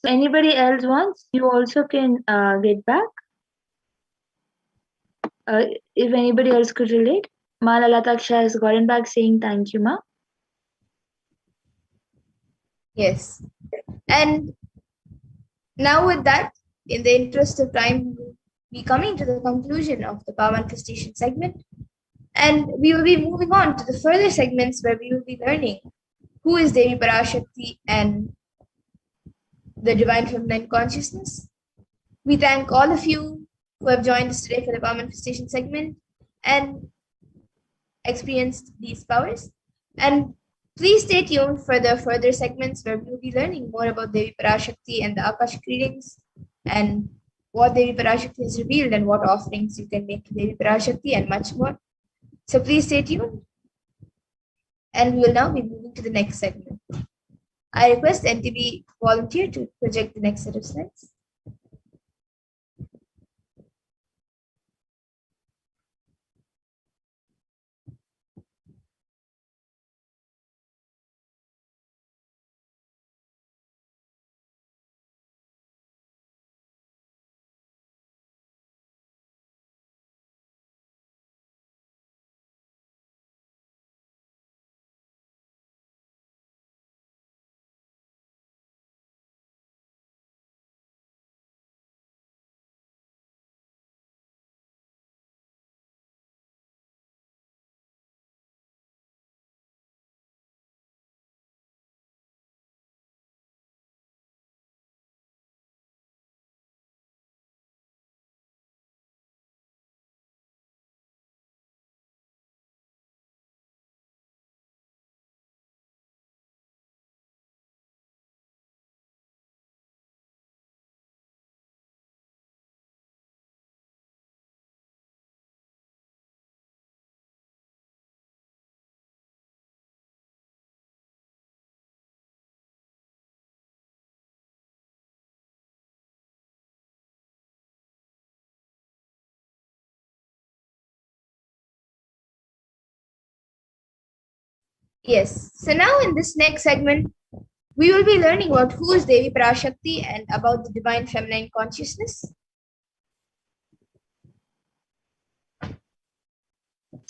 So anybody else wants, you also can get back. If anybody else could relate. Ma Lalataksha has gotten back saying thank you, Ma. Yes. And now with that, in the interest of time, we will be coming to the conclusion of the power manifestation segment. And we will be moving on to the further segments where we will be learning who is Devi Parashakti and the divine feminine consciousness. We thank all of you who have joined us today for the power manifestation segment and experienced these powers. And please stay tuned for the further segments where we will be learning more about Devi Parashakti and the Akashic readings and what Devi Parashakti has revealed and what offerings you can make to Devi Parashakti and much more. So please stay tuned. And we will now be moving to the next segment. I request NTB volunteer to project the next set of slides. Yes, so now in this next segment, we will be learning about who is Devi Parashakti and about the divine feminine consciousness.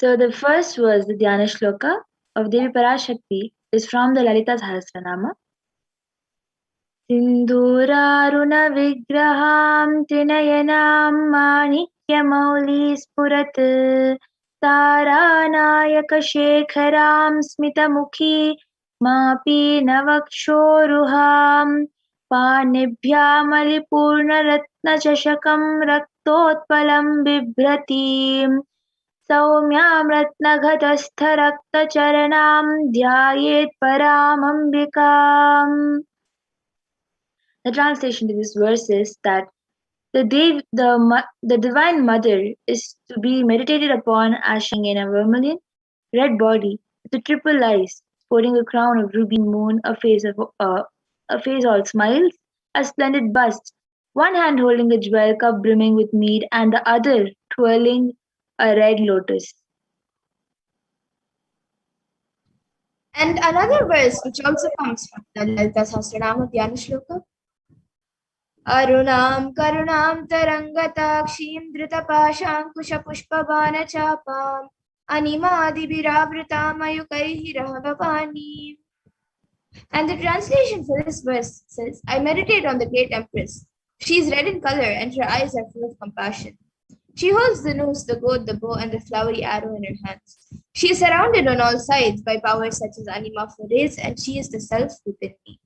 So the first was the Dhyana Shloka of Devi Parashakti is from the Lalita Sahasranama. Sindhuraruna vigraham trinayanam manikya spurat taranayaka shekharam smitamukhi mapi navakshoruham panibhyamalipurnaratnachashakam raktotpalam bibhratim सौम्यां रत्नघटस्थरक्तचरणां ध्यायेत् परामम्बिकाम्. The translation to this verse is that the Divine Mother is to be meditated upon as shining in a vermilion red body with the triple eyes, sporting a crown of ruby moon, a face all smiles, a splendid bust, one hand holding a jewel cup brimming with mead, and the other twirling a red lotus. And another verse which also comes from the Lalita Sahasranama Dhyana Shloka. Arunam karunam tarangatakshim dhritapaşankuşapuşpabanachapam animadibhiravritam ayukaihi rahavapani. And the translation for this verse says, I meditate on the great empress. She is red in color and her eyes are full of compassion. She holds the noose, the goad, the bow, and the flowery arrow in her hands. She is surrounded on all sides by powers such as Anima Flores, and she is the self within me.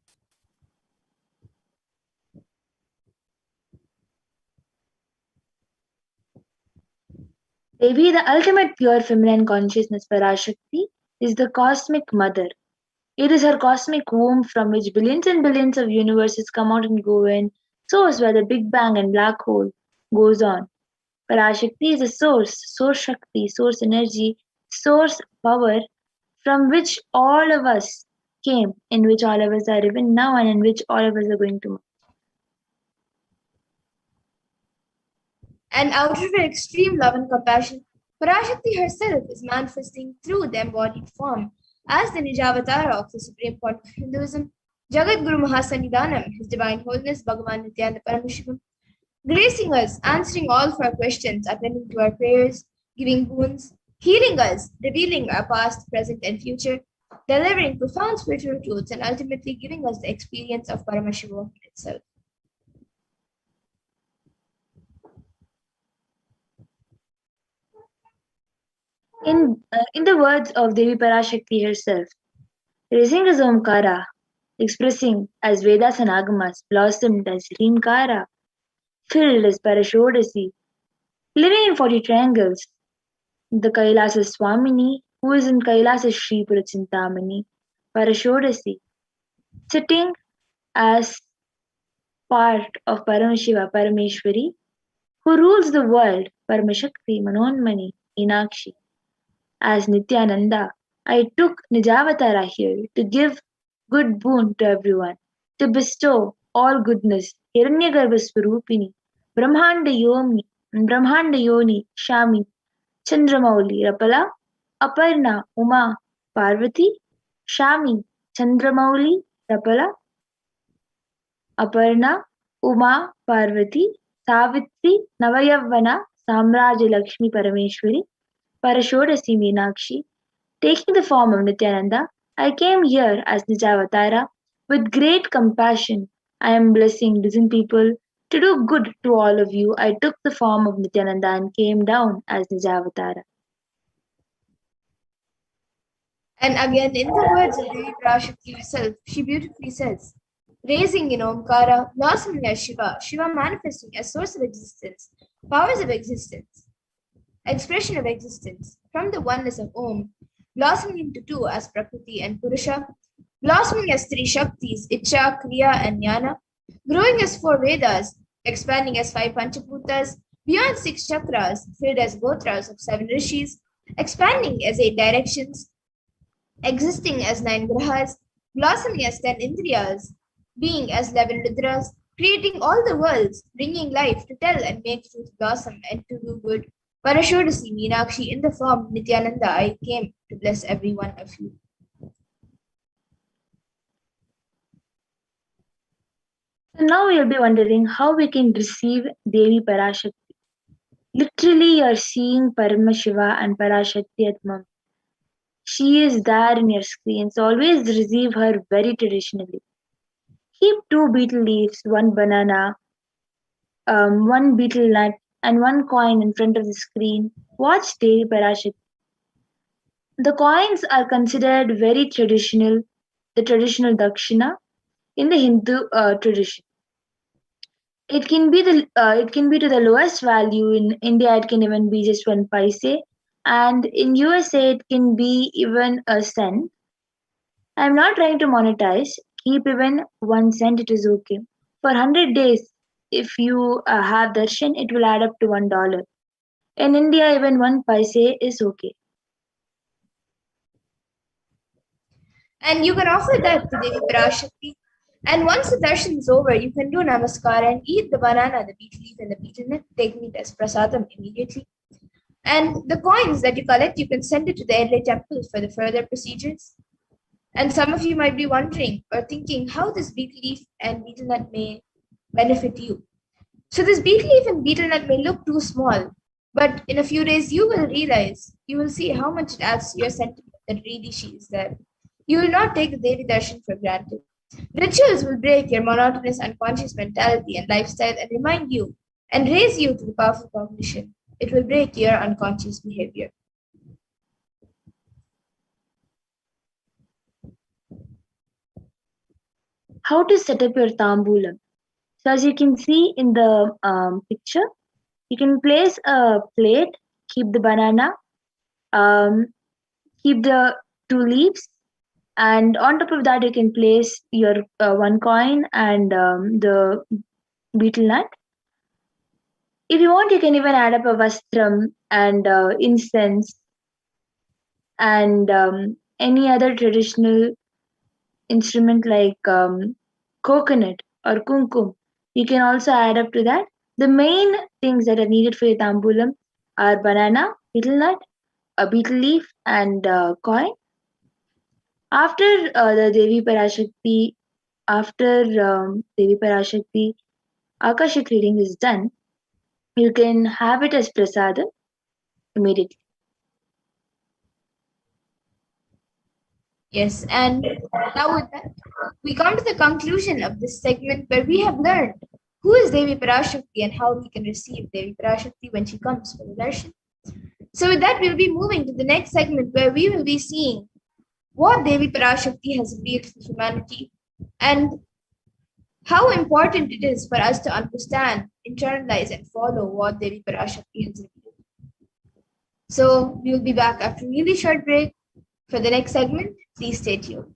Devi, the ultimate pure feminine consciousness Parashakti, is the cosmic mother. It is her cosmic womb from which billions and billions of universes come out and go in, source where the Big Bang and black hole goes on. Parashakti is a source Shakti, source energy, source power from which all of us came, in which all of us are even now, and in which all of us are going to. And out of her extreme love and compassion, Parashakti herself is manifesting through the embodied form as the Nijavatar of the Supreme Court of Hinduism, Jagat Guru Mahasannidhanam, His Divine Holiness Bhagavan Nithyananda Paramashivam, gracing us, answering all of our questions, attending to our prayers, giving boons, healing us, revealing our past, present, and future, delivering profound spiritual truths, and ultimately giving us the experience of Paramashivoham itself. In the words of Devi Parashakti herself, raising as Omkara, expressing as Vedas and Agamas, blossomed as Rimkara, filled as Parashodasi, living in 40 triangles, the Kailasa Swamini, who is in Kailasa Sri Purachintamani, Parashodasi, sitting as part of Paramashiva Parameshwari, who rules the world, Paramashakti Manonmani, Inakshi. As Nityananda, I took Nijavatara here to give good boon to everyone, to bestow all goodness, Hiranyagarbha Swarupini, Brahmanda Yoni, Shami, Chandramauli, Rapala, Aparna, Uma, Parvati, Shami, Chandramauli, Rapala, Aparna, Uma, Parvati, Savitri, Navayavana, Samraja Lakshmi Parameshwari, Parashodasi Meenakshi, taking the form of Nityananda, I came here as Nijavatara with great compassion. I am blessing dozen people to do good to all of you. I took the form of Nityananda and came down as Nijavatara. And again, in the words of Devi Parashakti herself, she beautifully says, raising in Omkara, blossoming as Shiva, Shiva manifesting as source of existence, powers of existence, expression of existence, from the oneness of Om, blossoming into two as Prakriti and Purusha, blossoming as three Shaktis, Icha, Kriya, and Jnana, growing as four Vedas, expanding as five Panchaputas, beyond six chakras, filled as Gotras of seven Rishis, expanding as eight directions, existing as nine grahas, blossoming as 10 indriyas, being as 11 rudras, creating all the worlds, bringing life to tell and make truth blossom and to do good. Parashodasi Meenakshi, in the form Nityananda, I came to bless every one of you. So now you'll be wondering how we can receive Devi Parashakti. Literally, you're seeing Paramashiva and Parashakti at Mum. She is there in your screen, so always receive her very traditionally. Keep two betel leaves, one banana, one betel nut, and one coin in front of the screen. Watch Devi Parashakti. The coins are considered very traditional, the traditional dakshina in the Hindu tradition. It can be to the lowest value. In India, it can even be just 1 paise, and in USA, it can be even a cent. I'm not trying to monetize. Keep even 1 cent. It is okay. For 100 days, if you have darshan, it will add up to $1. In India, even 1 paise is okay. And you can offer that to Devi Parashakti. And once the darshan is over, you can do namaskar and eat the banana, the betel leaf, and the betel nut, taking it as prasadam immediately. And the coins that you collect, you can send it to the Erle temple for the further procedures. And some of you might be wondering or thinking how this betel leaf and betel nut may benefit you. So this betel leaf and betel nut may look too small, but in a few days you will realize, you will see how much it adds to your sentiment that really she is there. You will not take the Devi Darshan for granted. Rituals will break your monotonous unconscious mentality and lifestyle and remind you and raise you to the powerful cognition. It will break your unconscious behavior. How to set up your tambulam? So as you can see in the picture, you can place a plate, keep the banana, um, keep the 2 leaves, and on top of that you can place your 1 coin and the betel nut. If you want, you can even add up a vastram and incense and any other traditional instrument like coconut or kumkum. You can also add up to that. The main things that are needed for your tambulam are banana, betel nut, a betel leaf, and coin. After the Devi Parashakti after Devi Parashakti Akashic reading is done, you can have it as prasadam immediately. Yes, and now with that, we come to the conclusion of this segment where we have learned who is Devi Parashakti and how we can receive Devi Parashakti when she comes for the darshan. So with that, we'll be moving to the next segment where we will be seeing what Devi Parashakti has revealed to humanity and how important it is for us to understand, internalize, and follow what Devi Parashakti has revealed. So we will be back after a really short break for the next segment. Please stay tuned.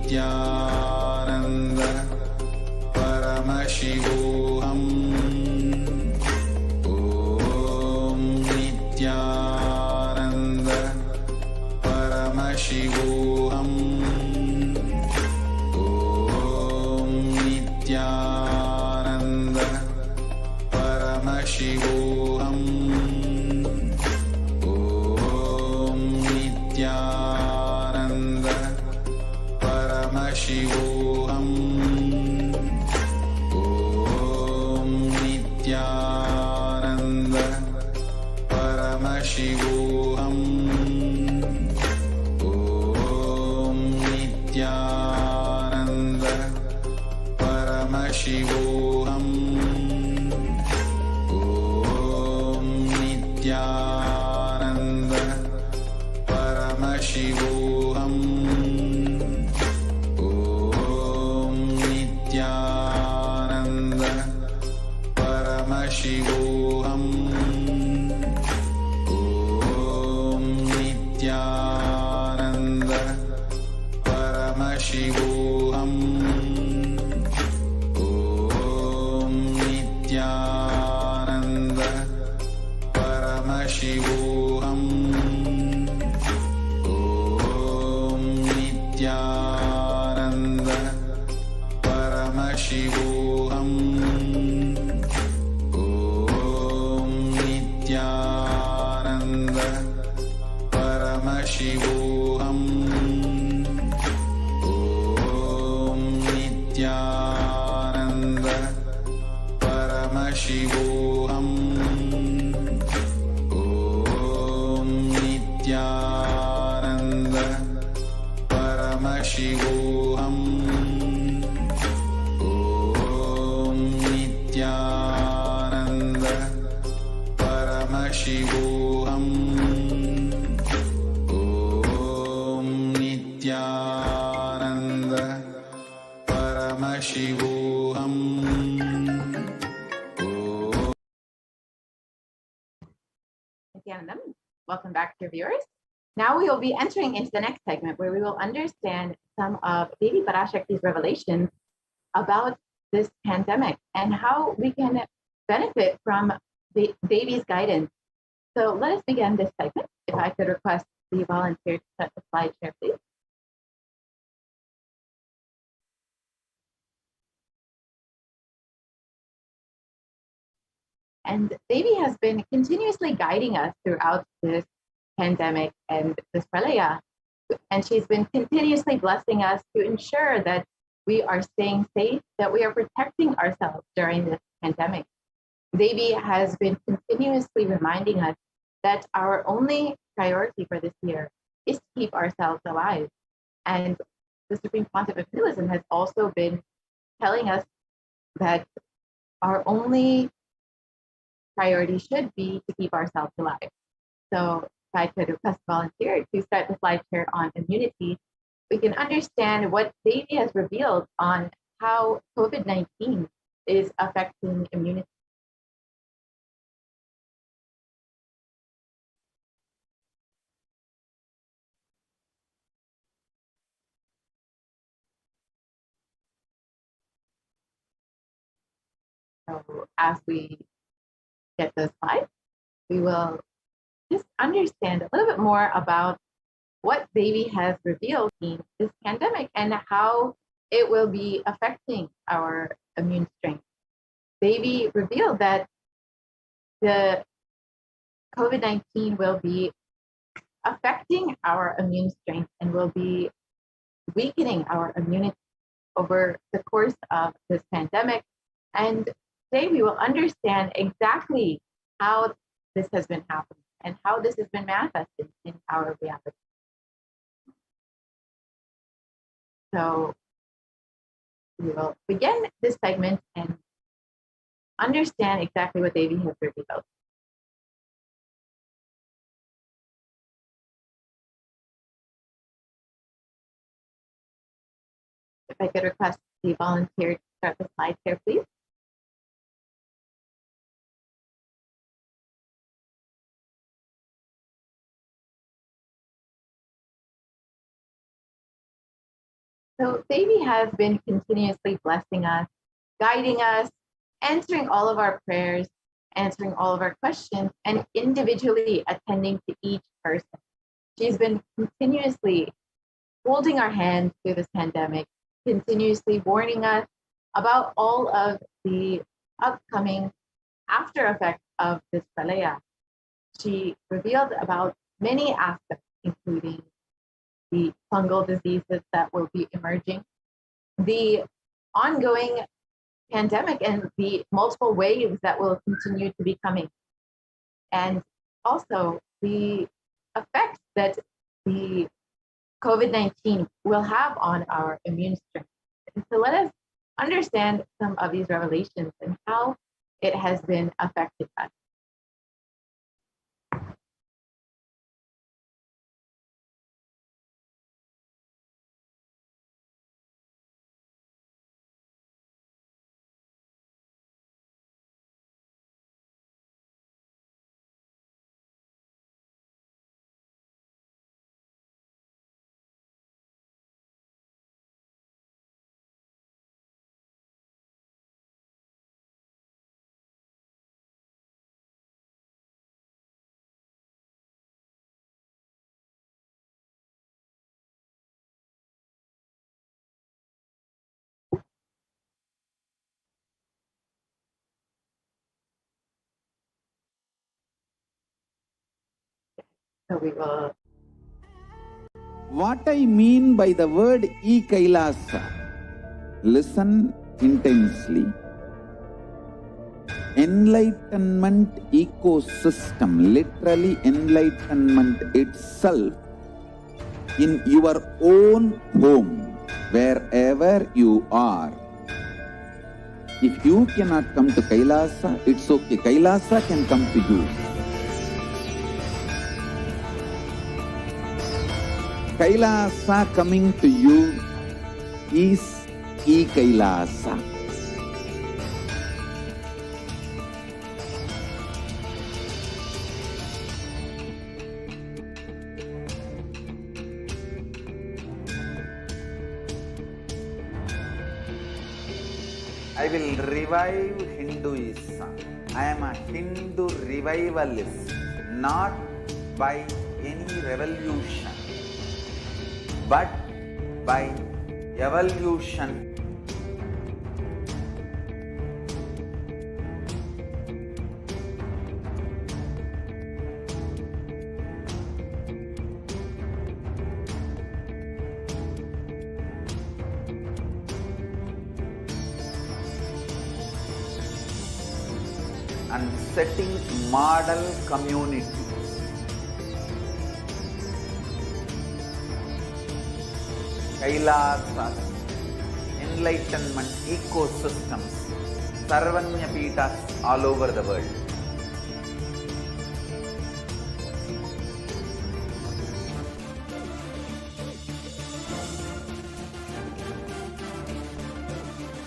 Nithyananda Paramashivoham. Om Nithyananda Paramashivoham. Om Nithyananda Paramashivoham. Om Nithyananda Paramashivoham. Om Nithyananda Paramashivoham. Om Nithyananda Paramashivoham. Om Nithyananda Paramashivoham. Om Nithyananda Paramashivoham. Om Nithyananda Paramashivoham. Om Nithyananda Paramashivoham. Om Nithyananda Paramashivoham. Om Nithyananda Paramashivoham. Om Nithyananda Paramashivoham. Om Nithyananda Paramashivoham. Om Nithyananda Paramashivoham. Om Nithyananda Paramashivoham. Nithyanandam. Welcome back, dear viewers. Now we will be entering into the next segment where we will understand some of Devi Parashakti's revelations about this pandemic and how we can benefit from the Devi's guidance. So let us begin this segment. If I could request the volunteer to set the slide share, please. And Devi has been continuously guiding us throughout this pandemic and this pralaya. And she's been continuously blessing us to ensure that we are staying safe, that we are protecting ourselves during this pandemic. Devi has been continuously reminding us that our only priority for this year is to keep ourselves alive. And the Supreme Pontiff of Hinduism has also been telling us that our only priority should be to keep ourselves alive. So if I could request a volunteer to start the slideshare on immunity, we can understand what Devi has revealed on how COVID-19 is affecting immunity. So as we get those slides, we will just understand a little bit more about what Devi has revealed in this pandemic and how it will be affecting our immune strength. Devi revealed that the COVID-19 will be affecting our immune strength and will be weakening our immunity over the course of this pandemic. And today we will understand exactly how this has been happening and how this has been manifested in our reality. So we will begin this segment and understand exactly what Devi has revealed. If I could request the volunteer to start the slide here, please. So Devi has been continuously blessing us, guiding us, answering all of our prayers, answering all of our questions, and individually attending to each person. She's been continuously holding our hands through this pandemic, continuously warning us about all of the upcoming after effects of this pralaya. She revealed about many aspects, including the fungal diseases that will be emerging, the ongoing pandemic and the multiple waves that will continue to be coming, and also the effects that the COVID-19 will have on our immune strength. And so let us understand some of these revelations and how it has been affecting us. So we will. What I mean by the word e-Kailasa, listen intensely. Enlightenment ecosystem, literally enlightenment itself, in your own home, wherever you are. If you cannot come to Kailasa, it's okay. Kailasa can come to you. Kailasa coming to you is e-Kailasa. I will revive Hinduism. I am a Hindu revivalist, not by any revolution, but by evolution. And setting model communities. Kailasas, enlightenment ecosystems Sarvanya Peethas all over the world.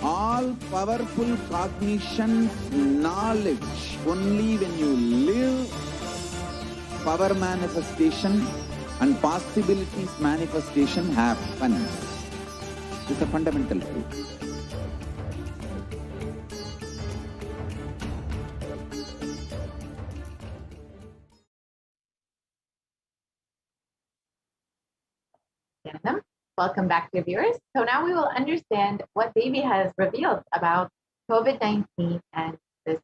All powerful cognition, knowledge, only when you live, power manifestation and possibilities manifestation happens. This is a fundamental truth. Welcome back, dear viewers. So now we will understand what Devi has revealed about COVID-19 and this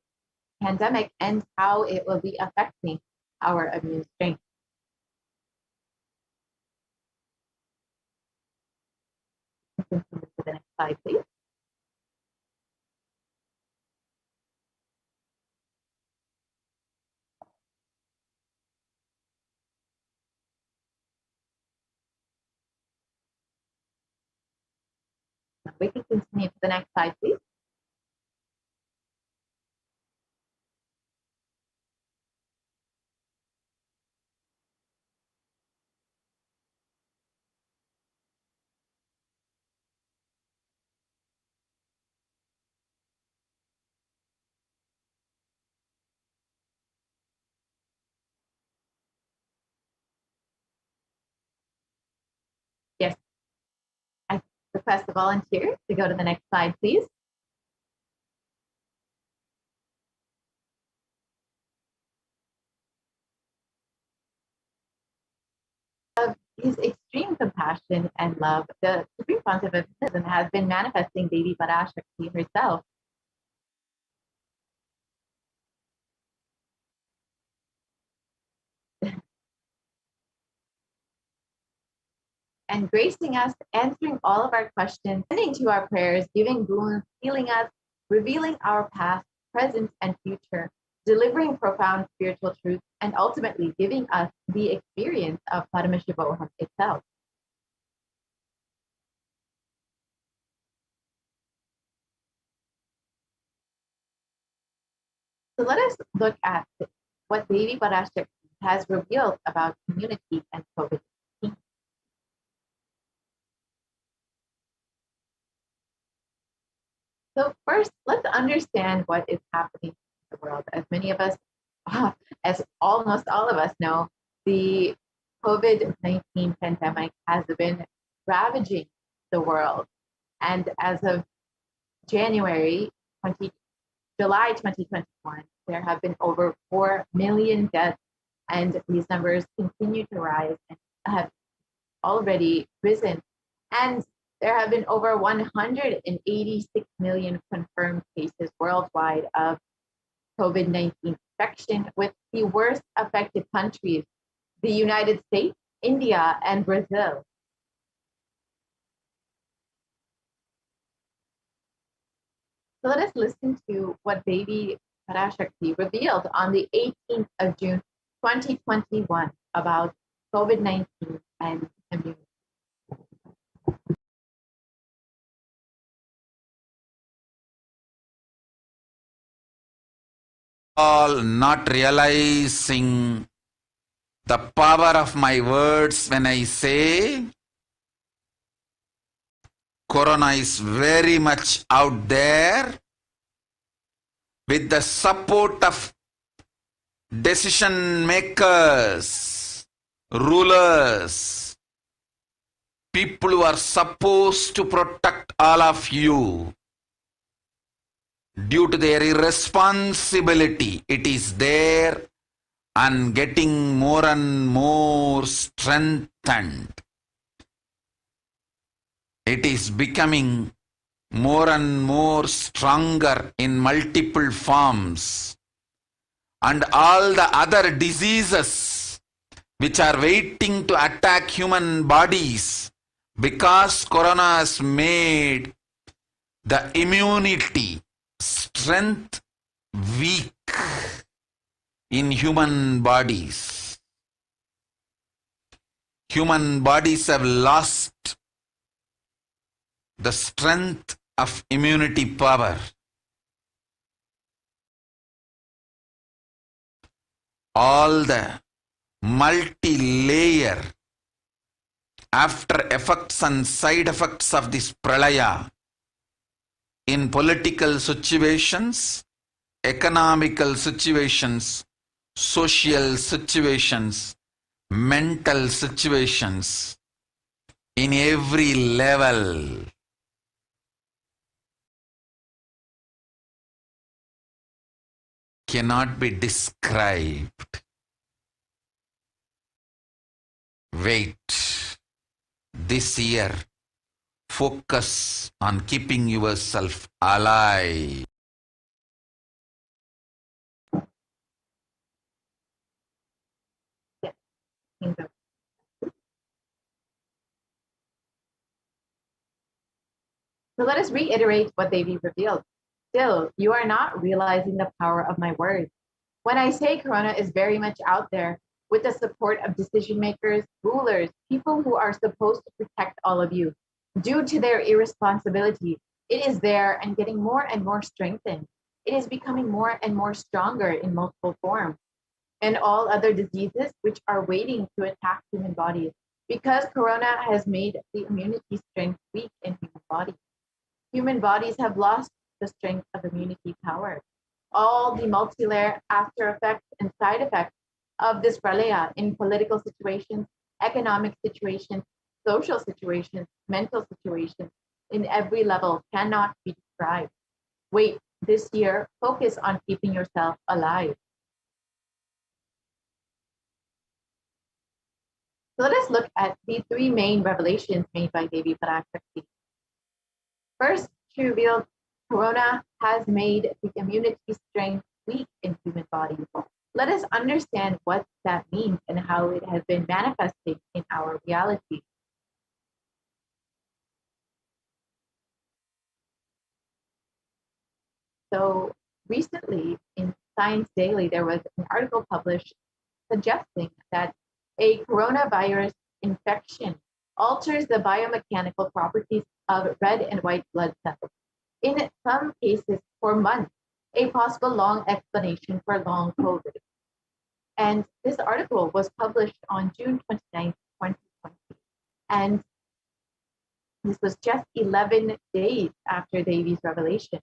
pandemic and how it will be affecting our immune strength. Continue to the next slide, please. We can continue to the next slide, please. Yes. I request the volunteer to go to the next slide, please. Of his extreme compassion and love, the Supreme Pontiff of Buddhism has been manifesting Devi Parashakti herself. And gracing us, answering all of our questions, sending to our prayers, giving boons, healing us, revealing our past, present, and future, delivering profound spiritual truths, and ultimately giving us the experience of Paramashivoham itself. So let us look at what Devi Parashakti has revealed about community and COVID-19. So first, let's understand what is happening in the world. As many of us, as almost all of us know, the COVID-19 pandemic has been ravaging the world. And as of July 2021, there have been over 4 million deaths, and these numbers continue to rise and have already risen. And there have been over 186 million confirmed cases worldwide of COVID-19 infection, with the worst affected countries, the United States, India, and Brazil. So let us listen to what Devi Parashakti revealed on the 18th of June, 2021 about COVID-19 and immunity. All not realizing the power of my words when I say Corona is very much out there with the support of decision makers, rulers, people who are supposed to protect all of you. Due to their irresponsibility, it is there and getting more and more strengthened. It is becoming more and more stronger in multiple forms. And all the other diseases which are waiting to attack human bodies, because Corona has made the immunity strength weak in human bodies. Human bodies have lost the strength of immunity power. all the multi-layer after effects and side effects of this pralaya in political situations, economical situations, social situations, mental situations, in every level. Cannot be described. Wait. This year, focus on keeping yourself alive. Yes. Kingdom. So let us reiterate what Devi revealed. Still, you are not realizing the power of my words. When I say Corona is very much out there with the support of decision makers, rulers, people who are supposed to protect all of you, due to their irresponsibility, it is there and getting more and more strengthened. It is becoming more and more stronger in multiple forms. And all other diseases which are waiting to attack human bodies, because Corona has made the immunity strength weak in human bodies. Human bodies have lost the strength of immunity power. All the multi-layer after effects and side effects of this pralaya in political situations, economic situations, social situations, mental situations, in every level cannot be described. Wait, this year, focus on keeping yourself alive. So let us look at the three main revelations made by Devi Parashakti. First, she revealed Corona has made the immunity strength weak in human bodies. Let us understand what that means and how it has been manifesting in our reality. So recently in Science Daily, there was an article published suggesting that a coronavirus infection alters the biomechanical properties of red and white blood cells. In some cases, for months, a possible long explanation for long COVID. And this article was published on June 29th, 2020. And this was just 11 days after Devi's revelation.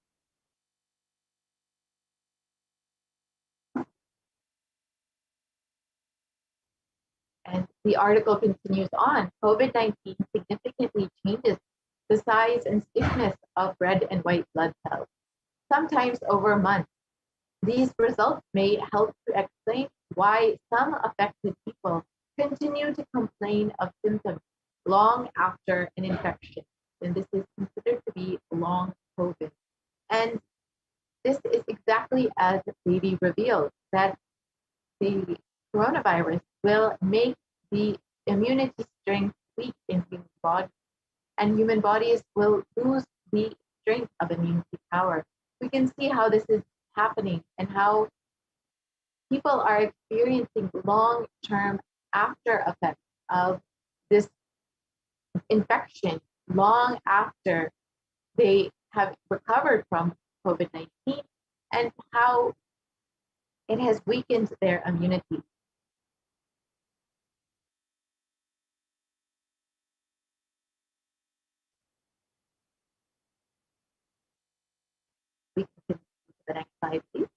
And the article continues on. COVID-19 significantly changes the size and stiffness of red and white blood cells, sometimes over months. These results may help to explain why some affected people continue to complain of symptoms long after an infection. And this is considered to be long COVID. And this is exactly as Devi revealed, that the coronavirus will make the immunity strength weak in human bodies, and human bodies will lose the strength of immunity power. We can see how this is happening and how people are experiencing long-term after effects of this infection long after they have recovered from COVID-19, and how it has weakened their immunity. We can continue to the next slide, please.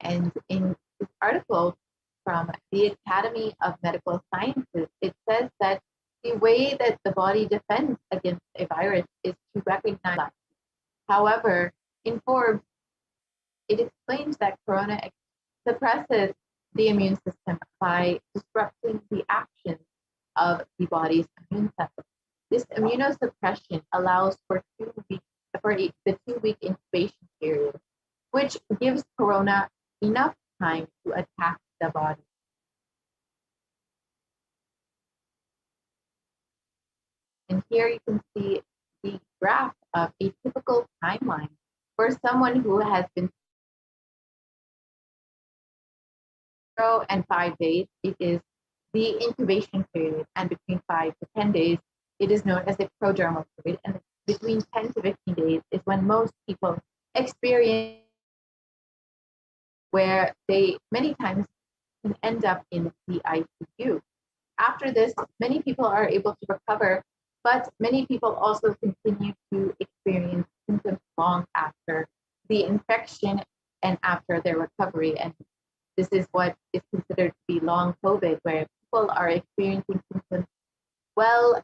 And in this article from the Academy of Medical Sciences, it says that the way that the body defends against a virus is to recognize it. However, in Forbes, it explains that corona suppresses the immune system by disrupting the action of the body's immune cells. This immunosuppression allows for the 2-week incubation period, which gives corona enough time to attack the body. And here you can see the graph of a typical timeline for someone who has been 0 and 5 days. It is the incubation period, and between 5 to 10 days, it is known as the prodromal period, and between 10 to 15 days is when most people experience where they many times can end up in the ICU. After this, many people are able to recover, but many people also continue to experience symptoms long after the infection and after their recovery. And this is what is considered to be long COVID, where people are experiencing symptoms well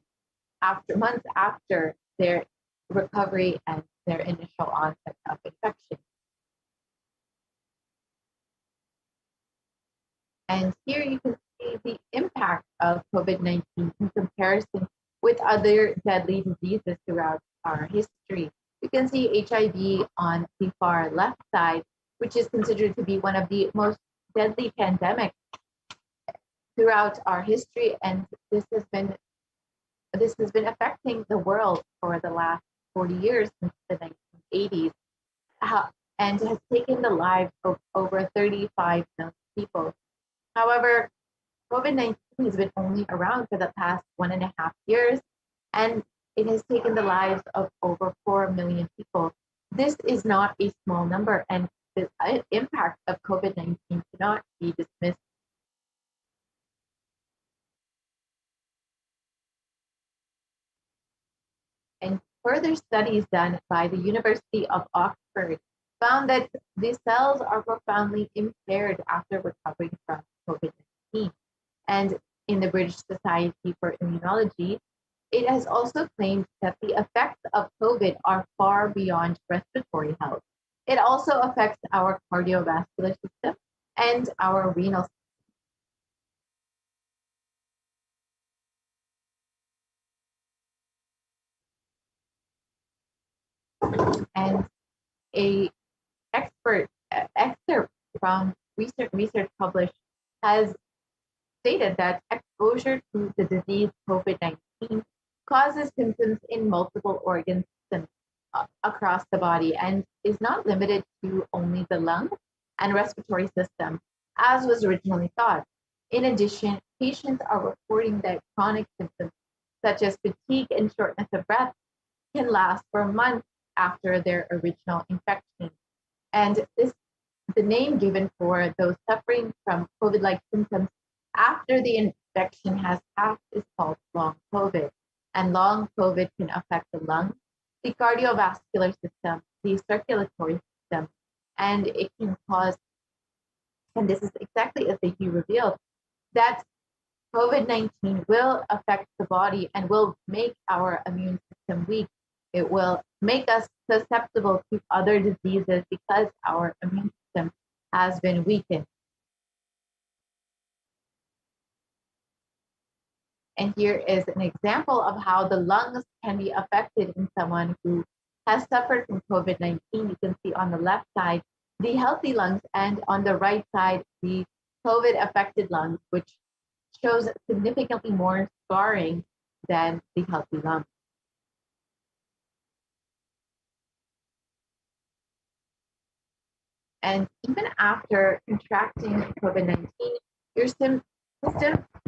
after months after their recovery and their initial onset of infection. And here you can see the impact of COVID-19 in comparison with other deadly diseases throughout our history. You can see HIV on the far left side, which is considered to be one of the most deadly pandemics throughout our history, and this has been affecting the world for the last 40 years since the 1980s, and has taken the lives of over 35 million people. However, COVID-19 has been only around for the past 1.5 years, and it has taken the lives of over 4 million people. This is not a small number, and the impact of COVID-19 cannot be dismissed. And further studies done by the University of Oxford found that the cells are profoundly impaired after recovering from COVID-19. And in the British Society for Immunology, it has also claimed that the effects of COVID are far beyond respiratory health. It also affects our cardiovascular system and our renal system. And a excerpt from research published has stated that exposure to the disease COVID-19 causes symptoms in multiple organ systems across the body and is not limited to only the lung and respiratory system, as was originally thought. In addition, patients are reporting that chronic symptoms such as fatigue and shortness of breath can last for months after their original infection. And the name given for those suffering from COVID-like symptoms after the infection has passed is called long COVID. And long COVID can affect the lungs, the cardiovascular system, the circulatory system, and it can cause, and this is exactly as he revealed, that COVID-19 will affect the body and will make our immune system weak. It will make us susceptible to other diseases because our immune system has been weakened. And here is an example of how the lungs can be affected in someone who has suffered from COVID-19. You can see on the left side, the healthy lungs, and on the right side, the COVID-affected lungs, which shows significantly more scarring than the healthy lungs. And even after contracting COVID-19, your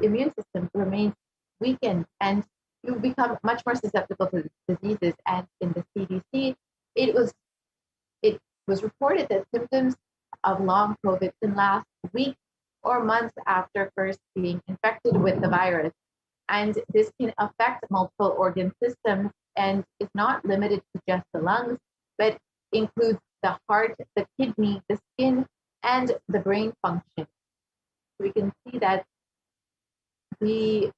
immune system remains weakened and you become much more susceptible to diseases. And in the CDC, it was reported that symptoms of long COVID can last weeks or months after first being infected with the virus. And this can affect multiple organ systems and is not limited to just the lungs, but includes the heart, the kidney, the skin, and the brain function. We can see that the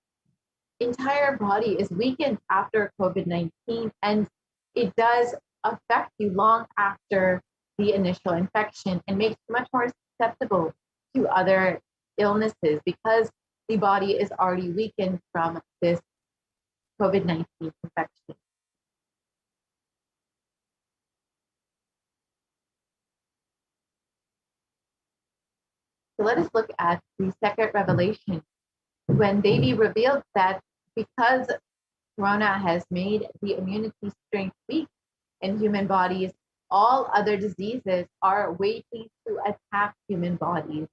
entire body is weakened after COVID-19, and it does affect you long after the initial infection and makes you much more susceptible to other illnesses because the body is already weakened from this COVID-19 infection. So let us look at the second revelation when Devi revealed that because Corona has made the immunity strength weak in human bodies, all other diseases are waiting to attack human bodies.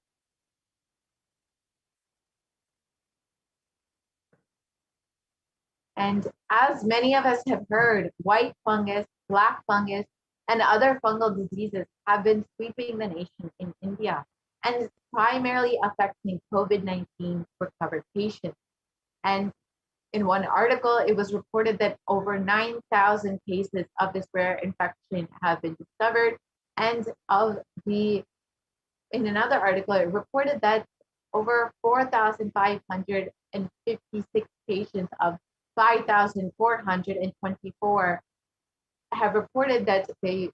And as many of us have heard, white fungus, black fungus, and other fungal diseases have been sweeping the nation in India and primarily affecting COVID-19 recovered patients. And in one article, it was reported that over 9,000 cases of this rare infection have been discovered. And in another article, it reported that over 4,556 patients of 5,424 have reported that they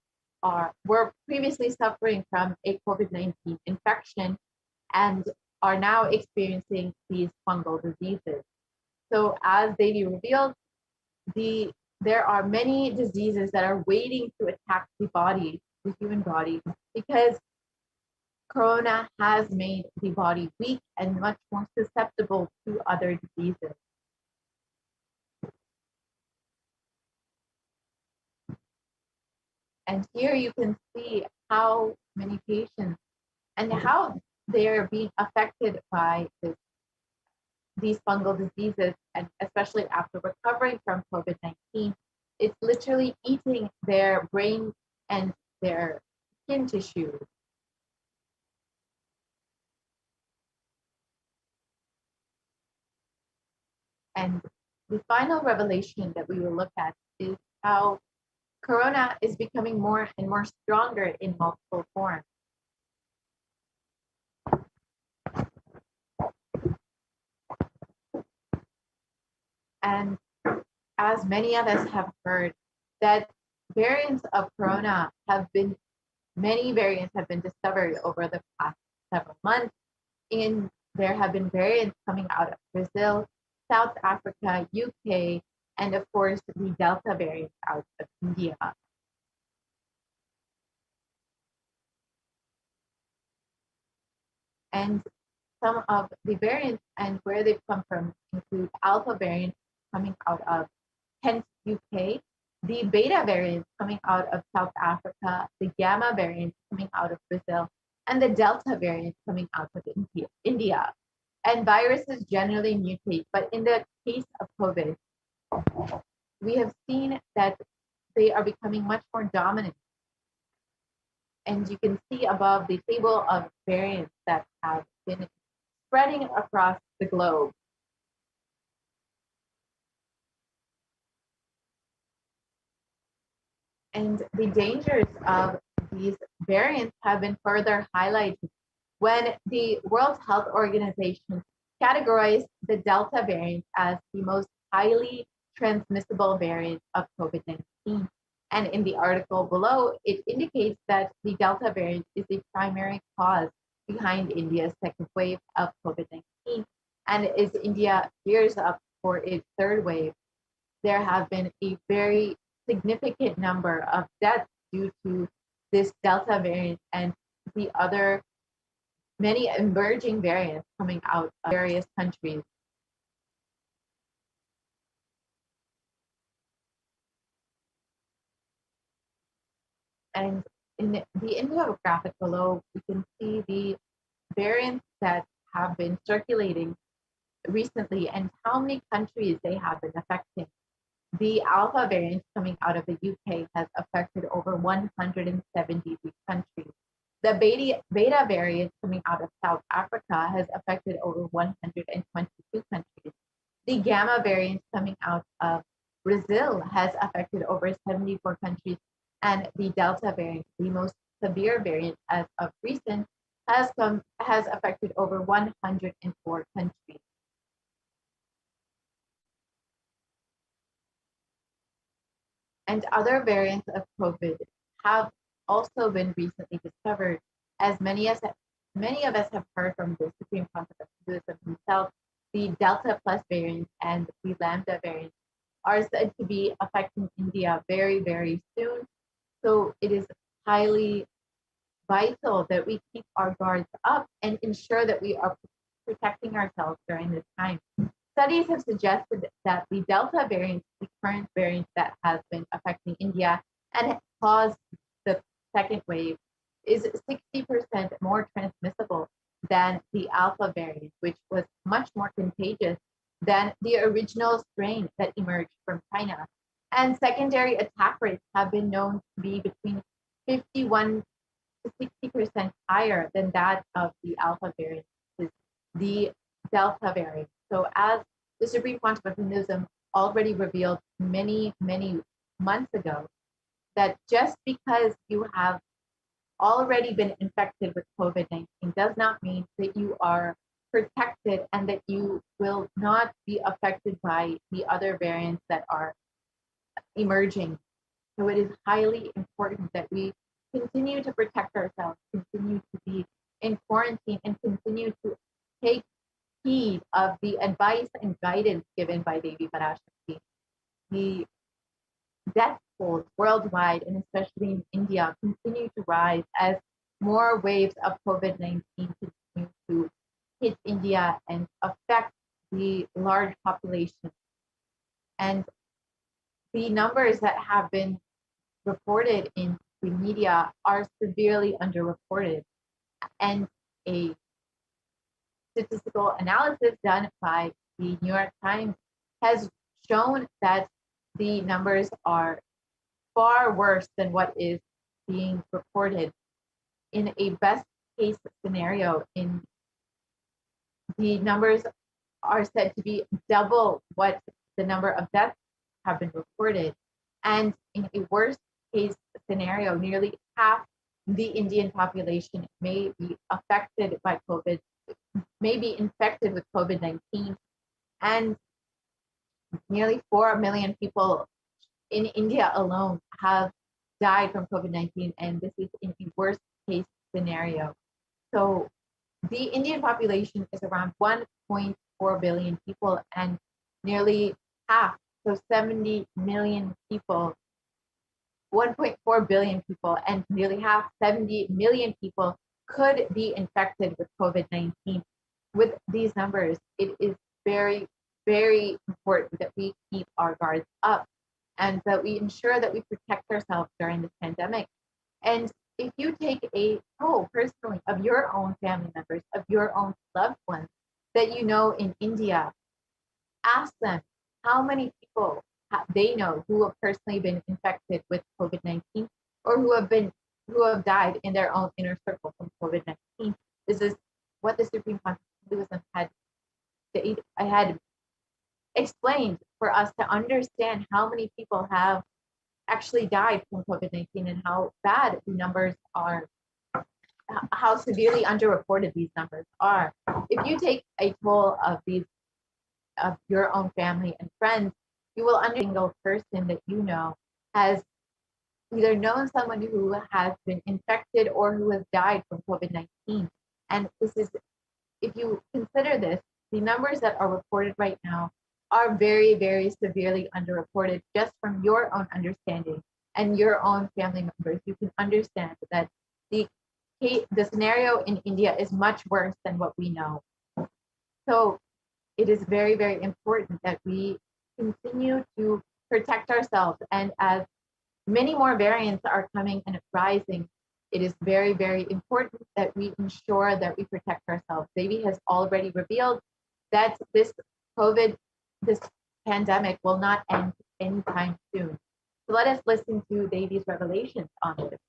were previously suffering from a COVID-19 infection and are now experiencing these fungal diseases. So as Devi revealed, there are many diseases that are waiting to attack the human body, because Corona has made the body weak and much more susceptible to other diseases. And here you can see how many patients and how they are being affected by these fungal diseases, and especially after recovering from COVID-19, it's literally eating their brain and their skin tissue. And the final revelation that we will look at is how Corona is becoming more and more stronger in multiple forms. And as many of us have heard, that variants of Corona many variants have been discovered over the past several months. And there have been variants coming out of Brazil, South Africa, UK, and of course, the Delta variant out of India. And some of the variants and where they've come from include Alpha variant coming out of Kent, UK, the Beta variant coming out of South Africa, the Gamma variant coming out of Brazil, and the Delta variant coming out of India. And viruses generally mutate, but in the case of COVID, we have seen that they are becoming much more dominant. And you can see above the table of variants that have been spreading across the globe. And the dangers of these variants have been further highlighted when the World Health Organization categorized the Delta variant as the most highly transmissible variant of COVID-19. And in the article below, it indicates that the Delta variant is the primary cause behind India's second wave of COVID-19. And as India gears up for its third wave, there have been a very significant number of deaths due to this Delta variant and the other many emerging variants coming out of various countries. And in the infographic below, we can see the variants that have been circulating recently and how many countries they have been affecting. The Alpha variant coming out of the UK has affected over 173 countries. The Beta variant coming out of South Africa has affected over 122 countries. The Gamma variant coming out of Brazil has affected over 74 countries. And the Delta variant, the most severe variant as of recent, has affected over 104 countries. And other variants of COVID have also been recently discovered, as many of us have heard from the Supreme Contact Buddhism himself. The Delta Plus variant and the Lambda variant are said to be affecting India very, very soon. So it is highly vital that we keep our guards up and ensure that we are protecting ourselves during this time. Studies have suggested that the Delta variant, the current variant that has been affecting India and caused the second wave, is 60% more transmissible than the Alpha variant, which was much more contagious than the original strain that emerged from China. And secondary attack rates have been known to be between 51 to 60% higher than that of the Alpha variant, the Delta variant. So as the Supreme Quantum of Hinduism already revealed many, many months ago, that just because you have already been infected with COVID-19 does not mean that you are protected and that you will not be affected by the other variants that are emerging. So it is highly important that we continue to protect ourselves, continue to be in quarantine, and continue to take heed of the advice and guidance given by Devi Parashakti. The death tolls worldwide, and especially in India, continue to rise as more waves of COVID-19 continue to hit India and affect the large population. And the numbers that have been reported in the media are severely underreported. And a statistical analysis done by the New York Times has shown that the numbers are far worse than what is being reported. In a best case scenario, the numbers are said to be double what the number of deaths have been reported. And in a worst case scenario, nearly half the Indian population may be affected by COVID, may be infected with COVID-19. And nearly 4 million people in India alone have died from COVID-19, and this is in the worst case scenario. So the Indian population is around 1.4 billion people, and nearly half, so 70 million people, 1.4 billion people, and nearly half, 70 million people could be infected with COVID-19. With these numbers, it is very, very important that we keep our guards up and that we ensure that we protect ourselves during this pandemic. And if you take a poll personally of your own family members, of your own loved ones that you know in India, ask them how many people they know who have personally been infected with COVID-19 or who have died in their own inner circle from COVID-19. This is what the Supreme Quantum of Hinduism had explained for us to understand how many people have actually died from COVID-19 and how bad the numbers are, how severely underreported these numbers are. If you take a poll of your own family and friends, you will understand a single person that you know has either known someone who has been infected or who has died from COVID-19. And this is, if you consider this, the numbers that are reported right now are very, very severely underreported. Just from your own understanding and your own family members, you can understand that the scenario in India is much worse than what we know. So it is very, very important that we continue to protect ourselves. And as many more variants are coming and rising, it is very, very important that we ensure that we protect ourselves. Devi has already revealed that this pandemic will not end anytime soon. So let us listen to Devi's revelations on this.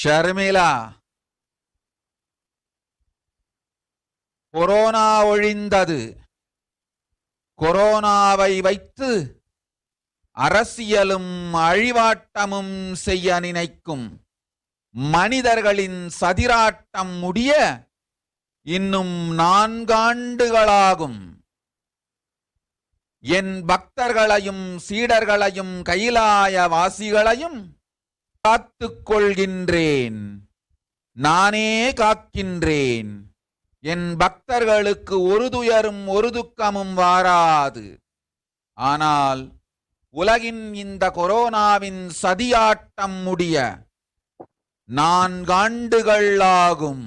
Sharmila, corona ஒழிந்தது. கொரோனாவை வைத்து அரசியலும் அழிவாட்டமும் செய்ய நினைக்கும் மனிதர்களின் சதிராட்டம் முடிய இன்னும் 4 ஆண்டுகளாகும். என் பக்தர்களையும் சீடர்களையும் கைலாய வாசிகளையும் காத்துக் கொள்கின்றேன். நானே காக்கின்றேன். என் பக்தர்களுக்கு ஒரு துயரும் ஒரு துக்கமும் வாராது. ஆனால் உலகின் இந்த கொரோனாவின் சதியாட்டம் முடிய 4 ஆண்டுகள் ஆகும்.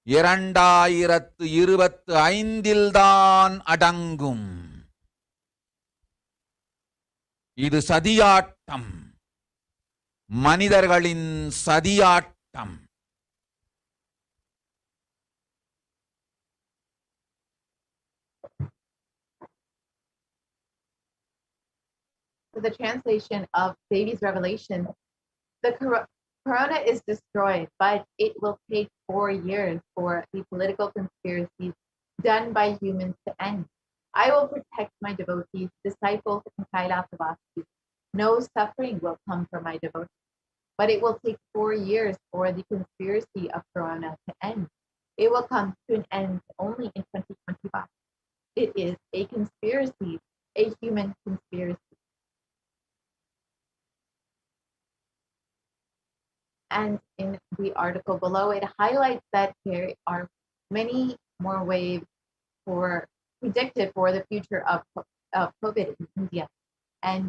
2025 அடங்கும். இது சதியாட்டம், மனிதர்களின் சதியாட்டம். So the translation of Devi's revelation, the corona is destroyed, but it will take 4 years for the political conspiracies done by humans to end. I will protect my devotees, disciples, and Kailasavasis. No suffering will come from my devotees, but it will take 4 years for the conspiracy of corona to end. It will come to an end only in 2025. It is a conspiracy, a human conspiracy. And in the article below, it highlights that there are many more waves predicted for the future of COVID in India. And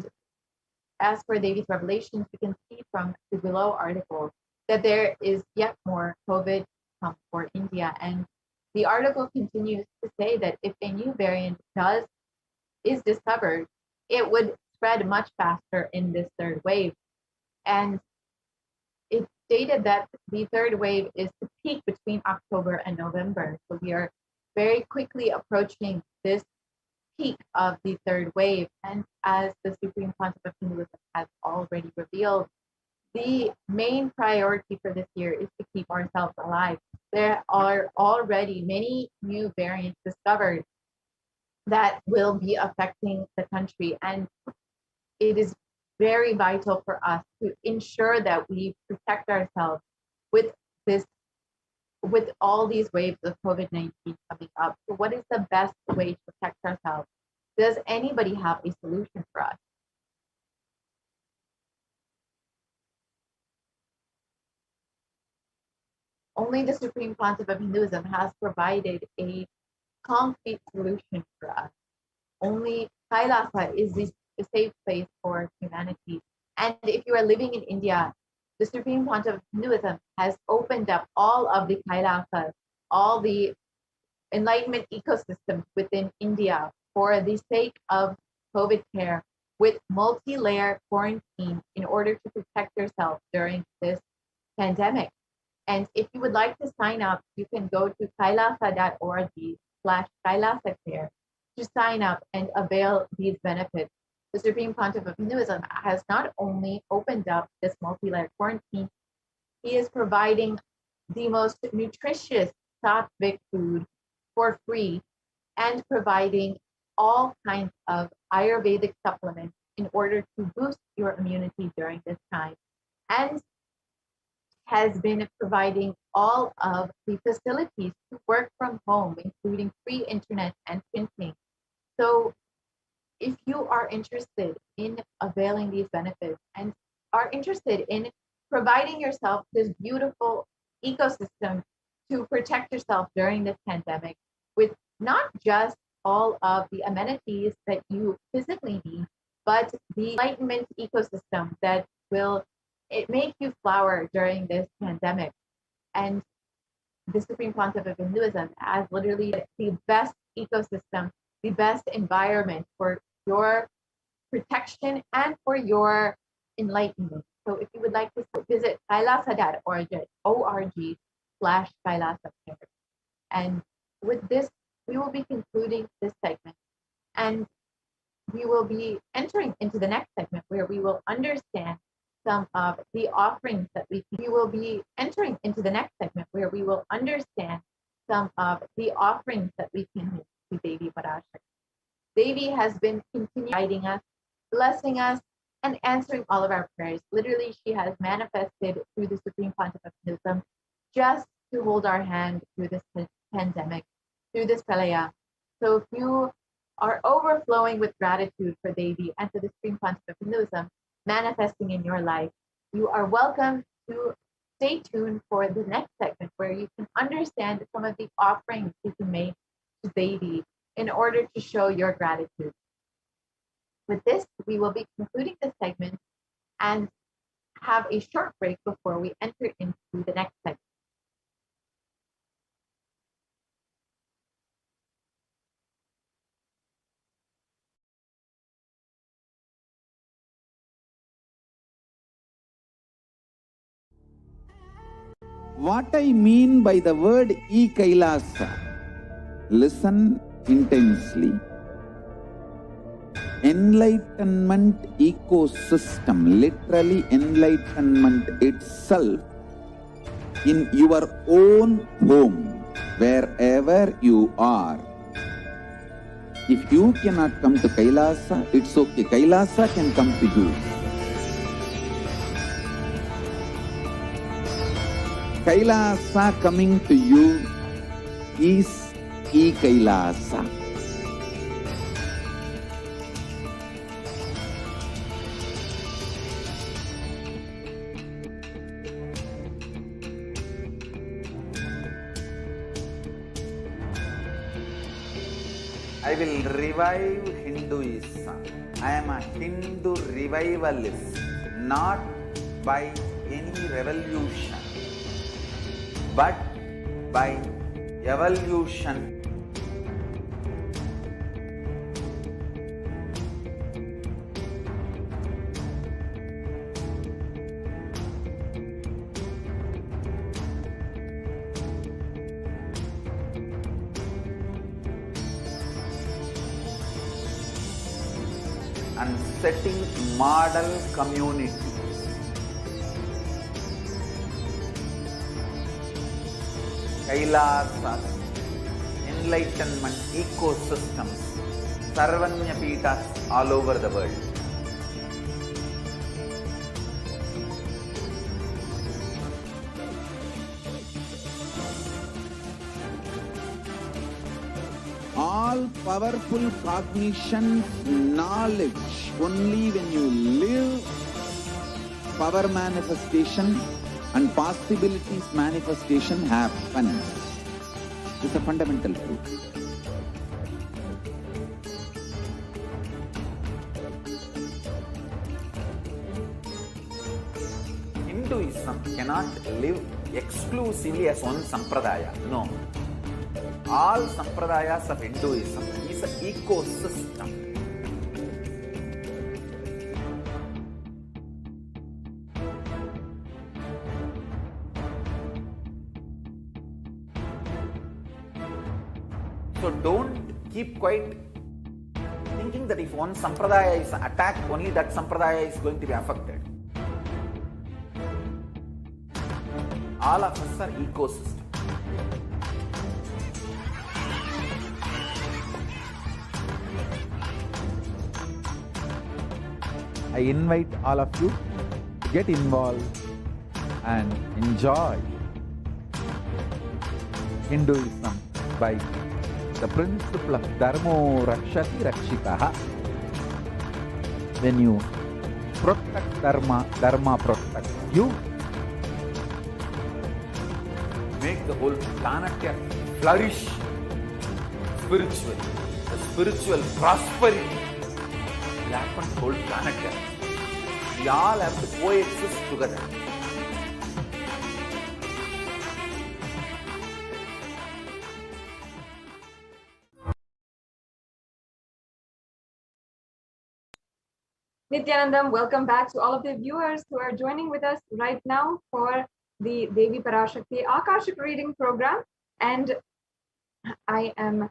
as for Devi's revelations, we can see from the below article that there is yet more COVID come for India. And the article continues to say that if a new variant is discovered, it would spread much faster in this third wave. And it stated that the third wave is to peak between October and November. So we are very quickly approaching this peak of the third wave. And as the Supreme Pontiff of Hinduism has already revealed, the main priority for this year is to keep ourselves alive. There are already many new variants discovered that will be affecting the country. And it is very vital for us to ensure that we protect ourselves with all these waves of COVID-19 coming up. So what is the best way to protect ourselves? Does anybody have a solution for us? Only the Supreme Pontiff of Hinduism has provided a concrete solution for us. Only Kailasa is a safe place for humanity. And if you are living in India, the Supreme Pontiff of Hinduism has opened up all of the Kailasas, all the enlightenment ecosystems within India for the sake of COVID care with multi-layer quarantine in order to protect yourself during this pandemic. And if you would like to sign up, you can go to kailasa.org/kailasacare to sign up and avail these benefits. The Supreme Pontiff of Hinduism has not only opened up this multi-layer quarantine, he is providing the most nutritious sattvic food for free and providing all kinds of Ayurvedic supplements in order to boost your immunity during this time, and has been providing all of the facilities to work from home, including free internet and printing. So if you are interested in availing these benefits and are interested in providing yourself this beautiful ecosystem to protect yourself during this pandemic with not just all of the amenities that you physically need, but the enlightenment ecosystem that will make you flower during this pandemic. And the Supreme Pontiff of Hinduism as literally the best ecosystem, the best environment for your protection and for your enlightenment. So if you would like to visit kailasa.org/kailasacare. And with this, we will be concluding this segment. And we will be entering into the next segment where we will understand some of the offerings that we will be entering into the next segment where we will understand some of the offerings that we can make to Devi Parashakti. Devi has been continuing guiding us, blessing us, and answering all of our prayers. Literally, she has manifested through the Supreme Pontiff of Hinduism just to hold our hand through this pandemic, through this pralaya. So if you are overflowing with gratitude for Devi and for the Supreme Pontiff of Hinduism manifesting in your life, you are welcome to stay tuned for the next segment where you can understand some of the offerings you can make to Devi in order to show your gratitude. With this, we will be concluding this segment and have a short break before we enter into the next segment. What I mean by the word e-Kailasa, listen intensely. Enlightenment ecosystem, literally enlightenment itself, in your own home, wherever you are. If you cannot come to Kailasa, it's okay. Kailasa can come to you. Kailasa coming to you is e-Kailasa. I will revive Hinduism. I am a Hindu revivalist, not by any revolution, but by evolution. And setting model community. Kailasas, enlightenment ecosystems, Sarvanya Peethas all over the world. All powerful cognition, knowledge, only when you live, power manifestation and possibilities manifestation happen. This is a fundamental truth. Hinduism cannot live exclusively as one sampradaya. No. All sampradayas of Hinduism is an ecosystem. So don't keep quiet thinking that if one sampradaya is attacked, only that sampradaya is going to be affected. All of us are ecosystems. I invite all of you to get involved and enjoy Hinduism by the principle of Dharmo Rakshati Rakshitaha. When you protect Dharma, Dharma protects you. Make the whole planet flourish spiritually. The spiritual prosperity will happen to the whole planet. We all have to coexist together. Nithyanandam, welcome back to all of the viewers who are joining with us right now for the Devi Parashakti Akashic reading program. And I am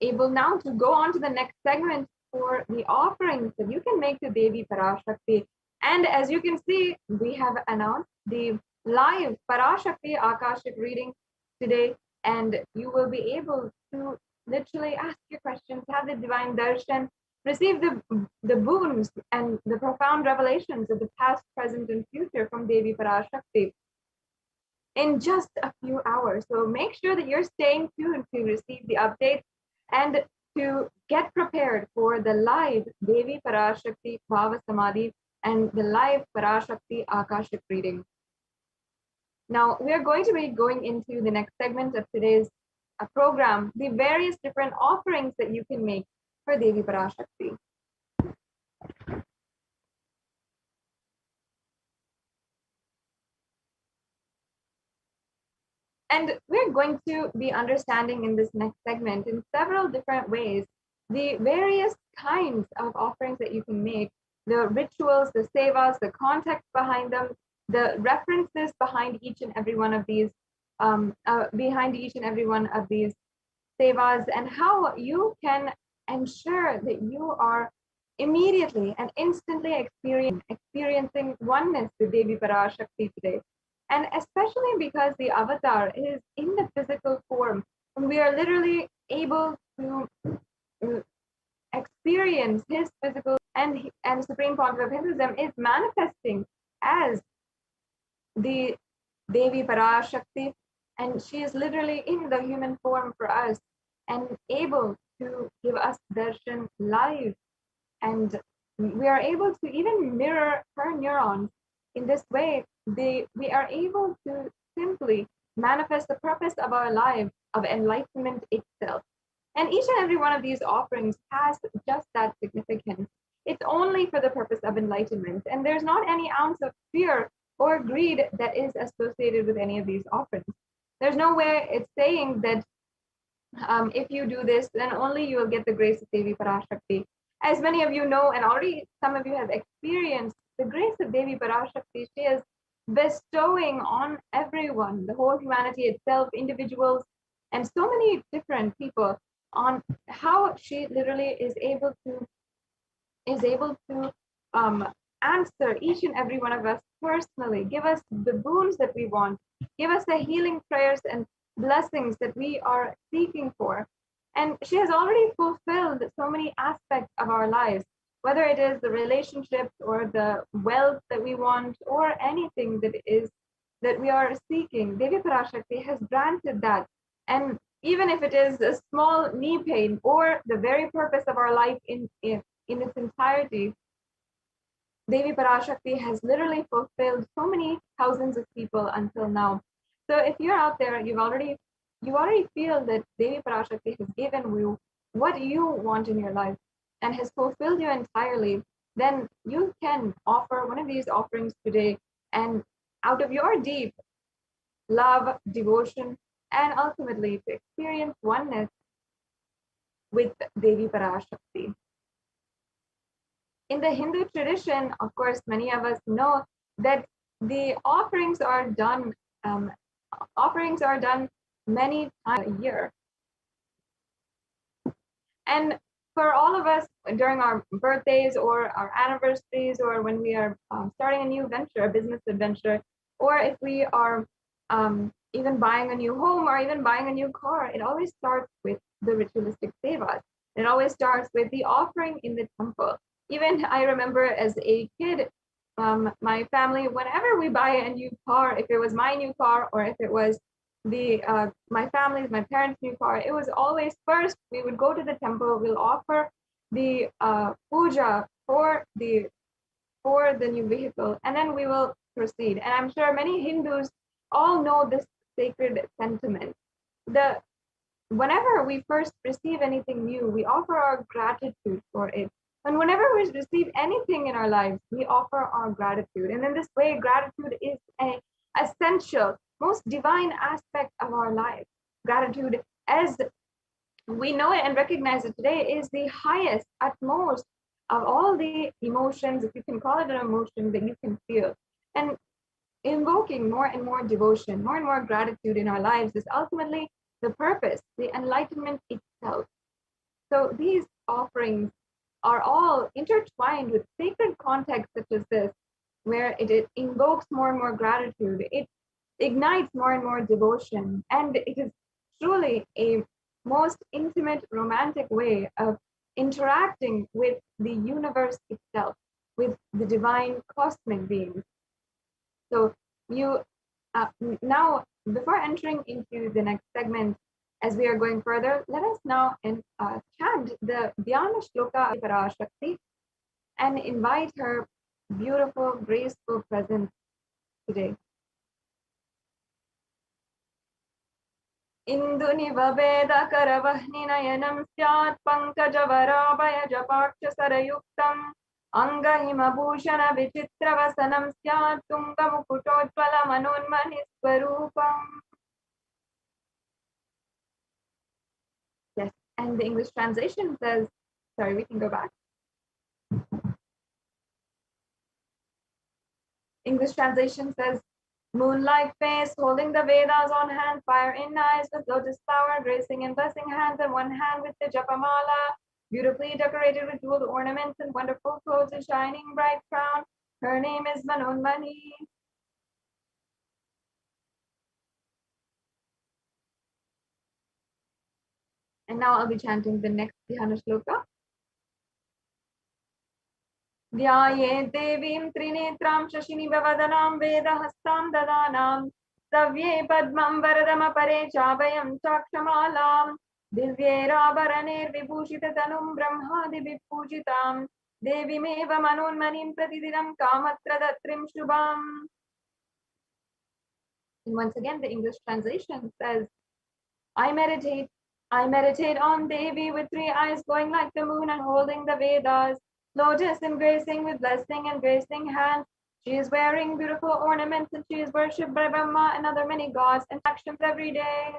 able now to go on to the next segment for the offerings that you can make to Devi Parashakti. And as you can see, we have announced the live Parashakti Akashic reading today, and you will be able to literally ask your questions, have the divine darshan, receive the boons and the profound revelations of the past, present, and future from Devi Parashakti in just a few hours. So make sure that you're staying tuned to receive the updates and to get prepared for the live Devi Parashakti Bhava Samadhi and the live Parashakti Akashic reading. Now, we are going to be going into the next segment of today's program, the various different offerings that you can make for Devi Parashakti. And we're going to be understanding in this next segment in several different ways the various kinds of offerings that you can make, the rituals, the sevas, the context behind them, the references behind each and every one of these sevas, and how you can ensure that you are immediately and instantly experiencing oneness with Devi Parashakti today. And especially because the avatar is in the physical form, and we are literally able to experience his physical, and Supreme Pontiff of Hinduism is manifesting as the Devi Parashakti, and she is literally in the human form for us and able to give us darshan live, and we are able to even mirror her neurons. In this way, we are able to simply manifest the purpose of our life of enlightenment itself. And each and every one of these offerings has just that significance. It's only for the purpose of enlightenment, and there's not any ounce of fear or greed that is associated with any of these offerings. There's no way it's saying that if you do this, then only you will get the grace of Devi Parashakti. As many of you know, and already some of you have experienced, the grace of Devi Parashakti, she is bestowing on everyone, the whole humanity itself, individuals, and so many different people, on how she literally is able to answer each and every one of us personally, give us the boons that we want, give us the healing prayers and blessings that we are seeking for. And she has already fulfilled so many aspects of our lives, whether it is the relationships or the wealth that we want, or anything that we are seeking. Devi Parashakti has granted that. And even if it is a small knee pain or the very purpose of our life in its entirety, Devi Parashakti has literally fulfilled so many thousands of people until now. So if you're out there, you already feel that Devi Parashakti has given you what you want in your life and has fulfilled you entirely, then you can offer one of these offerings today, and out of your deep love, devotion, and ultimately to experience oneness with Devi Parashakti. In the Hindu tradition, of course, many of us know that the offerings are done many times a year. And for all of us, during our birthdays or our anniversaries, or when we are starting a new venture, a business adventure, or if we are even buying a new home or even buying a new car, it always starts with the ritualistic sevas. It always starts with the offering in the temple. Even I remember as a kid, my family, whenever we buy a new car, if it was my new car or if it was my parents' new car, it was always first we would go to the temple, we'll offer the puja for the new vehicle, and then we will proceed. And I'm sure many Hindus all know this sacred sentiment. Whenever we first receive anything new, we offer our gratitude for it. And whenever we receive anything in our lives, we offer our gratitude. And in this way, gratitude is an essential, most divine aspect of our life. Gratitude, as we know it and recognize it today, is the highest, utmost of all the emotions, if you can call it an emotion, that you can feel. And invoking more and more devotion, more and more gratitude in our lives is ultimately the purpose, the enlightenment itself. So these offerings are all intertwined with sacred contexts such as this, where it invokes more and more gratitude, it ignites more and more devotion, and it is truly a most intimate, romantic way of interacting with the universe itself, with the divine cosmic beings. So you now, before entering into the next segment, as we are going further, let us now chant the Dhyana Shloka of Parashakti and invite her beautiful, graceful presence today. Induniva Veda Karavahninayam Syat Pankajavara Japaksha Sarayuktam Angahima Bhushana Vichitravasanam Syat Tunga Mukutotvala Manonmani Swarupam. Yes, and the English translation says, sorry, we can go back. English translation says, moonlight face, holding the Vedas on hand, fire in eyes with lotus flower, gracing and blessing hands, and one hand with the japamala, beautifully decorated with jeweled ornaments and wonderful clothes, a shining bright crown. Her name is Manonmani. And now I'll be chanting the next Dhyana Shloka. ध्याये देवीं त्रिनेत्रां शशिनिभवदनां वेदहस्तां ददानां सव्ये पद्मं वरदमपरे चाभयं चाक्षमालां दिव्यैराभरणैर्विभूषिततनुं ब्रह्मादिभिः पूजितां देवीमेव मनोन्मनीं प्रतिदिनं कामत्रदत्रीं शुभाम्. And once again, the English translation says, I meditate on Devi with three eyes glowing like the moon and holding the Vedas, lotus embracing with blessing and gracing hands. She is wearing beautiful ornaments and she is worshipped by Brahma and other many gods and actions every day.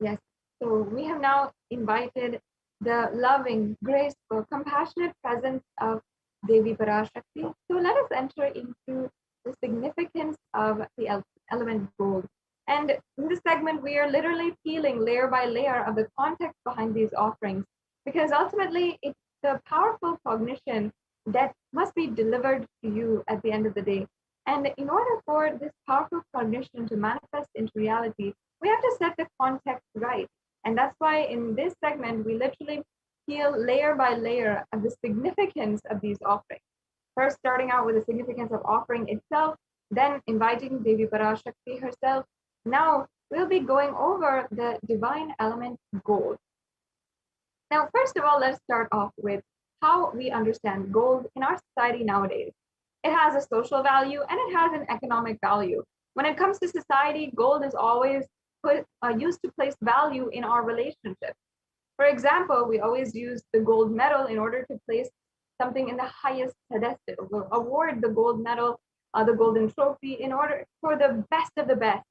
Yes, so we have now invited the loving, graceful, compassionate presence of Devi Parashakti. So let us enter into the significance of the element gold. And in this segment, we are literally peeling layer by layer of the context behind these offerings, because ultimately it's the powerful cognition that must be delivered to you at the end of the day. And in order for this powerful cognition to manifest into reality, we have to set the context right. And that's why in this segment, we literally peel layer by layer of the significance of these offerings. First, starting out with the significance of offering itself, then inviting Devi Parashakti herself. Now, we'll be going over the divine element gold. Now, first of all, let's start off with how we understand gold in our society nowadays. It has a social value and it has an economic value. When it comes to society, gold is always used to place value in our relationships. For example, we always use the gold medal in order to place something in the highest pedestal. We'll award the gold medal, the golden trophy, in order for the best of the best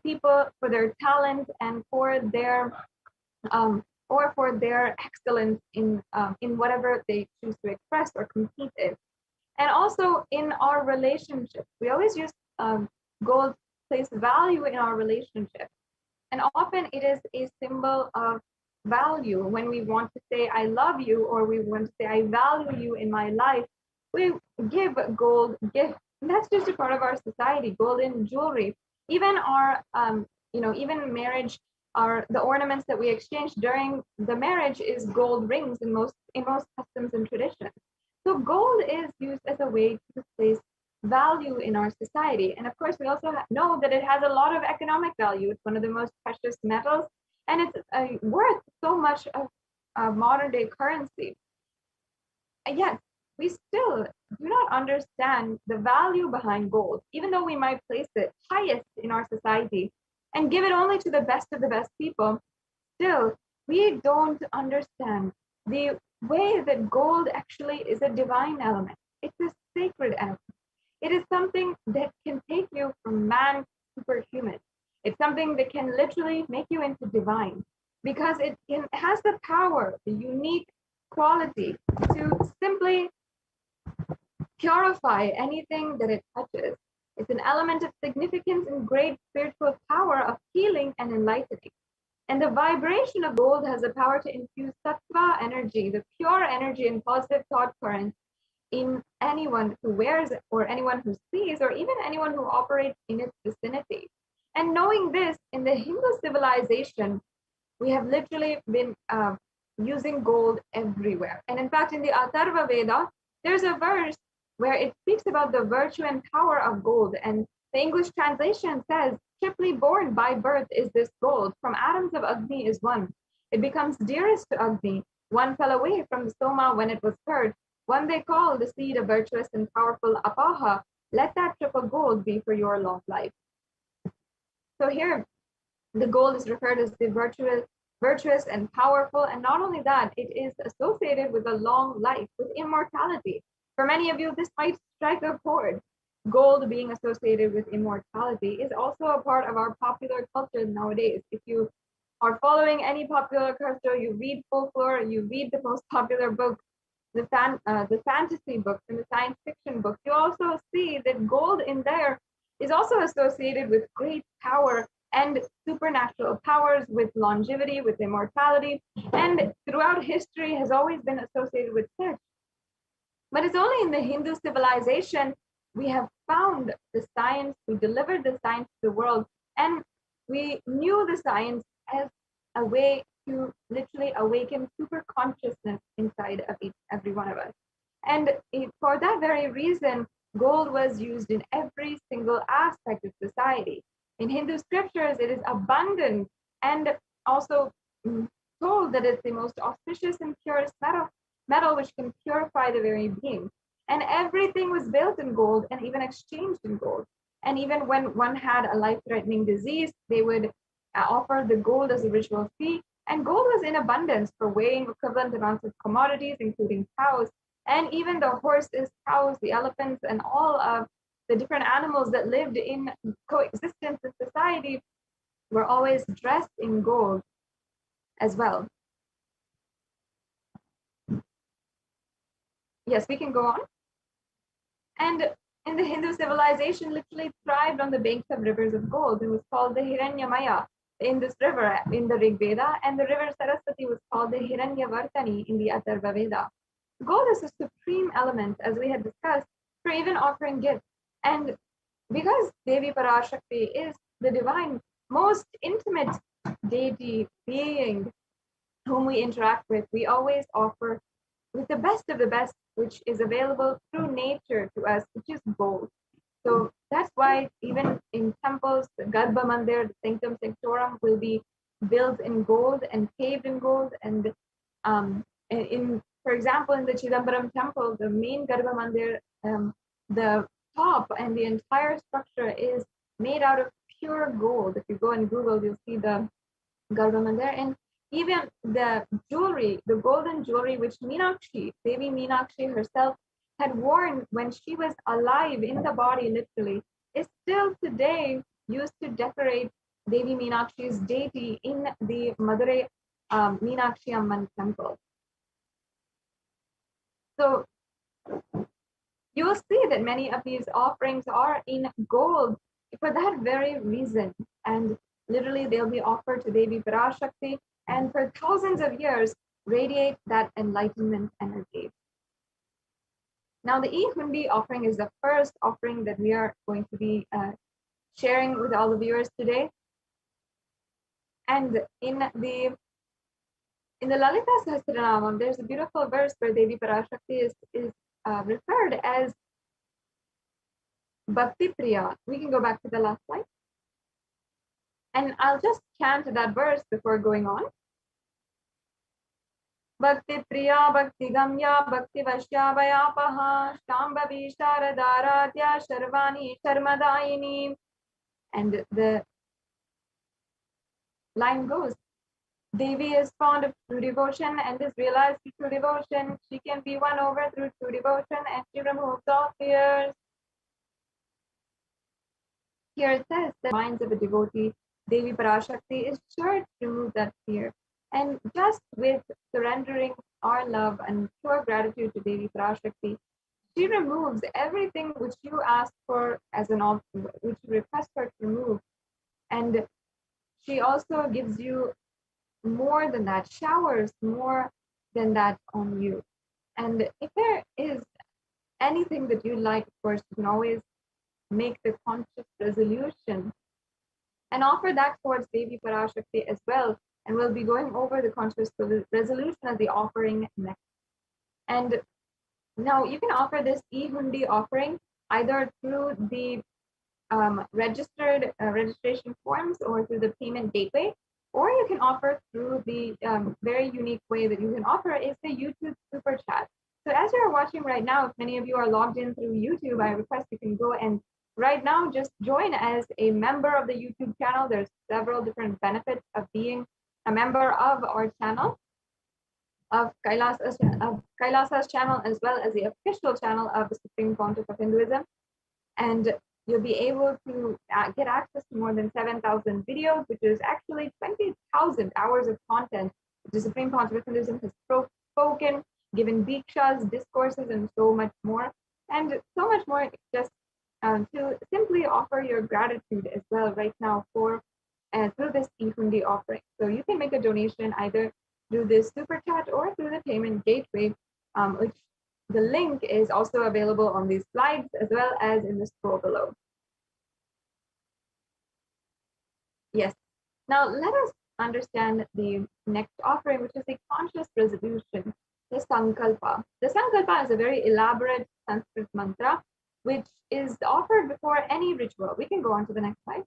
people, for their talent and for their excellence in whatever they choose to express or compete in. And also in our relationships, we always use gold to place value in our relationships. And often it is a symbol of value. When we want to say, I love you, or we want to say, I value you in my life, we give gold gifts. And that's just a part of our society, golden jewelry. Even our, even marriage, the ornaments that we exchange during the marriage is gold rings in most customs and traditions. So gold is used as a way to place value in our society. And of course, we also know that it has a lot of economic value. It's one of the most precious metals, and it's worth so much of modern day currency. And yet, we still do not understand the value behind gold, even though we might place it highest in our society and give it only to the best of the best people. Still, we don't understand the way that gold actually is a divine element. It's a sacred element. It is something that can take you from man to superhuman. It's something that can literally make you into divine, because it has the power, the unique quality to simply purify anything that it touches. It's an element of significance and great spiritual power of healing and enlightening. And the vibration of gold has the power to infuse sattva energy, the pure energy and positive thought current, in anyone who wears it, or anyone who sees, or even anyone who operates in its vicinity. And knowing this, in the Hindu civilization, we have literally been using gold everywhere. And in fact, in the Atharva Veda, there's a verse where it speaks about the virtue and power of gold. And the English translation says, triply born by birth is this gold. From atoms of Agni is one. It becomes dearest to Agni. One fell away from the Soma when it was heard. One they call the seed of virtuous and powerful Apaha. Let that triple gold be for your long life. So here, the gold is referred as the virtuous and powerful. And not only that, it is associated with a long life, with immortality. For many of you, this might strike a chord. Gold being associated with immortality is also a part of our popular culture nowadays. If you are following any popular culture, you read folklore, you read the most popular book, the fantasy books and the science fiction books, you also see that gold in there is also associated with great power and supernatural powers, with longevity, with immortality, and throughout history has always been associated with sex. But it's only in the Hindu civilization we have found the science, we delivered the science to the world, and we knew the science as a way to literally awaken super consciousness inside of every one of us. And for that very reason, gold was used in every single aspect of society. In Hindu scriptures, it is abundant and also told that it's the most auspicious and purest metal which can purify the very being. And everything was built in gold and even exchanged in gold. And even when one had a life-threatening disease, they would offer the gold as a ritual fee. And gold was in abundance for weighing equivalent amounts of commodities, including cows, and even the horses, cows, the elephants, and all of the different animals that lived in coexistence in society were always dressed in gold as well. Yes, we can go on. And in the Hindu civilization, literally thrived on the banks of rivers of gold. It was called the Hiranyamaya in this river in the Rig Veda, and the river Saraswati was called the Hiranyavartani in the Atharva Veda. Gold is a supreme element, as we had discussed, for even offering gifts. And because Devi Parashakti is the divine, most intimate deity being whom we interact with, we always offer with the best of the best, which is available through nature to us, which is gold. So that's why even in temples, the Garbha Mandir, the Sanctum Sanctorum will be built in gold and paved in gold. And for example, in the Chidambaram temple, the main Garbha Mandir, the top and the entire structure is made out of pure gold. If you go and Google, you'll see the Garbha Mandir. And even the jewelry, the golden jewelry, which Meenakshi, Devi Meenakshi herself had worn when she was alive in the body, literally, is still today used to decorate Devi Meenakshi's deity in the Madurai Meenakshi Amman temple. So you will see that many of these offerings are in gold for that very reason. And literally, they'll be offered to Devi Parashakti, and for thousands of years radiate that enlightenment energy. Now, the E-Hundi offering is the first offering that we are going to be sharing with all the viewers today. And in the Lalita Sahasranamam, there's a beautiful verse where Devi Parashakti is referred as Bhakti Priya. We can go back to the last slide. And I'll just chant that verse before going on. Bhakti Priya, Bhakti Gamya, Bhakti Vashya Vayapaha, Shambhavi Sharadaradya, Sharvani Sharmadayini. And the line goes, Devi is fond of true devotion and is realized through true devotion. She can be won over through true devotion, and she removes all fears. Here it says that minds of a devotee, Devi Parashakti, is sure to remove that fear. And just with surrendering our love and pure gratitude to Devi Parashakti, she removes everything which you ask for as an option, which you request her to remove. And she also gives you more than that, showers more than that on you. And if there is anything that you like, of course, you can always make the conscious resolution and offer that towards Devi Parashakti as well. And we'll be going over the conscious resolution as the offering next. And now you can offer this E-Hundi offering either through the registered registration forms or through the payment gateway, or you can offer through the very unique way that you can offer is the YouTube Super Chat. So as you're watching right now, if many of you are logged in through YouTube, I request you can go and right now just join as a member of the YouTube channel. There's several different benefits of being a member of our channel, of Kailasa's channel, as well as the official channel of the Supreme Pontiff of Hinduism. And you'll be able to get access to more than 7,000 videos, which is actually 20,000 hours of content which the Supreme Pontiff of Hinduism has spoken given dikshas, discourses, and so much more. And so much more, just to simply offer your gratitude as well right now for through this e-hundi offering. So you can make a donation either through this super chat or through the payment gateway, which the link is also available on these slides as well as in the scroll below. Yes. Now let us understand the next offering, which is the conscious resolution, the Sankalpa. The Sankalpa is a very elaborate Sanskrit mantra, which is offered before any ritual. We can go on to the next slide.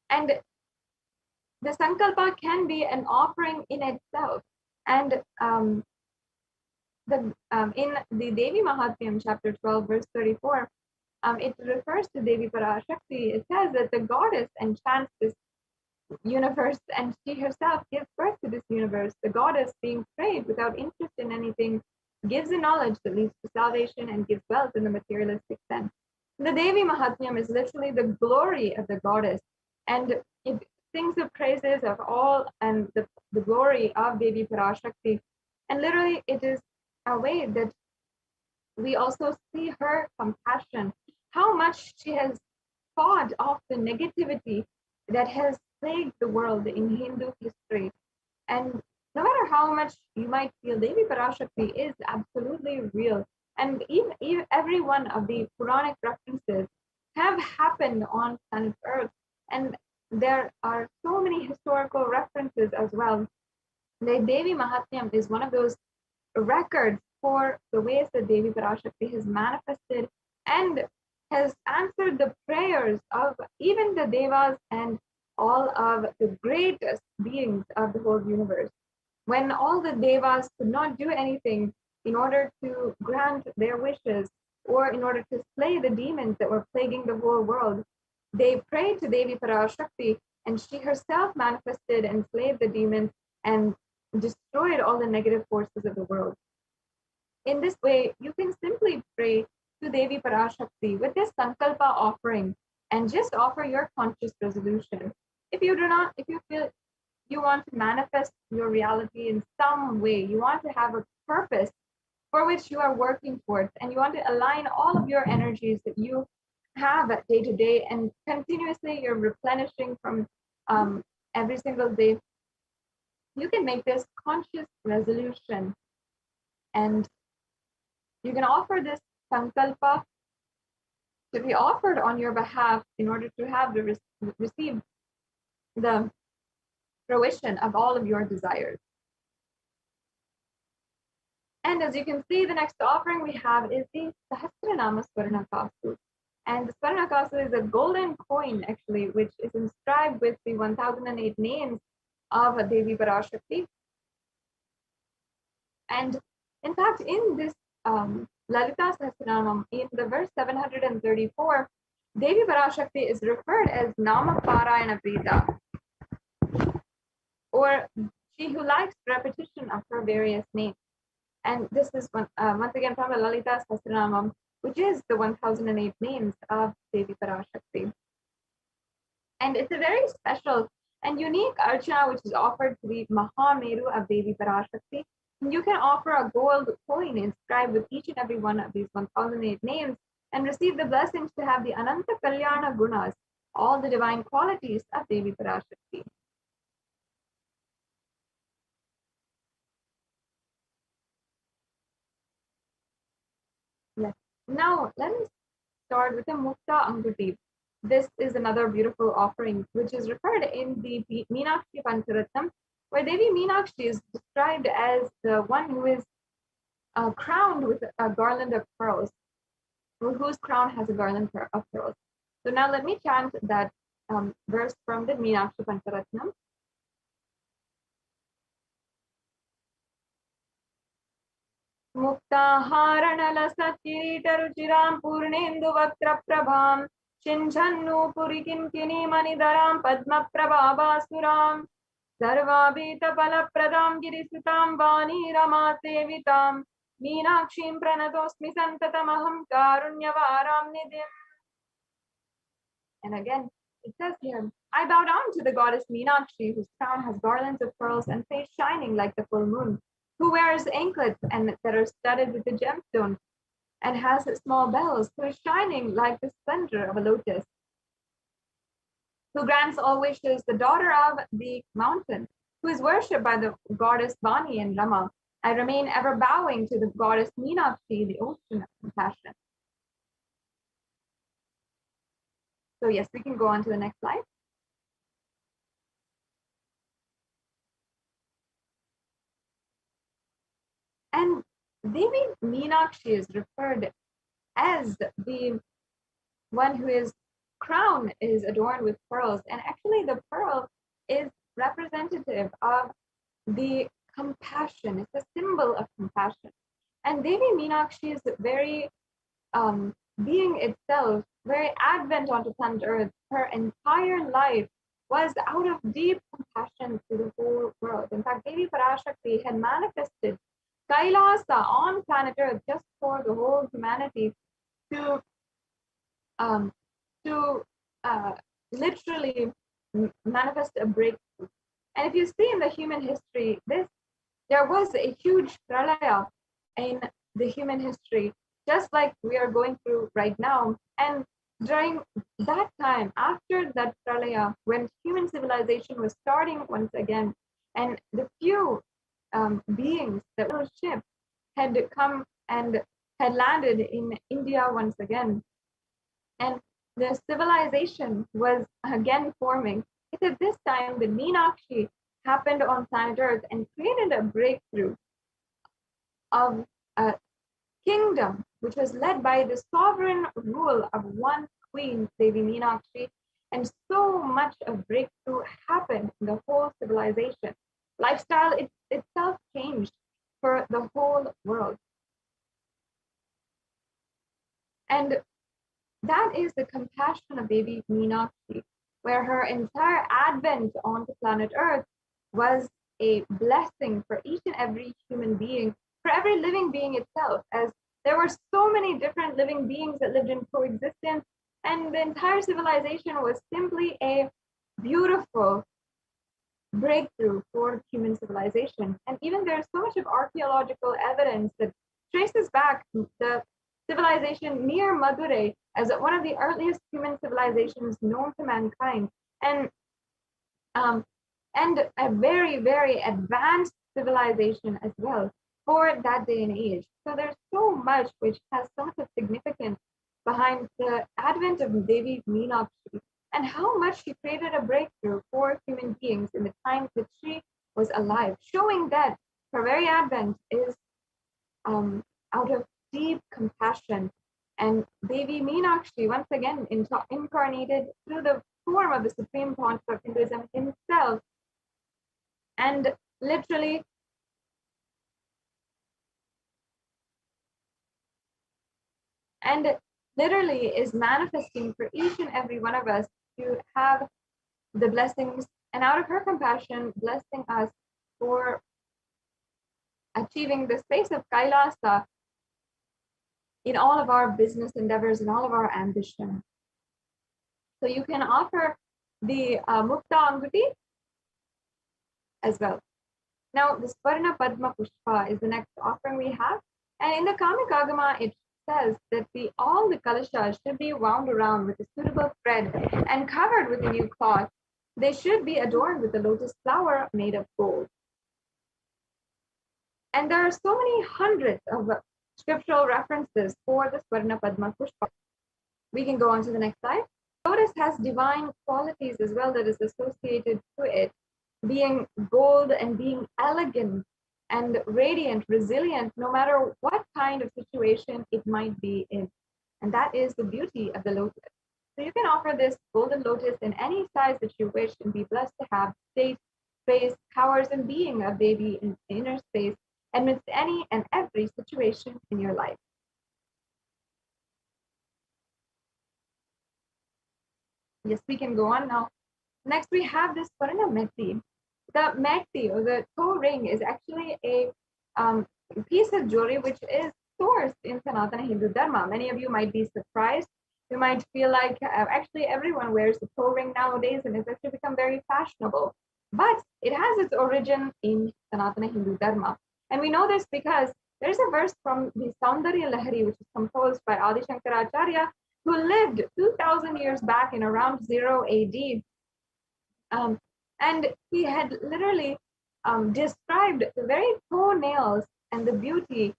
And the Sankalpa can be an offering in itself. And in the Devi Mahatmyam, chapter 12, verse 34, it refers to Devi Parashakti. It says that the goddess enchants this universe and she herself gives birth to this universe. The goddess, being prayed without interest in anything, gives a knowledge that leads to salvation and gives wealth in the materialistic sense. The Devi Mahatmyam is literally the glory of the goddess, and it sings the praises of all and the glory of Devi Parashakti. And literally, it is a way that we also see her compassion, how much she has fought off the negativity that has plagued the world in Hindu history. And no matter how much you might feel, Devi Parashakti is absolutely real. And even every one of the Puranic references have happened on planet Earth. And there are so many historical references as well. The Devi Mahatmyam is one of those records for the ways that Devi Parashakti has manifested and has answered the prayers of even the Devas and all of the greatest beings of the whole universe. When all the Devas could not do anything in order to grant their wishes or in order to slay the demons that were plaguing the whole world, they prayed to Devi Parashakti, and she herself manifested and slayed the demons and destroyed all the negative forces of the world. In this way, you can simply pray to Devi Parashakti with this Sankalpa offering and just offer your conscious resolution. If you feel you want to manifest your reality in some way, you want to have a purpose for which you are working towards, and you want to align all of your energies that you have day to day, and continuously you're replenishing from every single day, you can make this conscious resolution. And you can offer this Sankalpa to be offered on your behalf in order to have receive the fruition of all of your desires. And as you can see, the next offering we have is the Sahasranama Swarnakasu. And the Swarnakasu is a golden coin, actually, which is inscribed with the 1008 names of Devi Parashakti. And in fact, in this Lalita Sahasranamam, in the verse 734, Devi Parashakti is referred as Nama Parayana Prita, or she who likes repetition of her various names. And this is once again from the Lalita Sahasranamam, which is the 1008 names of Devi Parashakti. And it's a very special and unique archana which is offered to the Mahameru of Devi Parashakti. And you can offer a gold coin inscribed with each and every one of these 1008 names and receive the blessings to have the Ananta Kalyana Gunas, all the divine qualities of Devi Parashakti. Yes. Now let us start with the Mukta Anguti. This is another beautiful offering which is referred in the Meenakshi Pancharatnam, where Devi Meenakshi is described as the one who is crowned with a garland of pearls, or whose crown has a garland of pearls. So now let me chant that verse from the Meenakshi Pancharatnam. मुक्ताहारणलसच्चिरीटरुचिरां पूर्णेन्दुवक्त्रप्रभां शिञ्झन्नूपुरिकिङ्किणीमणिधरां पद्मप्रभाभासुरां सर्वाभीतफलप्रदां गिरिसुतां वाणीरमासेवितां मीनाक्षीं प्रणतोऽस्मि सन्ततमहं कारुण्यवारां निधिम्. And again, it says here, I bow down to the goddess Meenakshi, whose crown has garlands of pearls and face shining like the full moon. who wears anklets and that are studded with the gemstones and has small bells, who is shining like the splendor of a lotus, who grants all wishes, the daughter of the mountain, who is worshipped by the goddess Vani and Rama. I remain ever bowing to the goddess Meenakshi, the ocean of compassion. So yes, we can go on to the next slide. And Devi Meenakshi is referred as the one whose crown is adorned with pearls. And actually the pearl is representative of the compassion. It's a symbol of compassion. And Devi Meenakshi is very being itself, very advent onto planet Earth. Her entire life was out of deep compassion to the whole world. In fact, Devi Parashakti had manifested Kailasa on planet Earth just for the whole humanity to literally manifest a breakthrough. And if you see in the human history, there was a huge pralaya in the human history, just like we are going through right now. And during that time, after that pralaya, when human civilization was starting once again, and the few beings, the little ship, had come and had landed in India once again, and the civilization was again forming. It's at this time that Meenakshi happened on planet Earth and created a breakthrough of a kingdom which was led by the sovereign rule of one queen, Devi Meenakshi, and so much of breakthrough happened in the whole civilization. Lifestyle itself changed for the whole world. And that is the compassion of Devi Meenakshi, where her entire advent onto planet Earth was a blessing for each and every human being, for every living being itself, as there were so many different living beings that lived in coexistence, and the entire civilization was simply a beautiful breakthrough for human civilization. And even there's so much of archaeological evidence that traces back the civilization near Madurai as one of the earliest human civilizations known to mankind, and a very, very advanced civilization as well for that day and age. So there's so much which has so much of significance behind the advent of Devi Meenakshi and how much she created a breakthrough for human beings in the time that she was alive, showing that her very advent is out of deep compassion. And Devi Meenakshi, once again, incarnated through the form of the Supreme Pontiff of Hinduism himself, and literally is manifesting for each and every one of us to have the blessings, and out of her compassion, blessing us for achieving the space of Kailasa in all of our business endeavors and all of our ambition. So you can offer the Mukta Anguti as well. Now, the Swarna Padma Pushpa is the next offering we have. And in the Kamika Agama, it says that all the kalashas should be wound around with a suitable thread and covered with a new cloth. They should be adorned with a lotus flower made of gold. And there are so many hundreds of scriptural references for the Swarna Padma Pushpa. We can go on to the next slide. Lotus has divine qualities as well that is associated to it, being gold and being elegant and radiant, resilient, no matter what kind of situation it might be in. And that is the beauty of the lotus. So you can offer this golden lotus in any size that you wish and be blessed to have state, space, powers, and being of Devi in inner space amidst any and every situation in your life. Yes, we can go on now. Next, we have this Parana Metti. The Metti, or the toe ring, is actually a piece of jewelry which is sourced in Sanatana Hindu Dharma. Many of you might be surprised. You might feel like actually everyone wears the toe ring nowadays, and it's actually become very fashionable. But it has its origin in Sanatana Hindu Dharma. And we know this because there's a verse from the Saundarya Lahari, which is composed by Adi Shankaracharya, who lived 2,000 years back in around 0 AD. And he had literally described the very toenails and the beauty,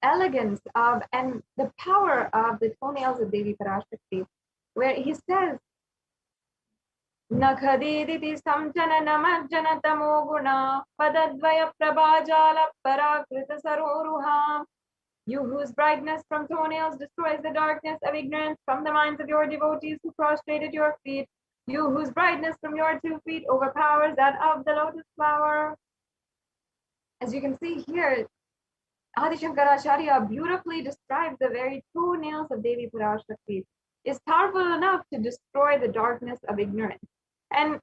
elegance of, and the power of the toenails of Devi Parashakti, where he says, Nakhadiditi samjana namajjana tamoguna padadvaya prabhajala parakrita saroruha. You whose brightness from toenails destroys the darkness of ignorance from the minds of your devotees who prostrate at your feet. You whose brightness from your 2 feet overpowers that of the lotus flower. As you can see here, Adi Shankaracharya beautifully describes the very toenails of Devi Parashakti. Is powerful enough to destroy the darkness of ignorance. And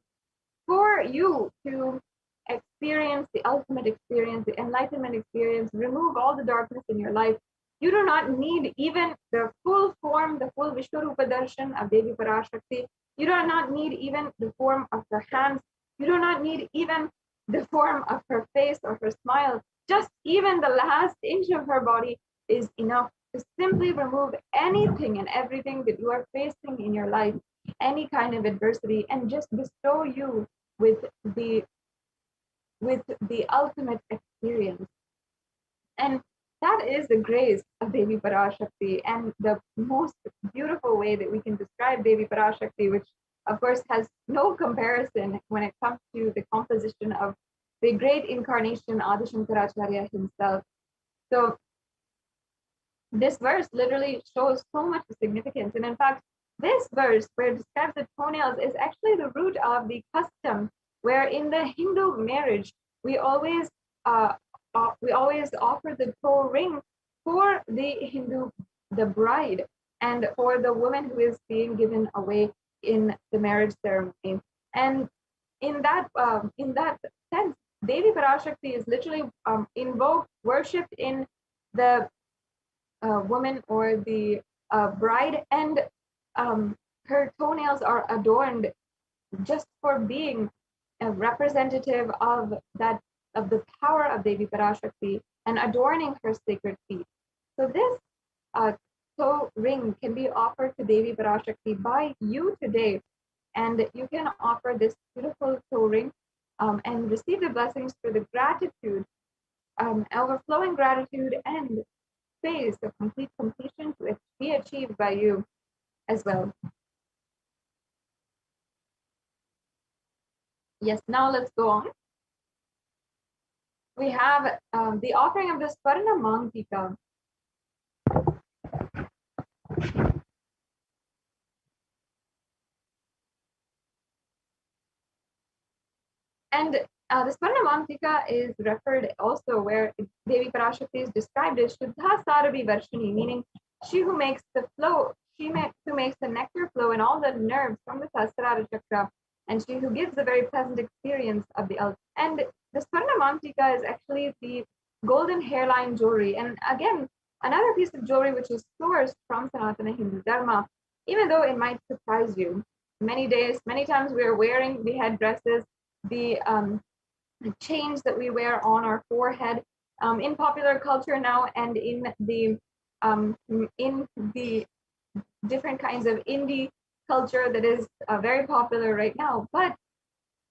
for you to experience the ultimate experience, the enlightenment experience, remove all the darkness in your life, you do not need even the full form, the full Vishwarupa darshan of Devi Parashakti. You do not need even the form of her hands. You do not need even the form of her face or her smile. Just even the last inch of her body is enough to simply remove anything and everything that you are facing in your life, any kind of adversity, and just bestow you with the ultimate experience. And that is the grace of Devi Parashakti, and the most beautiful way that we can describe Devi Parashakti, which of course has no comparison when it comes to the composition of the great incarnation Adi Shankaracharya himself. So this verse literally shows so much significance. And in fact, this verse where it describes the toenails is actually the root of the custom where in the Hindu marriage, we always offer the toe ring for the bride, and for the woman who is being given away in the marriage ceremony. And in that sense, Devi Parashakti is literally invoked, worshipped in the woman or the bride, and her toenails are adorned just for being a representative of the power of Devi Parashakti and adorning her sacred feet. So this toe ring can be offered to Devi Parashakti by you today, and you can offer this beautiful toe ring and receive the blessings for the gratitude, overflowing gratitude and phase of complete completion to be achieved by you as well. Yes, now let's go on. We have the offering of the Swarna Mantika. And the Swarna Mantika is referred also where Devi Parashakti is described as Shuddha Sarabi Varshini, meaning she who makes the flow, who makes the nectar flow in all the nerves from the Sahasrara Chakra, and she who gives the very pleasant experience of the ultimate. And the Swarna Mantika is actually the golden hairline jewelry. And again, another piece of jewelry which is sourced from Sanatana Hindu Dharma, even though it might surprise you. Many times we are wearing the headdresses, the chains that we wear on our forehead in popular culture now, and in the different kinds of indie culture that is very popular right now. But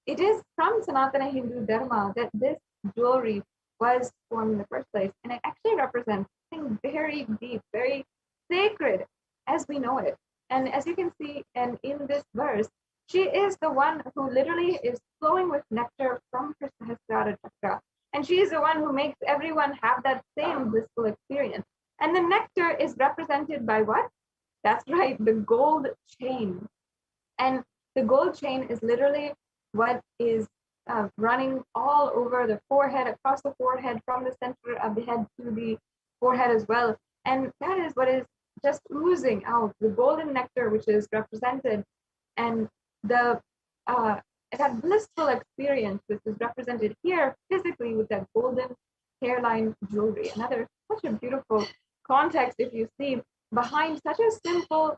it is from Sanatana Hindu Dharma that this jewelry was formed in the first place, and it actually represents something very deep, very sacred as we know it. And as you can see, and in this verse, she is the one who literally is flowing with nectar from her Sahasrara Chakra. And she is the one who makes everyone have that same blissful experience. And the nectar is represented by what? That's right, the gold chain. And the gold chain is literally what is running all over the forehead, across the forehead, from the center of the head to the forehead as well. And that is what is just oozing out, the golden nectar, which is represented, and that blissful experience, which is represented here physically with that golden hairline jewelry. Another such a beautiful context, if you see, behind such a simple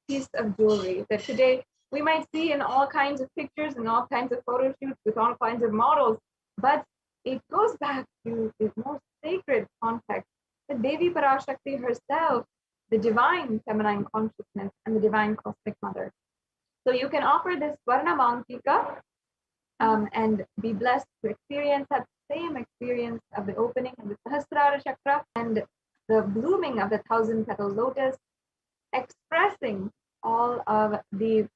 piece of jewelry that today we might see in all kinds of pictures and all kinds of photo shoots with all kinds of models. But it goes back to the most sacred context, the Devi Parashakti herself, the divine feminine consciousness and the divine cosmic mother. So you can offer this Varna Mankika and be blessed to experience that same experience of the opening of the Sahasrara Chakra and the blooming of the 1,000-petal lotus, expressing all of the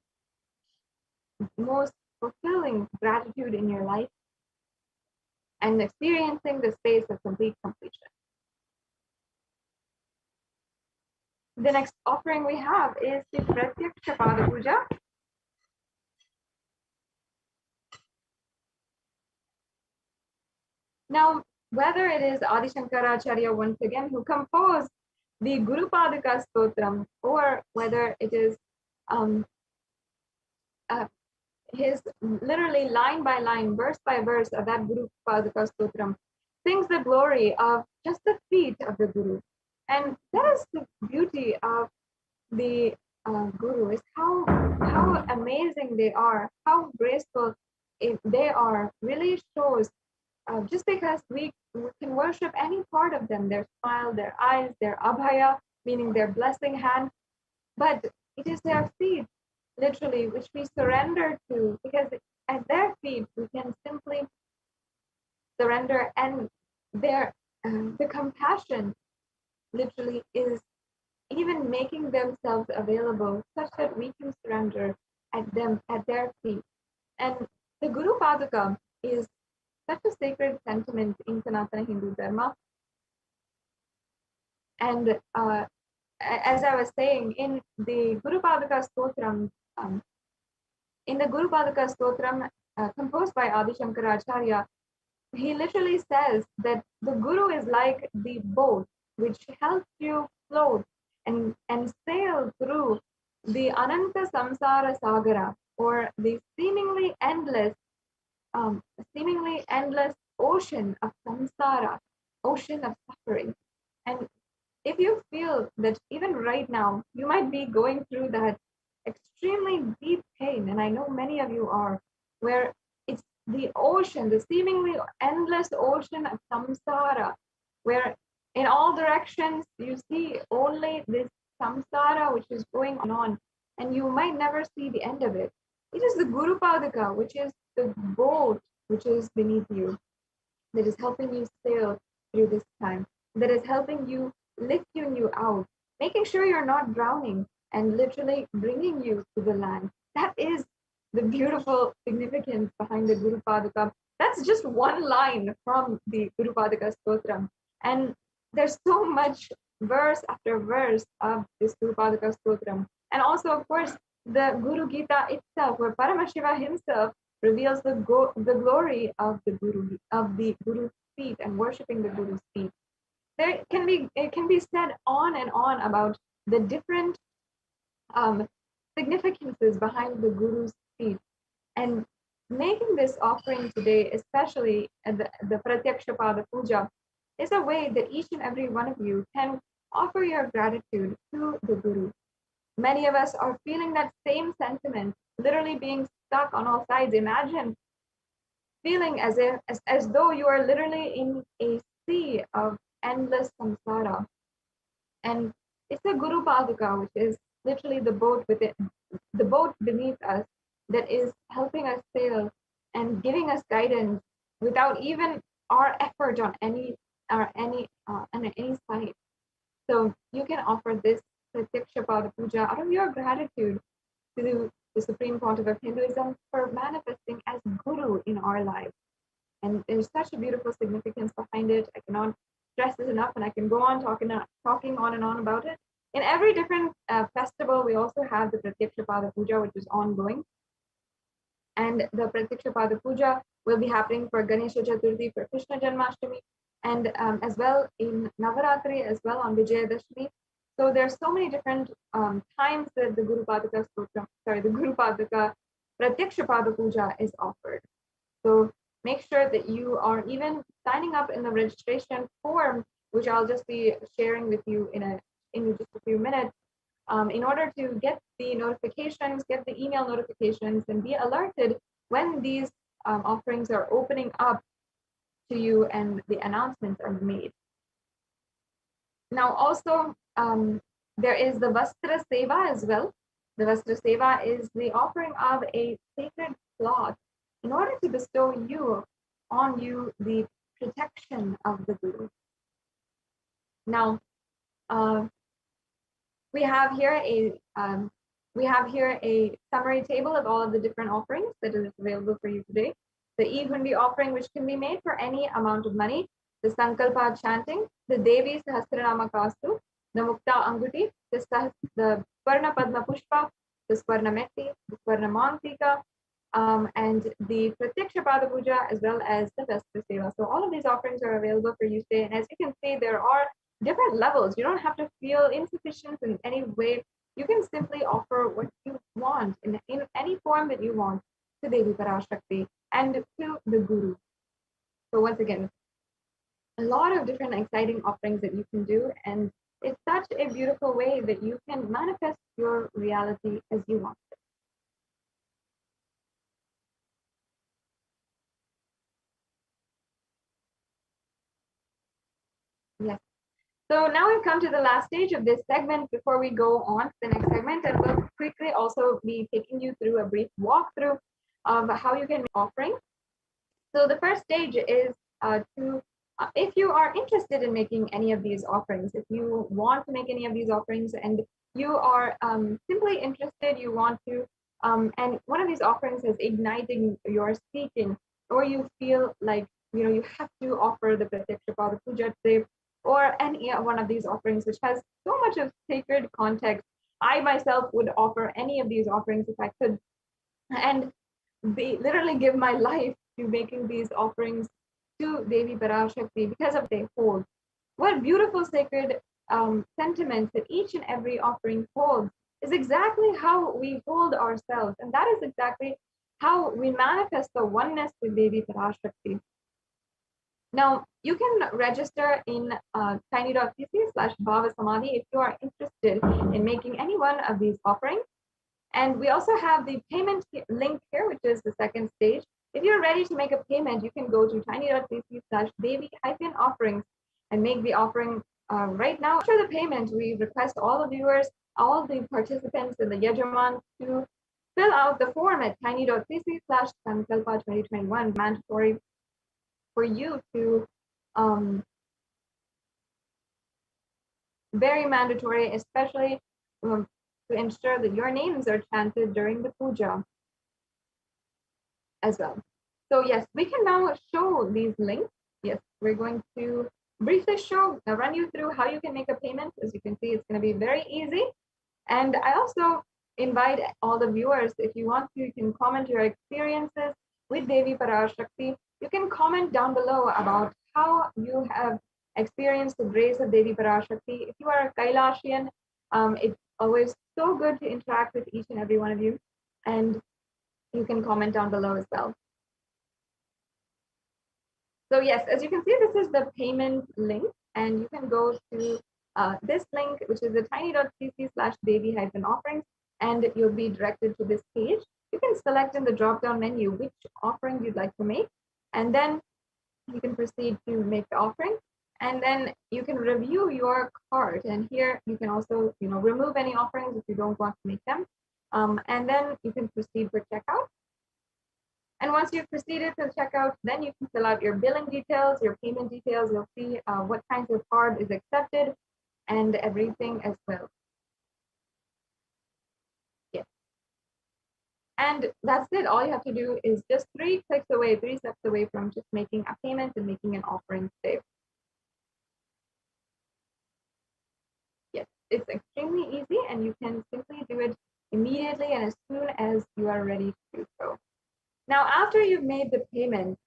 most fulfilling gratitude in your life and experiencing the space of complete completion. The next offering we have is the Pratyaksha Pada Puja. Now, whether it is Adi Shankaracharya once again who composed the Guru Padaka Stotram, or whether it is his literally line by line, verse by verse of that Guru Padaka Stotram, sings the glory of just the feet of the Guru. And that is the beauty of the Guru, is how amazing they are, how graceful they are, really shows just because we can worship any part of them, their smile, their eyes, their abhaya, meaning their blessing hand, but it is their feet, literally, which we surrender to, because at their feet we can simply surrender, and their the compassion literally is even making themselves available such that we can surrender at their feet. And the Guru Padaka is such a sacred sentiment in Sanatana Hindu Dharma. And as I was saying, in the Guru Padaka Stotram, composed by Adi Shankaracharya, he literally says that the Guru is like the boat which helps you float and sail through the Ananta Samsara Sagara, or the seemingly endless ocean of samsara, ocean of suffering. And if you feel that even right now you might be going through that extremely deep pain, and I know many of you are, where it's the ocean, the seemingly endless ocean of samsara, where in all directions you see only this samsara which is going on, and you might never see the end of it. It is the Guru Padaka, which is the boat which is beneath you, that is helping you sail through this time, that is helping you, lifting you out, making sure you're not drowning, and literally bringing you to the land. That is the beautiful significance behind the Guru Padaka. That's just one line from the Guru Padaka Stotram. And there's so much verse after verse of this Guru Padaka Stotram. And also, of course, the Guru Gita itself, where Paramashiva himself reveals the glory of the Guru's feet and worshipping the Guru's feet. It can be said on and on about the different significances behind the Guru's feet. And making this offering today, especially at the Pratyaksha Pada Puja, is a way that each and every one of you can offer your gratitude to the Guru. Many of us are feeling that same sentiment, literally being stuck on all sides. Imagine feeling as though you are literally in a sea of endless samsara. And it's the Guru Padaka, which is literally the boat beneath us, that is helping us sail and giving us guidance without even our effort on any side. So you can offer this Pratyaksha Pada Puja out of your gratitude to the Supreme Pontiff of Hinduism for manifesting as Guru in our lives. And there's such a beautiful significance behind it. I cannot stress this enough, and I can go on talking on and on about it. In every different festival, we also have the Pratyaksha Pada Puja, which is ongoing. And the Pratyaksha Pada Puja will be happening for Ganesha Chaturthi, for Krishna Janmashtami, and as well in Navaratri, as well on Vijayadashmi. So there's so many different times that the Guru Padaka Pratyaksha Pada Puja is offered. So make sure that you are even signing up in the registration form, which I'll just be sharing with you in just a few minutes, in order to get the notifications, get the email notifications, and be alerted when these offerings are opening up to you and the announcements are made. Now also, there is the Vastra Seva as well. The Vastra Seva is the offering of a sacred cloth in order to bestow on you the protection of the Guru. Now, we have here a summary table of all of the different offerings that is available for you today. The E-Hundi offering, which can be made for any amount of money, the Sankalpa chanting, the Devi Sahasranama Kastu, the Mukta Anguti, the Swarna Padma Pushpa, the Swarna Metti, the Swarna Mantika, and the Pratyaksha Pada Puja, as well as the Vastra Seva. So all of these offerings are available for you today. And as you can see, there are different levels. You don't have to feel insufficient in any way. You can simply offer what you want in any form that you want to Devi Parashakti and to the Guru. So once again, a lot of different exciting offerings that you can do, and it's such a beautiful way that you can manifest your reality as you want it. Yes. So now we've come to the last stage of this segment before we go on to the next segment, and we'll quickly also be taking you through a brief walkthrough of how you can make offering. So the first stage is if you are interested in making any of these offerings, if you want to make any of these offerings and you are simply interested, you want to, and one of these offerings is igniting your seeking, or you feel like, you have to offer the Pratyaksha Pada Puja today, or any one of these offerings which has so much of sacred context. I myself would offer any of these offerings if I could, and literally give my life to making these offerings to Devi Parashakti because of they hold. What beautiful sacred sentiments that each and every offering holds is exactly how we hold ourselves, and that is exactly how we manifest the oneness with Devi Parashakti. Now, you can register in tiny.cc/Bhava Samadhi if you are interested in making any one of these offerings. And we also have the payment link here, which is the second stage. If you're ready to make a payment, you can go to tiny.cc/Devi-offerings and make the offering right now. After the payment, we request all the viewers, all the participants in the Yajaman to fill out the form at tiny.cc/Sankalpa2021, mandatory for you to, very mandatory, especially to ensure that your names are chanted during the puja as well. So yes, we can now show these links. Yes, we're going to briefly run you through how you can make a payment. As you can see, it's going to be very easy. And I also invite all the viewers, if you want to, you can comment your experiences with Devi Parashakti. You can comment down below about how you have experienced the grace of Devi Parashakti. If you are a Kailashian, it's always so good to interact with each and every one of you, and you can comment down below as well. So yes, as you can see, this is the payment link, and you can go to this link, which is the tiny.cc/Devi-offerings, and you'll be directed to this page. You can select in the drop-down menu which offering you'd like to make, and then you can proceed to make the offering, and then you can review your cart. And here you can also, remove any offerings if you don't want to make them, and then you can proceed for checkout. And once you've proceeded to checkout, then you can fill out your billing details, your payment details. You'll see what kinds of card is accepted and everything as well. Yes. And that's it. All you have to do is just 3 steps away from just making a payment and making an offering today. Yes, it's extremely easy, and you can simply do it immediately and as soon as you are ready to do so. Now, after you've made the payment,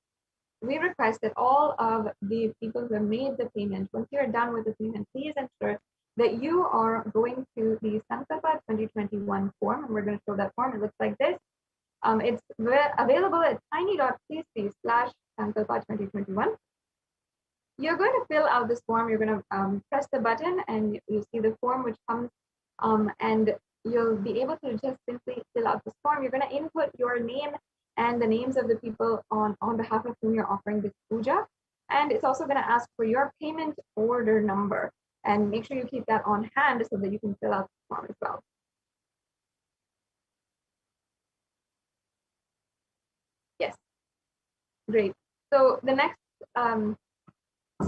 we request that all of the people who have made the payment, once you're done with the payment, please ensure that you are going to the Sankalpa 2021 form, and we're going to show that form. It looks like this. It's available at tiny.cc/Sankalpa 2021. You're going to fill out this form. You're going to press the button, and you'll see the form which comes, and you'll be able to just simply fill out this form. You're going to input your name and the names of the people on behalf of whom you're offering this puja. And it's also going to ask for your payment order number. And make sure you keep that on hand so that you can fill out the form as well. Yes, great. So the next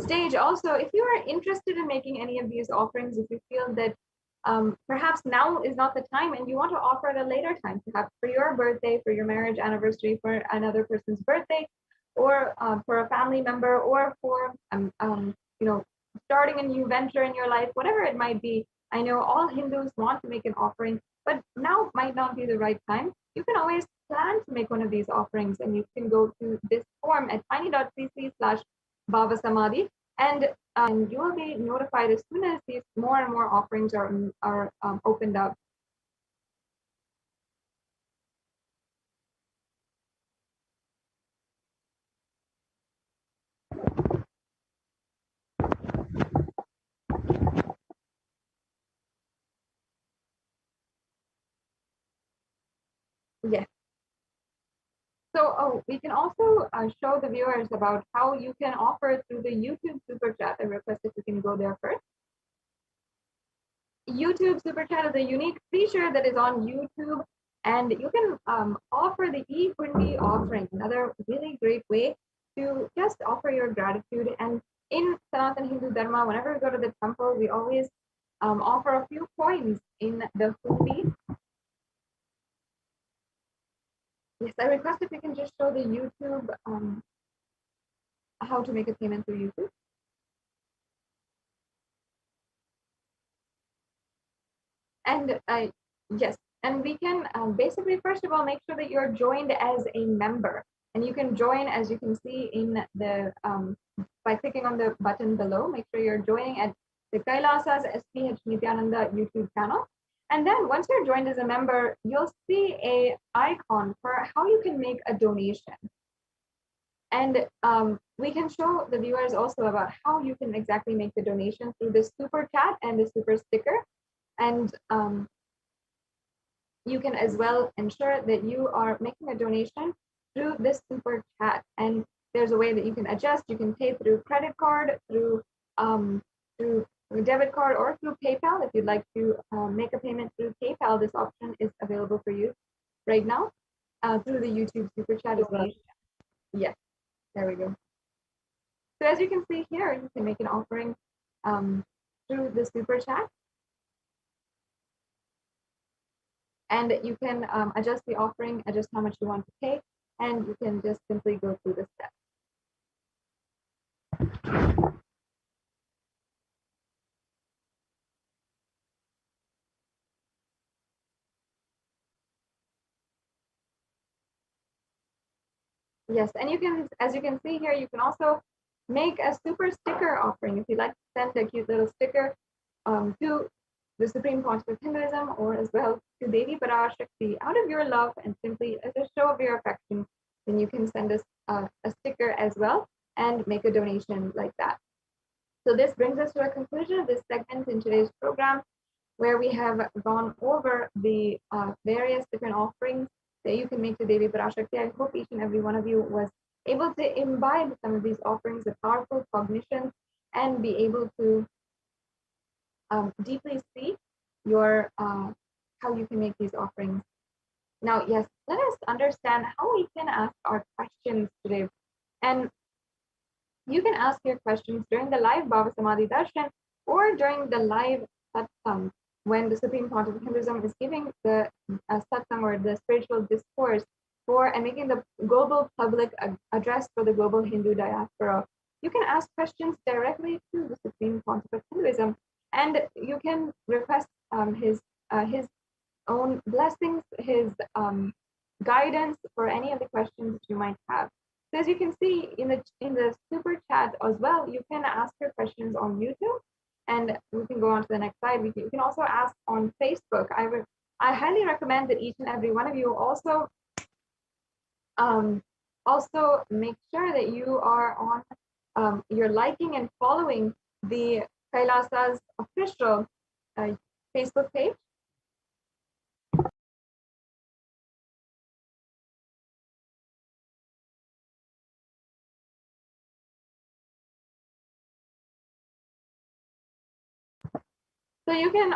stage also, if you are interested in making any of these offerings, if you feel that perhaps now is not the time and you want to offer at a later time, perhaps for your birthday, for your marriage anniversary, for another person's birthday, or for a family member, or for starting a new venture in your life, whatever it might be. I know all Hindus want to make an offering, but now might not be the right time. You can always plan to make one of these offerings, and you can go to this form at tiny.cc/Bhava Samadhi, and you will be notified as soon as these more and more offerings are opened up. Yes. So we can also show the viewers about how you can offer through the YouTube Super Chat. I request if you can go there first. YouTube Super Chat is a unique feature that is on YouTube, and you can offer the e-Hundi offering, another really great way to just offer your gratitude. And in Sanatana Hindu Dharma, whenever we go to the temple, we always offer a few coins in the Hundi. Yes, I request if you can just show the YouTube how to make a payment through YouTube. And yes, and we can basically, first of all, make sure that you're joined as a member. And you can join, as you can see in the, by clicking on the button below, make sure you're joining at the Kailasa's HDH Nithyananda YouTube channel. And then once you're joined as a member, you'll see a icon for how you can make a donation. And we can show the viewers also about how you can exactly make the donation through the super chat and the super sticker. And you can as well ensure that you are making a donation through this super chat. And there's a way that you can adjust. You can pay through credit card, through debit card, or through PayPal. If you'd like to make a payment through PayPal, this option is available for you right now through the YouTube super chat as well. Yes, there we go. So as you can see here, you can make an offering through the super chat. And you can adjust the offering, adjust how much you want to pay, and you can just simply go through the steps. Yes, and you can, as you can see here, you can also make a super sticker offering if you'd like to send a cute little sticker to the Supreme Pontiff of Hinduism, or as well to Devi Parashakti out of your love and simply as a show of your affection. Then you can send us a sticker as well and make a donation like that. So this brings us to a conclusion of this segment in today's program, where we have gone over the various different offerings that you can make to Devi Parashakti. I hope each and every one of you was able to imbibe some of these offerings with powerful cognition and be able to deeply see your how you can make these offerings. Now, yes, let us understand how we can ask our questions today. And you can ask your questions during the live Bhava Samadhi Darshan or during the live satsang, when the Supreme Pontiff of Hinduism is giving the satsang or the spiritual discourse for and making the global public address for the global Hindu diaspora. You can ask questions directly to the Supreme Pontiff of Hinduism, and you can request his own blessings, his guidance for any of the questions that you might have. So as you can see in the super chat as well, you can ask your questions on YouTube, and we can go on to the next slide. You can also ask on Facebook. I highly recommend that each and every one of you also make sure that you are on you're liking and following the Kailasa's official Facebook page. So you can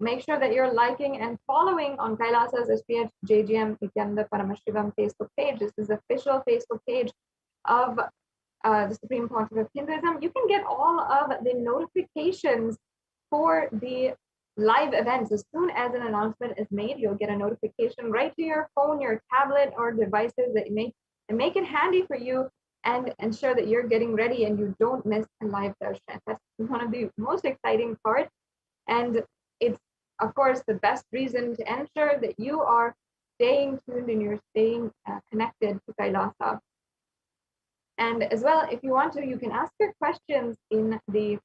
make sure that you're liking and following on Kailasa's HDH Nithyananda Paramashivam Facebook page. This is the official Facebook page of the Supreme Pontiff of Hinduism. You can get all of the notifications for the live events. As soon as an announcement is made, you'll get a notification right to your phone, your tablet, or devices that make it handy for you and ensure that you're getting ready and you don't miss a live darshan. That's one of the most exciting parts. And it's, of course, the best reason to ensure that you are staying tuned and you're staying connected to Kailasa. And as well, if you want to, you can ask your questions in the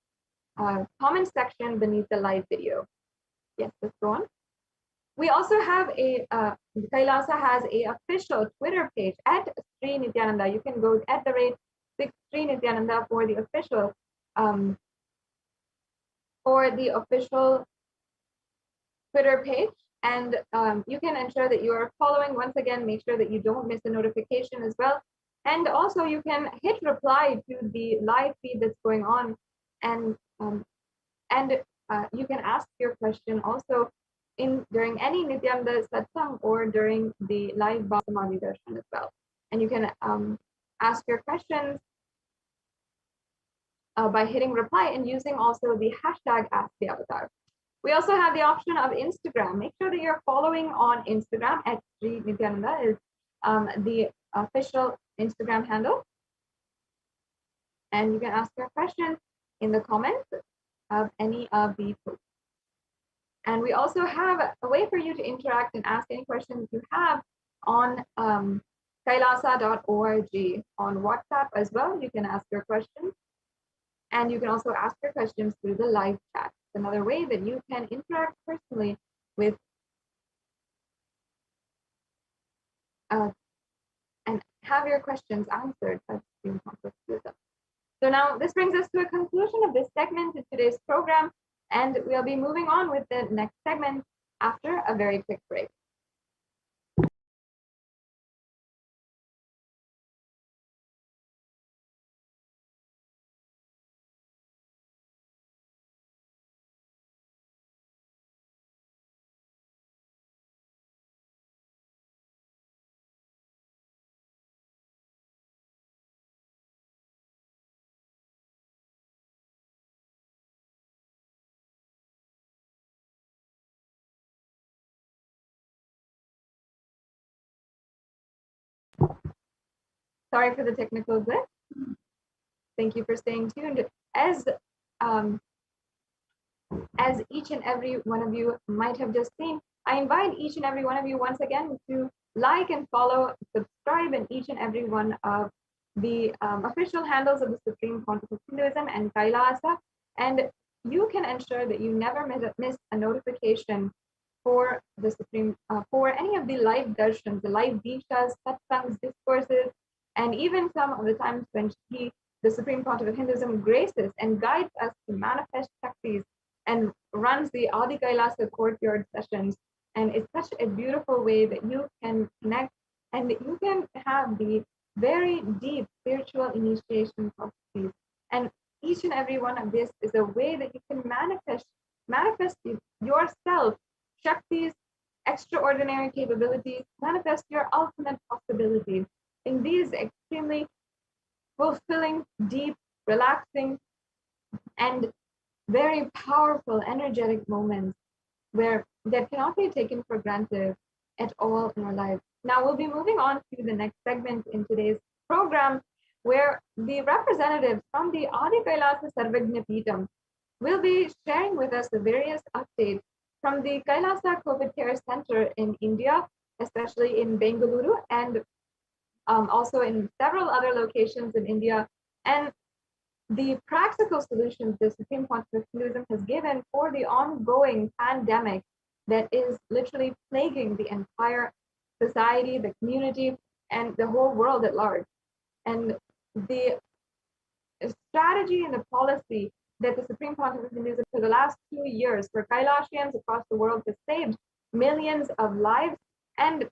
comment section beneath the live video. Yes, let's go on. We also have Kailasa has a official Twitter page at Sri Nithyananda. You can go at the rate Sri Nithyananda for the official Twitter page. And you can ensure that you are following. Once again, make sure that you don't miss a notification as well. And also you can hit reply to the live feed that's going on. And you can ask your question also during any Nityananda satsang or during the live Samadhi darshan as well. And you can ask your questions by hitting reply and using also the hashtag #AskTheAvatar. We also have the option of Instagram. Make sure that you're following on Instagram at Sri Nithyananda is the official Instagram handle. And you can ask your question in the comments of any of the posts. And we also have a way for you to interact and ask any questions you have on kailasa.org. On WhatsApp as well, you can ask your questions. And you can also ask your questions through the live chat. It's another way that you can interact personally with and have your questions answered by the Supreme Pontiff. So now this brings us to a conclusion of this segment in today's program, and we'll be moving on with the next segment after a very quick break. Sorry for the technical glitch. Thank you for staying tuned. As each and every one of you might have just seen, I invite each and every one of you once again to like and follow, subscribe in each and every one of the official handles of the Supreme Pontiff of Hinduism and Kailasa, and you can ensure that you never miss a notification for the Supreme, for any of the live darshans, the live dikshas, satsangs, discourses, and even some of the times when the Supreme Pontiff of Hinduism, graces and guides us to manifest Shaktis and runs the Adi Kailasa courtyard sessions. And it's such a beautiful way that you can connect and you can have the very deep spiritual initiation processes. And each and every one of this is a way that you can manifest yourself, Shaktis, extraordinary capabilities, manifest your ultimate possibilities in these extremely fulfilling, deep, relaxing, and very powerful, energetic moments that cannot be taken for granted at all in our lives. Now we'll be moving on to the next segment in today's program, where the representatives from the Adi Kailasa Sarvagna Peetham will be sharing with us the various updates from the Kailasa COVID Care Center in India, especially in Bengaluru, and also in several other locations in India, and the practical solutions the Supreme Pontiff of Hinduism has given for the ongoing pandemic that is literally plaguing the entire society, the community, and the whole world at large. And the strategy and the policy that the Supreme Pontiff of Hinduism for the last 2 years for Kailashians across the world has saved millions of lives and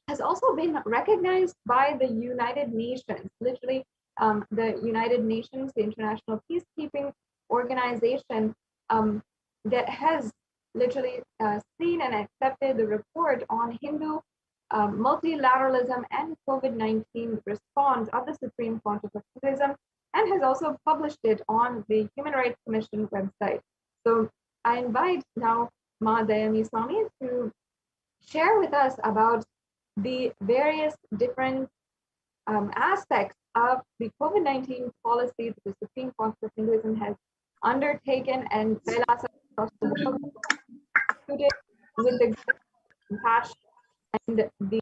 has also been recognized by the United Nations. Literally, the United Nations, the International Peacekeeping Organization, that has literally seen and accepted the report on Hindu multilateralism and COVID-19 response of the Supreme Court of Hinduism, and has also published it on the Human Rights Commission website. So I invite now Ma Dayami Swami to share with us about the various different aspects of the COVID-19 policy that the Supreme Court of Hinduism has undertaken, and Kailasa across the world with the compassion and the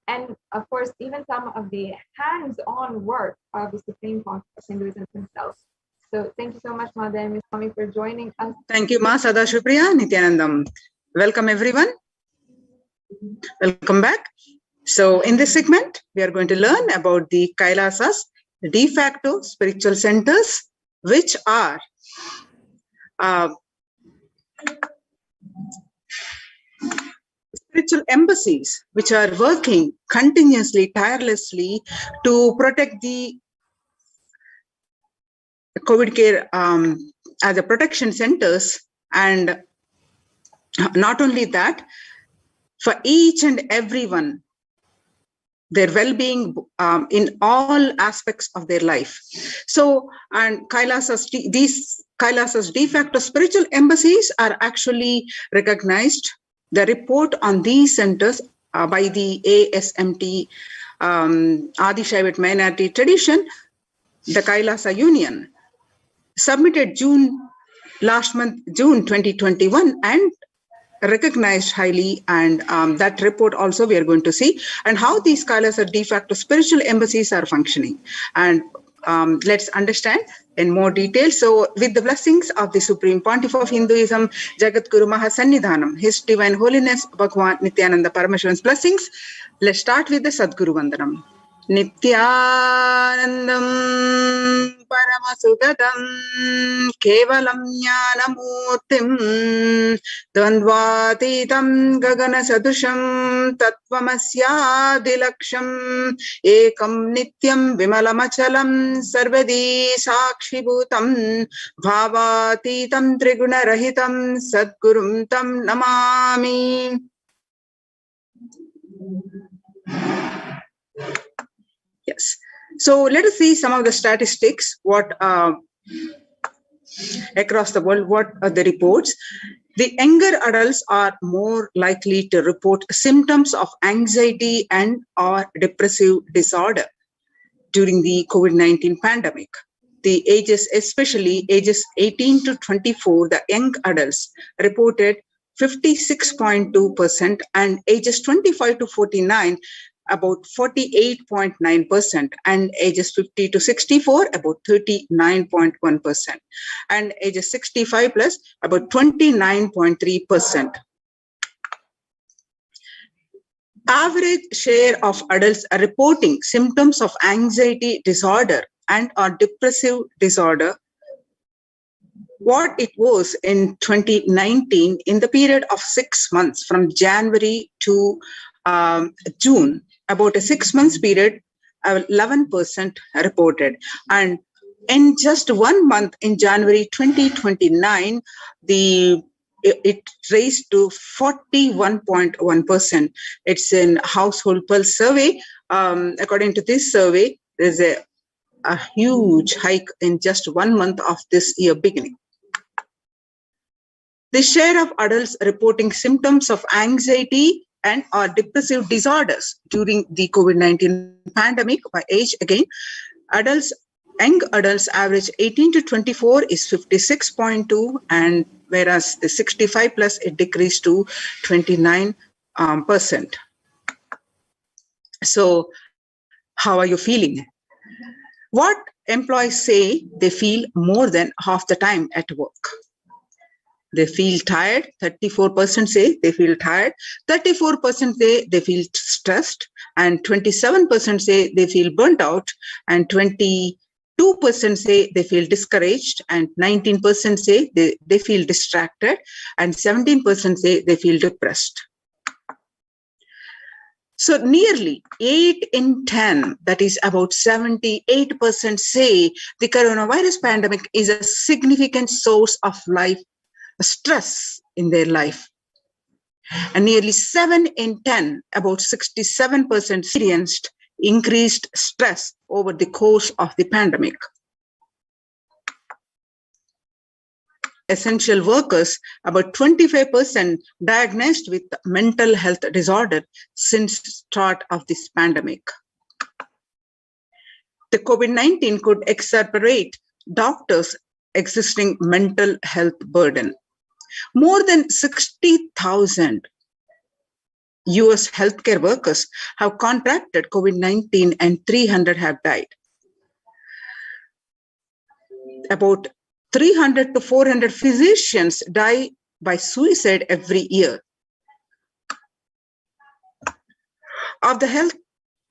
and of course even some of the hands-on work of the Supreme Court of Hinduism himself. So thank you so much, Madam Swami, for joining us. Thank you, Ma Sadashivopriya Nithyanandam. Welcome, everyone. Welcome back. So in this segment, we are going to learn about the Kailasas, de facto spiritual centers, which are spiritual embassies, which are working continuously, tirelessly to protect the COVID care as a protection centers. And not only that, for each and everyone, their well-being in all aspects of their life. So, and these Kailasas de facto spiritual embassies are actually recognized. The report on these centers by the ASMT, Adi Shaivat Minority Tradition, the Kailasa Union, submitted last month, June 2021, and recognized highly, and that report also we are going to see, and how these Kailasa de facto spiritual embassies are functioning. And let's understand in more detail. So with the blessings of the Supreme Pontiff of Hinduism, Jagat Guru Mahasannidhanam, His Divine Holiness Bhagwan Nithyananda Paramashivan's blessings, let's start with the Sadguru Vandanam. Nithyanandam Paramasugatam Kevalam Jnanamurtim Dvandvatitam Gagana Sadusham Tattvamasya Ekam Nityam Vimalamachalam Sarvadi Sakshibhutam Bhavatitam Triguna Rahitam Sadgurum Tam Namami. Yes. So let us see some of the statistics, what across the world, what are the reports. The younger adults are more likely to report symptoms of anxiety and or depressive disorder during the COVID-19 pandemic. The ages, especially ages 18 to 24, the young adults reported 56.2%, and ages 25 to 49, about 48.9%, and ages 50 to 64, about 39.1%, and ages 65 plus, about 29.3%. Average share of adults are reporting symptoms of anxiety disorder and or depressive disorder, what it was in 2019 in the period of 6 months from January to June. About a 6 months period, 11% reported. And in just 1 month in January 2029, it raised to 41.1%. It's in Household Pulse survey. According to this survey, there's a huge hike in just 1 month of this year beginning. The share of adults reporting symptoms of anxiety and or depressive disorders during the COVID-19 pandemic by age, again, young adults average 18 to 24 is 56.2, and whereas the 65 plus it decreased to 29%. So how are you feeling? What employees say they feel more than half the time at work. They feel tired. 34% say they feel tired. 34% say they feel stressed. And 27% say they feel burnt out. And 22% say they feel discouraged. And 19% say they feel distracted. And 17% say they feel depressed. So nearly 8 in 10, that is about 78%, say the coronavirus pandemic is a significant source of life stress in their life. And nearly 7 in 10, about 67%, experienced increased stress over the course of the pandemic. Essential workers, about 25% diagnosed with mental health disorder since start of this pandemic. The COVID-19 could exacerbate doctors' existing mental health burden. More than 60,000 US healthcare workers have contracted COVID-19 and 300 have died. About 300 to 400 physicians die by suicide every year. Of the health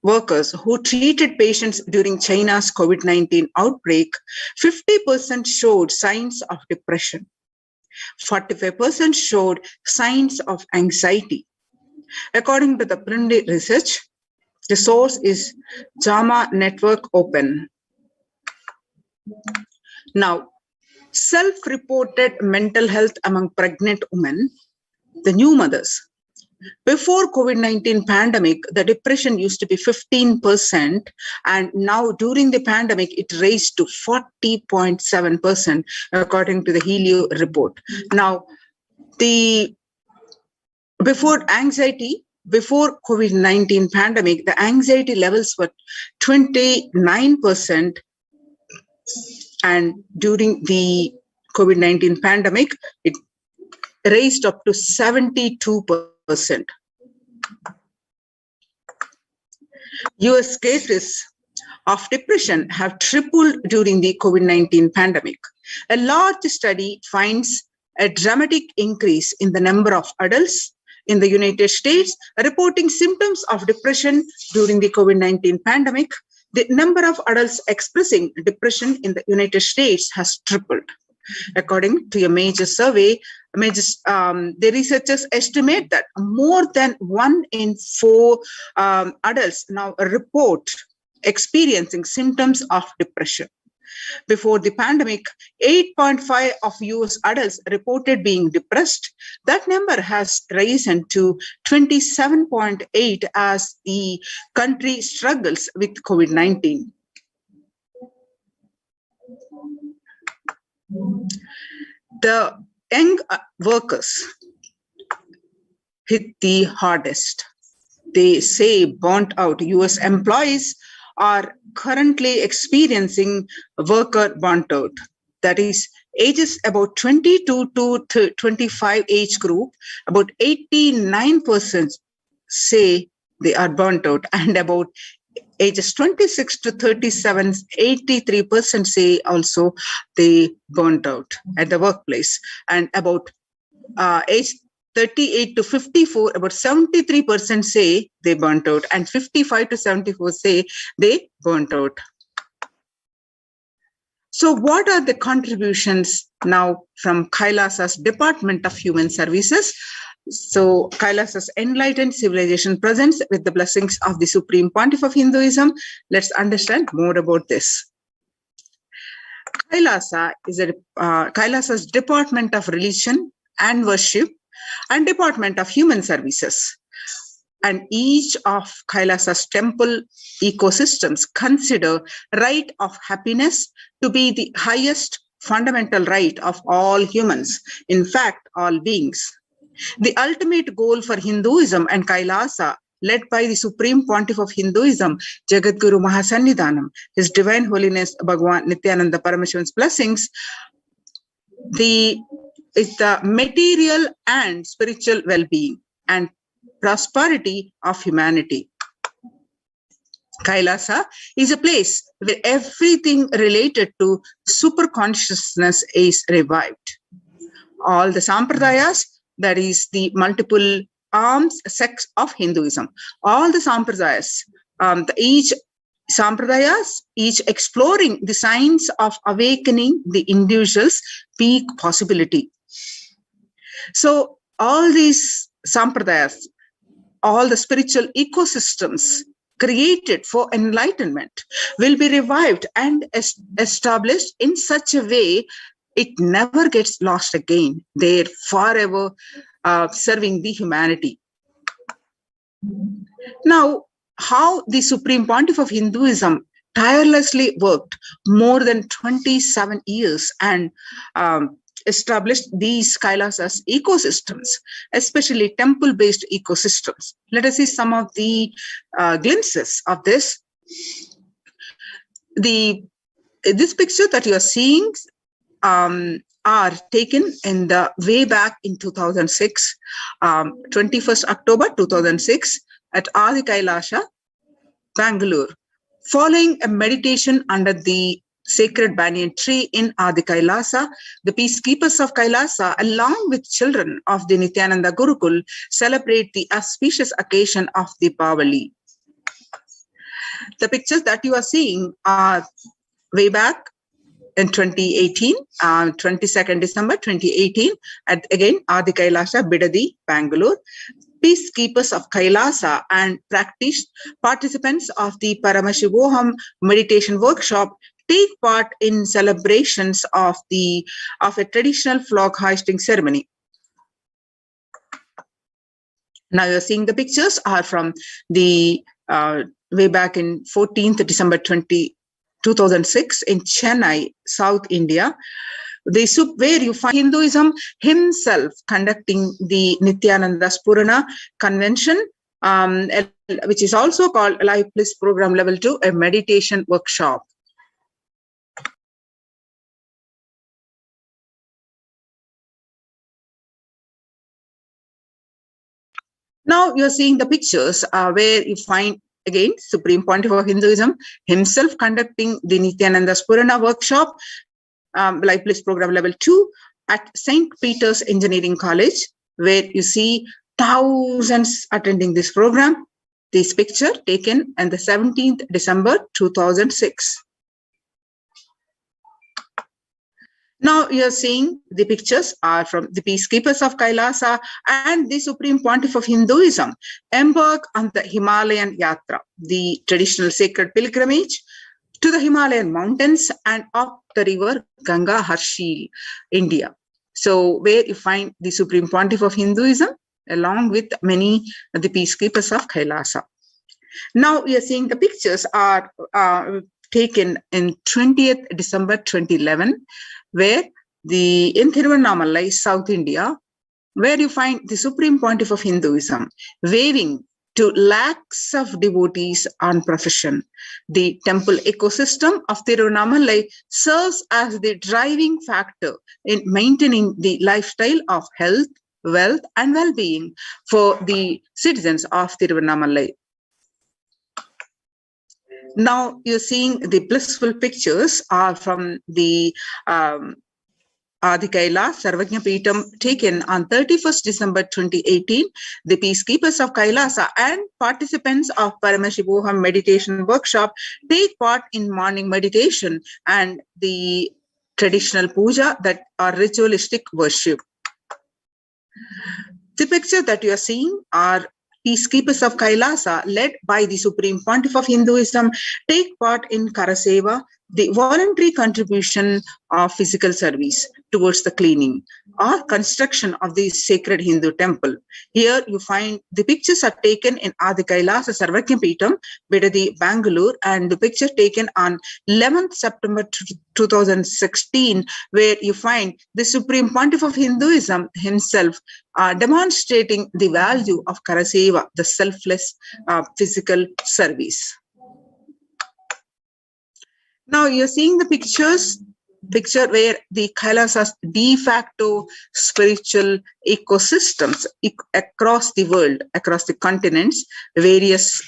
workers who treated patients during China's COVID-19 outbreak, 50% showed signs of depression. 45% showed signs of anxiety. According to the Prundy research, the source is JAMA Network Open. Now, self-reported mental health among pregnant women, the new mothers. Before COVID-19 pandemic, the depression used to be 15%, and now during the pandemic, it raised to 40.7%, according to the Helio report. Now, before COVID-19 pandemic, the anxiety levels were 29%, and during the COVID-19 pandemic, it raised up to 72%. US cases of depression have tripled during the COVID-19 pandemic. A large study finds a dramatic increase in the number of adults in the United States reporting symptoms of depression during the COVID-19 pandemic. The number of adults expressing depression in the United States has tripled. According to a major survey, the researchers estimate that more than 1 in 4 adults now report experiencing symptoms of depression. Before the pandemic, 8.5% of US adults reported being depressed. That number has risen to 27.8% as the country struggles with COVID-19. The young workers hit the hardest. They say burnt out. US employees are currently experiencing worker burnt out. That is, ages about 22 to 25 age group, about 89% say they are burnt out, and about ages 26 to 37, 83% say also they burnt out at the workplace, and about age 38 to 54, about 73% say they burnt out, and 55 to 74 say they burnt out. So what are the contributions now from Kailasa's Department of Human Services? So Kailasa's enlightened civilization presents with the blessings of the Supreme Pontiff of Hinduism. Let's understand more about this. Kailasa's Department of Religion and Worship and Department of Human Services. And each of Kailasa's temple ecosystems consider right of happiness to be the highest fundamental right of all humans, in fact, all beings. The ultimate goal for Hinduism and Kailasa, led by the Supreme Pontiff of Hinduism, Jagadguru Mahasannidhanam, His Divine Holiness Bhagavan Nithyananda Paramashivan's blessings, is the material and spiritual well-being and prosperity of humanity. Kailasa is a place where everything related to superconsciousness is revived. All the sampradayas, that is the multiple arms, sects of Hinduism, all the sampradayas, each exploring the signs of awakening the individual's peak possibility. So all these sampradayas, all the spiritual ecosystems created for enlightenment will be revived and established in such a way it never gets lost again. They're forever serving the humanity. Now, how the Supreme Pontiff of Hinduism tirelessly worked more than 27 years and established these Kailasas ecosystems, especially temple-based ecosystems. Let us see some of the glimpses of this. This picture that you are seeing are taken in the way back in 2006, 21st October 2006 at Adi Kailasha, Bangalore, following a meditation under the sacred banyan tree in Adi Kailasa. The peacekeepers of Kailasa, along with children of the Nithyananda Gurukul, celebrate the auspicious occasion of Deepavali. The pictures that you are seeing are way back in 2018, 22nd December 2018, at again Adi Kailasha, Bidadi, Bangalore. Peacekeepers of Kailasa and participants of the Paramashivoham meditation workshop take part in celebrations of a traditional flag hoisting ceremony. Now you're seeing the pictures are from the way back in 14th December 2006 in Chennai, South India. Where you find Hinduism himself conducting the Nithyananda Spurana convention, which is also called Life Bliss Program Level 2, a meditation workshop. Now you're seeing the pictures where you find again Supreme Pontiff of Hinduism himself conducting the Nithyananda Spurana workshop, Life Bliss Program Level 2 at St. Peter's Engineering College, where you see thousands attending this program. This picture taken on the 17th December 2006. Now you're seeing the pictures are from the peacekeepers of Kailasa and the Supreme Pontiff of Hinduism embark on the Himalayan Yatra, the traditional sacred pilgrimage to the Himalayan mountains and up the river Ganga, Harshil, India. So where you find the Supreme Pontiff of Hinduism along with many of the peacekeepers of Kailasa. Now we are seeing the pictures are taken in 20th December 2011, where in Thiruvannamalai, South India, where you find the Supreme Pontiff of Hinduism waving to lakhs of devotees on procession. The temple ecosystem of Thiruvannamalai serves as the driving factor in maintaining the lifestyle of health, wealth, and well-being for the citizens of Thiruvannamalai. Now you're seeing the blissful pictures are from the Adi Kailash Sarvajna Peetam taken on 31st December 2018. The peacekeepers of Kailasa and participants of Paramashivoham meditation workshop take part in morning meditation and the traditional puja that are ritualistic worship. The picture that you are seeing are peacekeepers of Kailasa, led by the Supreme Pontiff of Hinduism, take part in Karaseva, the voluntary contribution of physical service towards the cleaning or construction of the sacred Hindu temple. Here you find the pictures are taken in Adi Kailasa Sarvajna Peetam, Bidadi, Bangalore, and the picture taken on 11th September 2016, where you find the Supreme Pontiff of Hinduism himself demonstrating the value of Karaseva, the selfless physical service. Now you're seeing the picture where the Kailasa's de facto spiritual ecosystems across the world, across the continents, various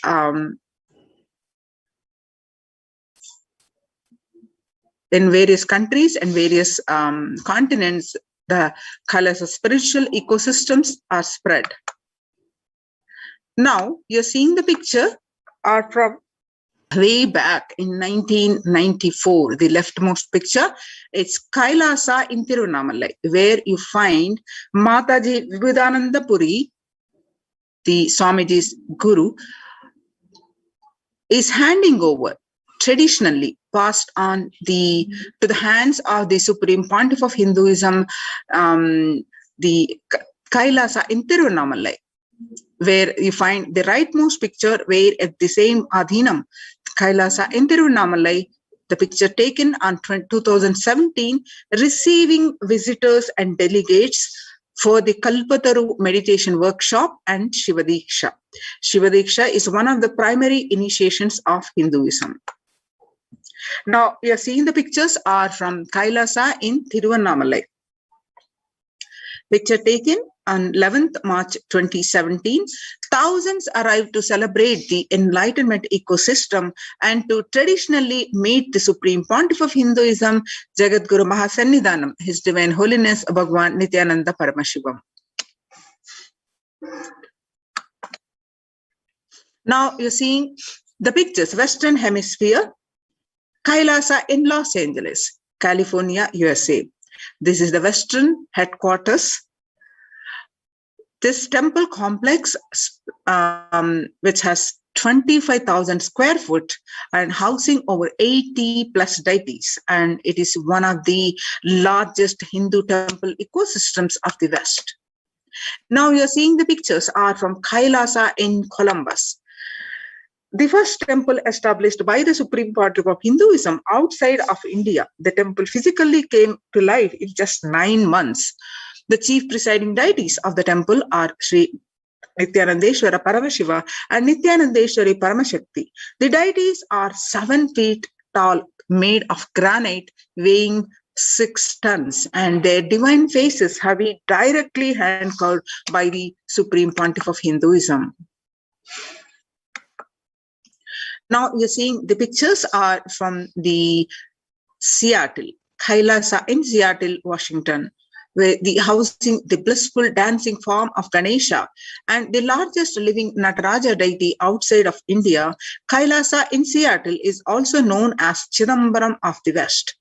in various countries and various continents, the Kailasa's spiritual ecosystems are spread. Now you're seeing the picture are from way back in 1994, the leftmost picture. It's Kailasa in Tiruvannamalai, where you find Mataji Vivekananda Puri, the Swamiji's guru, is handing over traditionally passed on to the hands of the Supreme Pontiff of Hinduism, the Kailasa in Tiruvannamalai, where you find the rightmost picture, where at the same Adhinam, Kailasa in Tiruvannamalai, the picture taken on 2017, receiving visitors and delegates for the Kalpataru meditation workshop and Shivadiksha. Shivadiksha is one of the primary initiations of Hinduism. Now, you are seeing the pictures are from Kailasa in Tiruvannamalai. Picture taken on 11th March 2017. Thousands arrived to celebrate the enlightenment ecosystem and to traditionally meet the Supreme Pontiff of Hinduism, Jagadguru Mahasannidhanam, His Divine Holiness Bhagwan Nithyananda Paramashivam. Now you're seeing the pictures, Western Hemisphere, Kailasa in Los Angeles, California, USA. This is the Western headquarters. This temple complex, which has 25,000 square foot and housing over 80 plus deities, and it is one of the largest Hindu temple ecosystems of the West. Now you're seeing the pictures are from Kailasa in Columbus. The first temple established by the Supreme Pontiff of Hinduism outside of India. The temple physically came to life in just 9 months. The chief presiding deities of the temple are Sri Nithyanandeshwara Paramashiva and Nithyanandeshwari Paramashakti. The deities are 7 feet tall, made of granite, weighing 6 tons, and their divine faces have been directly hand-carved by the Supreme Pontiff of Hinduism. Now you're seeing the pictures are from the Seattle, Kailasa in Seattle, Washington, where the housing the blissful dancing form of Ganesha and the largest living Nataraja deity outside of India. Kailasa in Seattle is also known as Chidambaram of the West.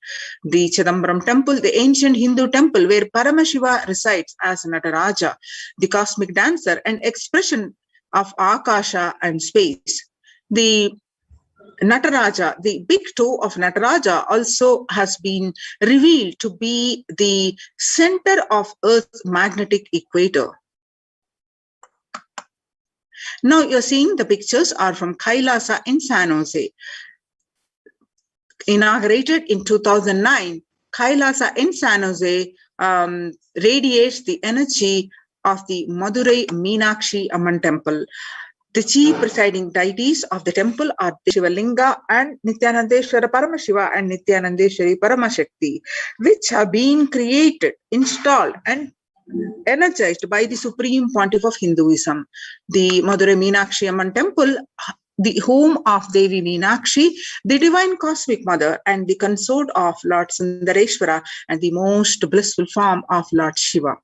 The Chidambaram temple, the ancient Hindu temple where Paramashiva resides as Nataraja, the cosmic dancer and expression of Akasha and space. The Nataraja, the big toe of Nataraja, also has been revealed to be the center of Earth's magnetic equator. Now you're seeing the pictures are from Kailasa in San Jose. Inaugurated in 2009, Kailasa in San Jose radiates the energy of the Madurai Meenakshi Amman temple. The chief presiding deities of the temple are Shivalinga and Nithyanandeshwara Paramashiva and Nithyanandeshwari Paramashakti, which have been created, installed and energized by the Supreme Pontiff of Hinduism. The Madurai Meenakshi Amman temple, the home of Devi Meenakshi, the divine cosmic mother and the consort of Lord Sundareshwara and the most blissful form of Lord Shiva.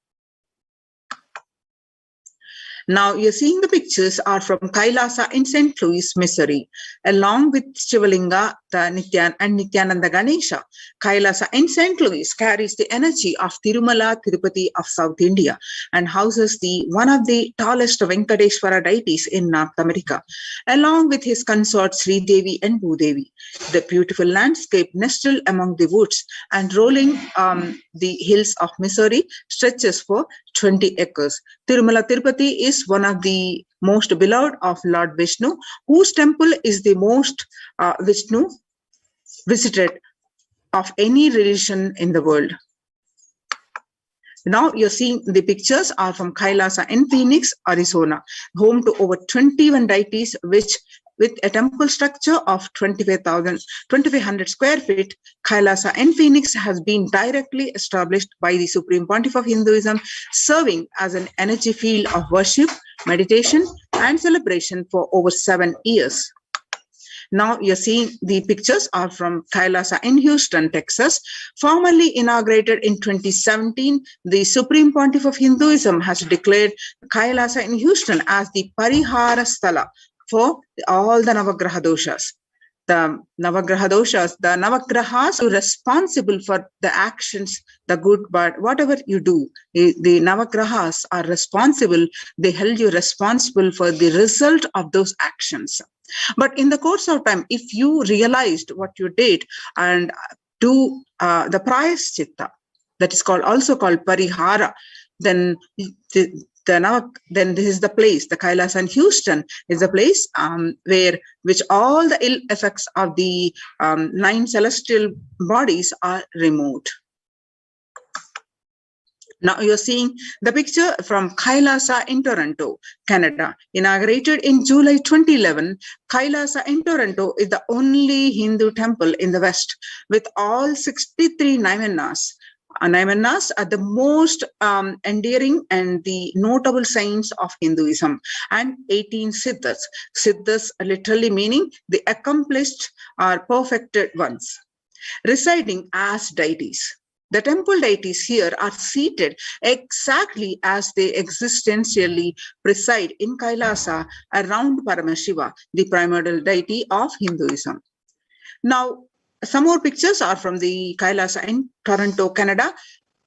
Now you're seeing the pictures are from Kailasa in St. Louis, Missouri, along with Shivalinga, the Nithyananda Ganesha. Kailasa in St. Louis carries the energy of Tirumala Tirupati of South India and houses one of the tallest Venkateshwara deities in North America, along with his consorts Sri Devi and Bhudevi. The beautiful landscape nestled among the woods and rolling the hills of Missouri stretches for 20 acres. Tirumala Tirupati is one of the most beloved of Lord Vishnu, whose temple is the most Vishnu visited of any religion in the world. Now you're seeing the pictures are from Kailasa in Phoenix, Arizona, home to over 21 deities, which with a temple structure of 2,500 square feet. Kailasa in Phoenix has been directly established by the Supreme Pontiff of Hinduism, serving as an energy field of worship, meditation, and celebration for over 7 years. Now you're seeing the pictures are from Kailasa in Houston, Texas. Formerly inaugurated in 2017, the Supreme Pontiff of Hinduism has declared Kailasa in Houston as the Parihara Sthala for all the Navagraha doshas. The Navagraha doshas, the Navagrahas are responsible for the actions, the good, but whatever you do, the Navagrahas are responsible. They held you responsible for the result of those actions. But in the course of time, if you realized what you did and do the prayaschitta, that is also called parihara, then then this is the place, the Kailas and Houston is the place which all the ill effects of the 9 celestial bodies are removed. Now you're seeing the picture from Kailasa in Toronto, Canada. Inaugurated in July 2011, Kailasa in Toronto is the only Hindu temple in the West with all 63 Naimanas. Naimanas are the most endearing and the notable saints of Hinduism, and 18 Siddhas. Siddhas literally meaning the accomplished or perfected ones, residing as deities. The temple deities here are seated exactly as they existentially preside in Kailasa around Paramashiva, the primordial deity of Hinduism. Now, some more pictures are from the Kailasa in Toronto, Canada.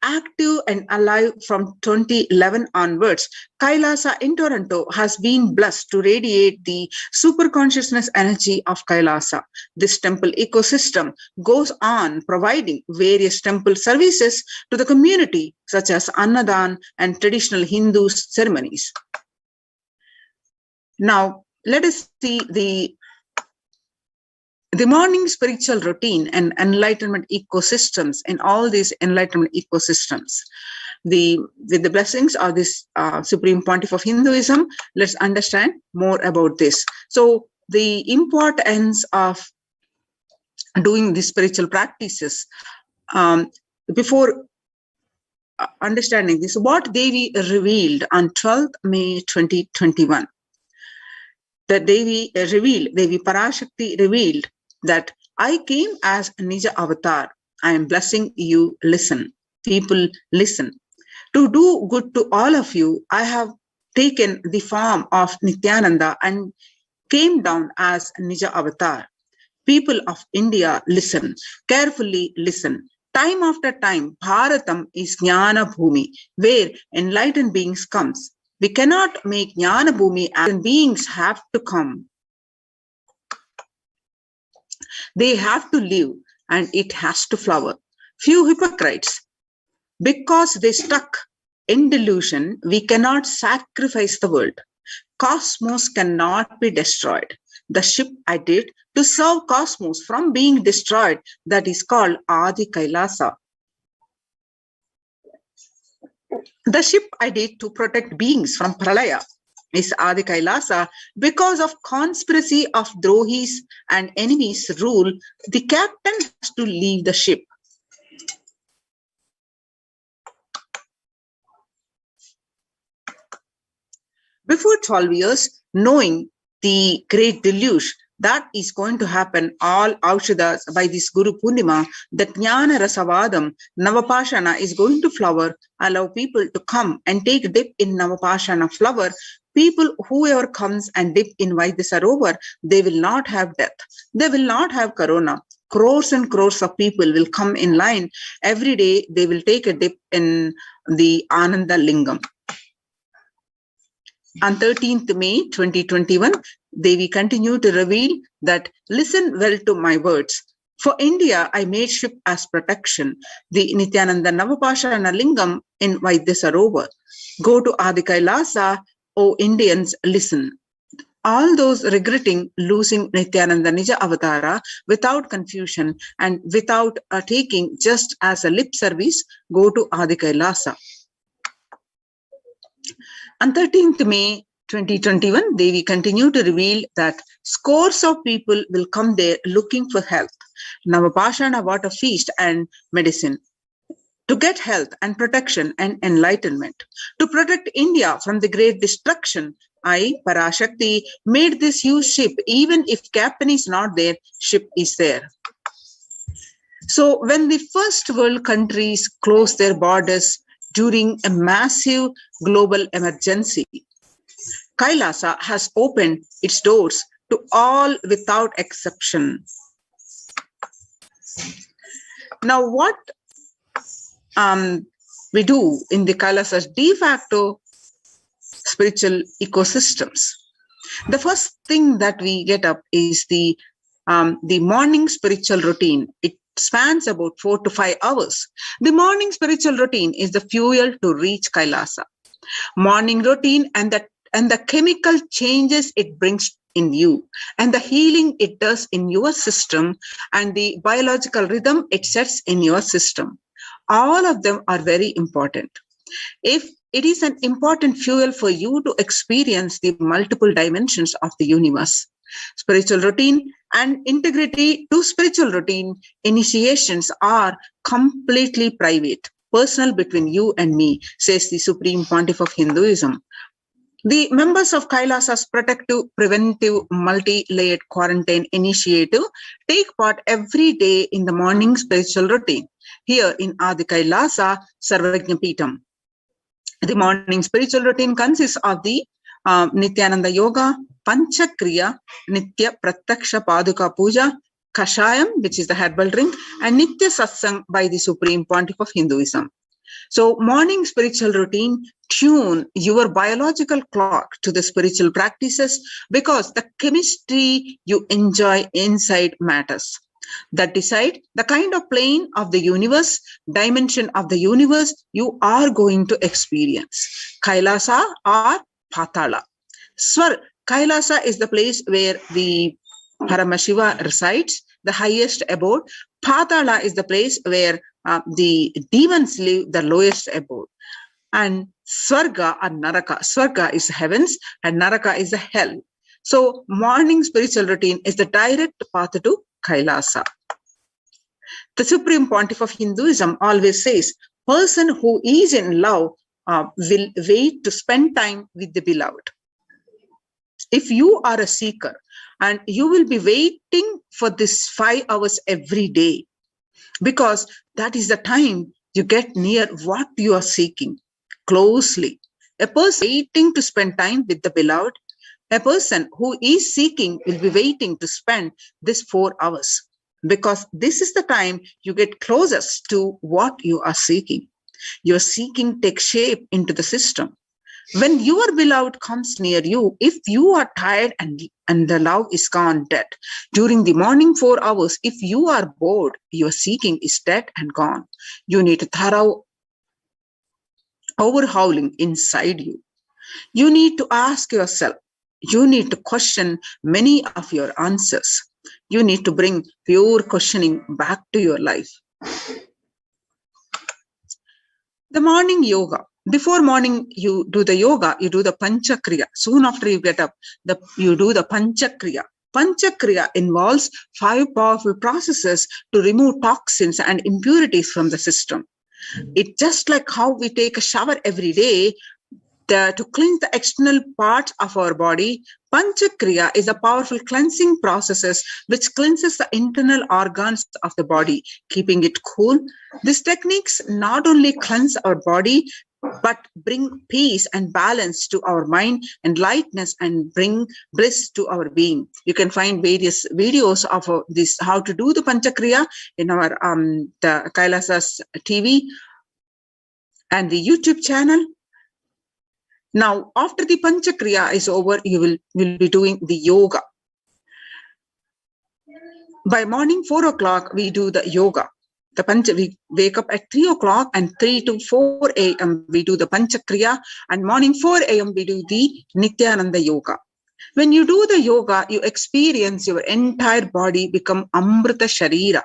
Active and alive from 2011 onwards, Kailasa in Toronto has been blessed to radiate the super consciousness energy of Kailasa. This temple ecosystem goes on providing various temple services to the community, such as Annadan and traditional Hindu ceremonies. Now, let us see the morning spiritual routine and enlightenment ecosystems in all these enlightenment ecosystems. With the blessings of this Supreme Pontiff of Hinduism, let's understand more about this. So the importance of doing these spiritual practices, before understanding this, what Devi revealed on 12th May 2021. The Devi Parashakti revealed that I came as Nija Avatar. I am blessing you. Listen. People, listen. To do good to all of you, I have taken the form of Nithyananda and came down as Nija Avatar. People of India, listen. Carefully listen. Time after time, Bharatam is Jnana Bhumi, where enlightened beings comes. We cannot make Jnana Bhumi, and beings have to come. They have to live and it has to flower. Few hypocrites, because they stuck in delusion, we cannot sacrifice the world. Cosmos cannot be destroyed. The ship I did to serve cosmos from being destroyed, that is called Adi Kailasa. The ship I did to protect beings from Pralaya is Adi Kailasa. Because of conspiracy of Drohis and enemies rule, the captain has to leave the ship. Before 12 years, knowing the great deluge that is going to happen, all Aushadas by this Guru Purnima, that Jnana Rasavadam, Navapashana is going to flower, allow people to come and take dip in Navapashana flower. People, whoever comes and dip in Vaidyasarovar, they will not have death. They will not have corona. Crores and crores of people will come in line. Every day they will take a dip in the Ananda Lingam. On 13th May 2021, Devi continued to reveal that, listen well to my words. For India, I made ship as protection, the Nithyananda Navapashana Lingam in Vaidyasarovar. Go to Adi Kailasa, O Indians, listen. All those regretting losing Nithyananda Nija Avatara without confusion and without taking just as a lip service, go to Adi Kailasa. On 13th May 2021, Devi continued to reveal that scores of people will come there looking for health, Navapashana water feast and medicine, to get health and protection and enlightenment. To protect India from the great destruction, I, Parashakti, made this huge ship. Even if captain is not there, ship is there. So when the first world countries closed their borders during a massive global emergency, Kailasa has opened its doors to all without exception. Now, what we do in the Kailasa's de facto spiritual ecosystems, The first thing that we get up is the morning spiritual routine. It spans about 4 to 5 hours. The morning spiritual routine is the fuel to reach Kailasa. Morning routine and the chemical changes it brings in you, and the healing it does in your system, and the biological rhythm it sets in your system. All of them are very important. If it is an important fuel for you to experience the multiple dimensions of the universe. Spiritual routine and integrity to spiritual routine initiations are completely private, personal between you and me, says the Supreme Pontiff of Hinduism. The members of Kailasa's protective, preventive, multi-layered quarantine initiative take part every day in the morning spiritual routine here in Adi Kailasa Sarvajna Peetham. The morning spiritual routine consists of the Nithyananda Yoga, Panchakriya, Nitya Pratyaksha Paduka Puja, Kashayam, which is the herbal drink, and Nitya Satsang by the Supreme Pontiff of Hinduism. So morning spiritual routine tune your biological clock to the spiritual practices, because the chemistry you enjoy inside matters. That decide the kind of plane of the universe, dimension of the universe you are going to experience. Kailasa or Patala. Kailasa is the place where the Paramashiva resides, the highest abode. Patala is the place where the demons live, the lowest abode. And Swarga or Naraka. Swarga is heavens and Naraka is the hell. So morning spiritual routine is the direct path to Kailasa. The Supreme Pontiff of Hinduism always says, person who is in love will wait to spend time with the beloved. If you are a seeker and you will be waiting for this 5 hours every day, because that is the time you get near what you are seeking closely. A person waiting to spend time with the beloved, a person who is seeking will be waiting to spend this 4 hours, because this is the time you get closest to what you are seeking. Your seeking takes shape into the system. When your beloved comes near you, if you are tired and the love is gone dead, during the morning 4 hours, if you are bored, your seeking is dead and gone. You need a thorough overhauling inside you. You need to ask yourself. You need to question many of your answers. You need to bring pure questioning back to your life. The morning yoga. Before morning, you do the yoga, you do the Panchakriya. Soon after you get up, you do the Panchakriya. Panchakriya involves 5 powerful processes to remove toxins and impurities from the system. It's just like how we take a shower every day to cleanse the external parts of our body. Panchakriya is a powerful cleansing process which cleanses the internal organs of the body, keeping it cool. These techniques not only cleanse our body, but bring peace and balance to our mind and lightness and bring bliss to our being. You can find various videos of this, how to do the Panchakriya in our the Kailasa's TV and the YouTube channel. Now, after the Panchakriya is over, you will be doing the yoga. By morning 4 o'clock, we do the yoga. We wake up at 3 o'clock and 3 to 4 a.m. we do the Panchakriya, and morning 4 a.m. we do the Nithyananda Yoga. When you do the yoga, you experience your entire body become Amrita Sharira.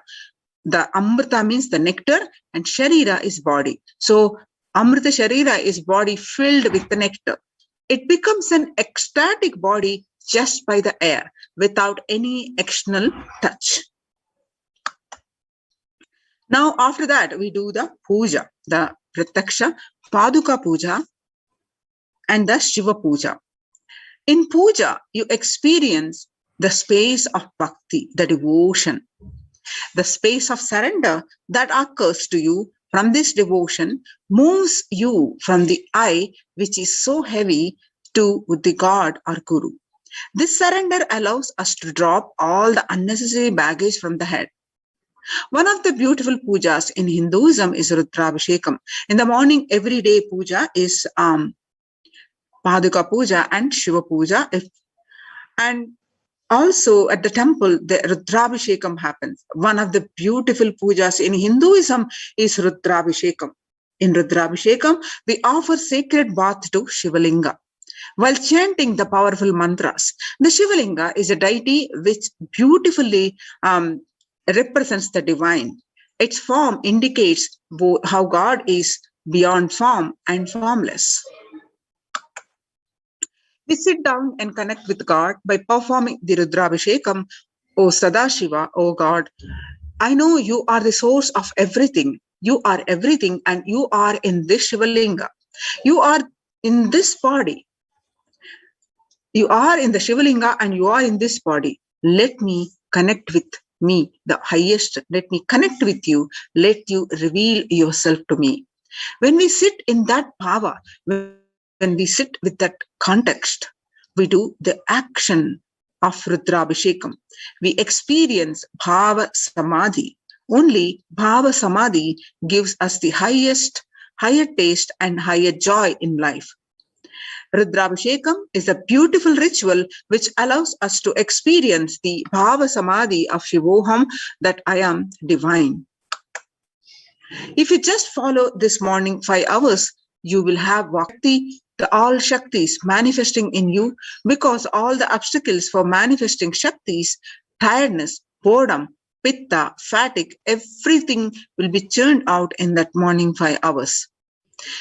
The Amrita means the nectar and Sharira is body. So Amrita Sharira is body filled with the nectar. It becomes an ecstatic body just by the air without any external touch. Now, after that, we do the puja, the Pratyaksha Paduka Puja and the Shiva Puja. In puja, you experience the space of bhakti, the devotion, the space of surrender that occurs to you from this devotion moves you from the I, which is so heavy, to the God or Guru. This surrender allows us to drop all the unnecessary baggage from the head. One of the beautiful pujas in Hinduism is Rudrabhishekam. In the morning, every day puja is Paduka Puja and Shiva Puja. And also at the temple, the Rudrabhishekam happens. One of the beautiful pujas in Hinduism is Rudrabhishekam. In Rudrabhishekam, we offer sacred bath to Shivalinga while chanting the powerful mantras. The Shivalinga is a deity which beautifully represents the divine. Its form indicates how God is beyond form and formless. We sit down and connect with God by performing the Rudrabhishekam. O Sadashiva, O God, I know you are the source of everything. You are everything, and you are in this Shivalinga. You are in this body. You are in the Shivalinga and you are in this body. Let me connect with me, the highest. Let me connect with you. Let you reveal yourself to me. When we sit in that power, when we sit with that context, we do the action of Rudrabhishekam. We experience Bhava Samadhi. Only Bhava Samadhi gives us the higher taste and higher joy in life. Rudrabhishekam is a beautiful ritual which allows us to experience the Bhava Samadhi of Shivoham, that I am divine. If you just follow this morning 5 hours, you will have Shakti, the all Shaktis manifesting in you, because all the obstacles for manifesting Shaktis, tiredness, boredom, pitta, fatigue, everything will be churned out in that morning 5 hours.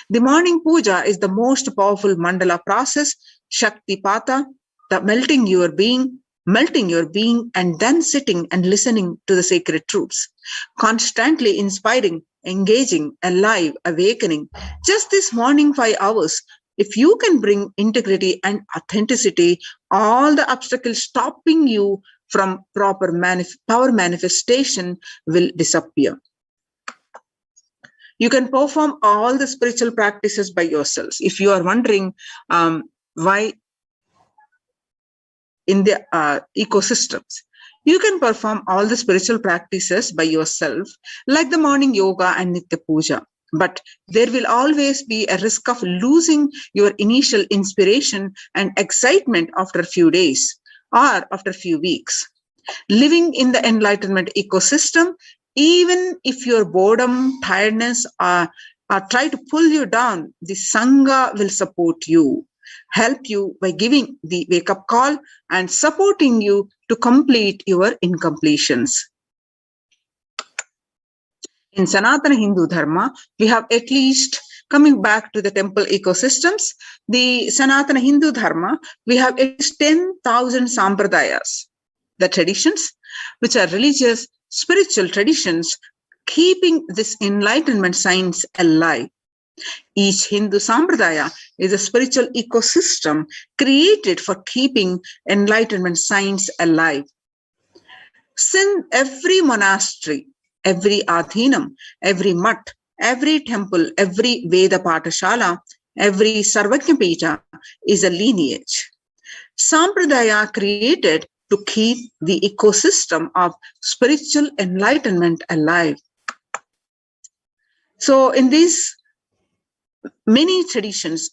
The morning puja is the most powerful mandala process, Shakti Pata, the melting your being, and then sitting and listening to the sacred truths, constantly inspiring, engaging, alive, awakening. Just this morning 5 hours, if you can bring integrity and authenticity, all the obstacles stopping you from proper power manifestation will disappear. You can perform all the spiritual practices by yourselves. If you are wondering why in the ecosystems, you can perform all the spiritual practices by yourself, like the morning yoga and Nitya Puja. But there will always be a risk of losing your initial inspiration and excitement after a few days or after a few weeks. Living in the enlightenment ecosystem, even if your boredom, tiredness try to pull you down, the Sangha will support you, help you by giving the wake-up call and supporting you to complete your incompletions. In Sanatana Hindu Dharma, we have at least, coming back to the temple ecosystems, the Sanatana Hindu Dharma, we have at least 10,000 sampradayas, the traditions, which are religious, spiritual traditions, keeping this enlightenment science alive. Each Hindu sampradaya is a spiritual ecosystem created for keeping enlightenment science alive. Since every monastery, every adhinam, every mutt, every temple, every Veda Patashala, every Sarvajna Pita is a lineage. Sampradaya created to keep the ecosystem of spiritual enlightenment alive. So in these many traditions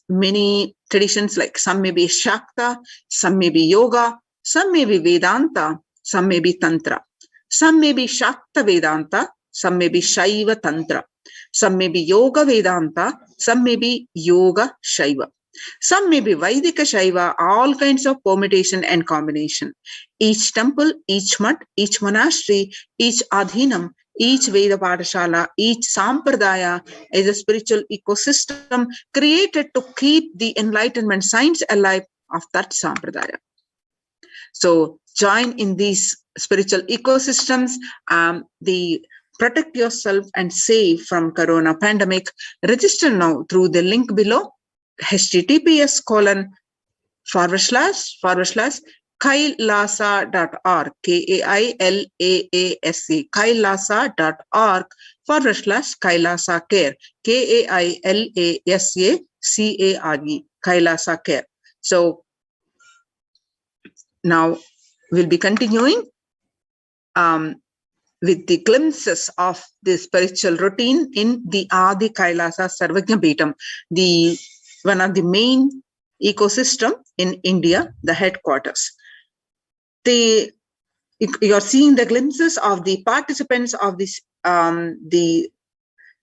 like some may be Shakta, some may be Yoga, some may be Vedanta, some may be Tantra. Some may be Shakta Vedanta, some may be Shaiva Tantra. Some may be Yoga Vedanta, some may be Yoga Shaiva. Some may be Vaidika Shaiva, all kinds of permutation and combination. Each temple, each mutt, each monastery, each adhinam, each Veda Patashala, each Sampradaya is a spiritual ecosystem created to keep the enlightenment science alive of that Sampradaya. So join in these spiritual ecosystems, protect yourself and save from Corona pandemic. Register now through the link below, https:// kailasa.org, kailasa.org/Kailasa Care, KAILASACARE, Kailasa Care. So now we'll be continuing with the glimpses of the spiritual routine in the Adi Kailasa Sarvajna Peetham, one of the main ecosystem in India, the headquarters. you're seeing the glimpses of the participants of this the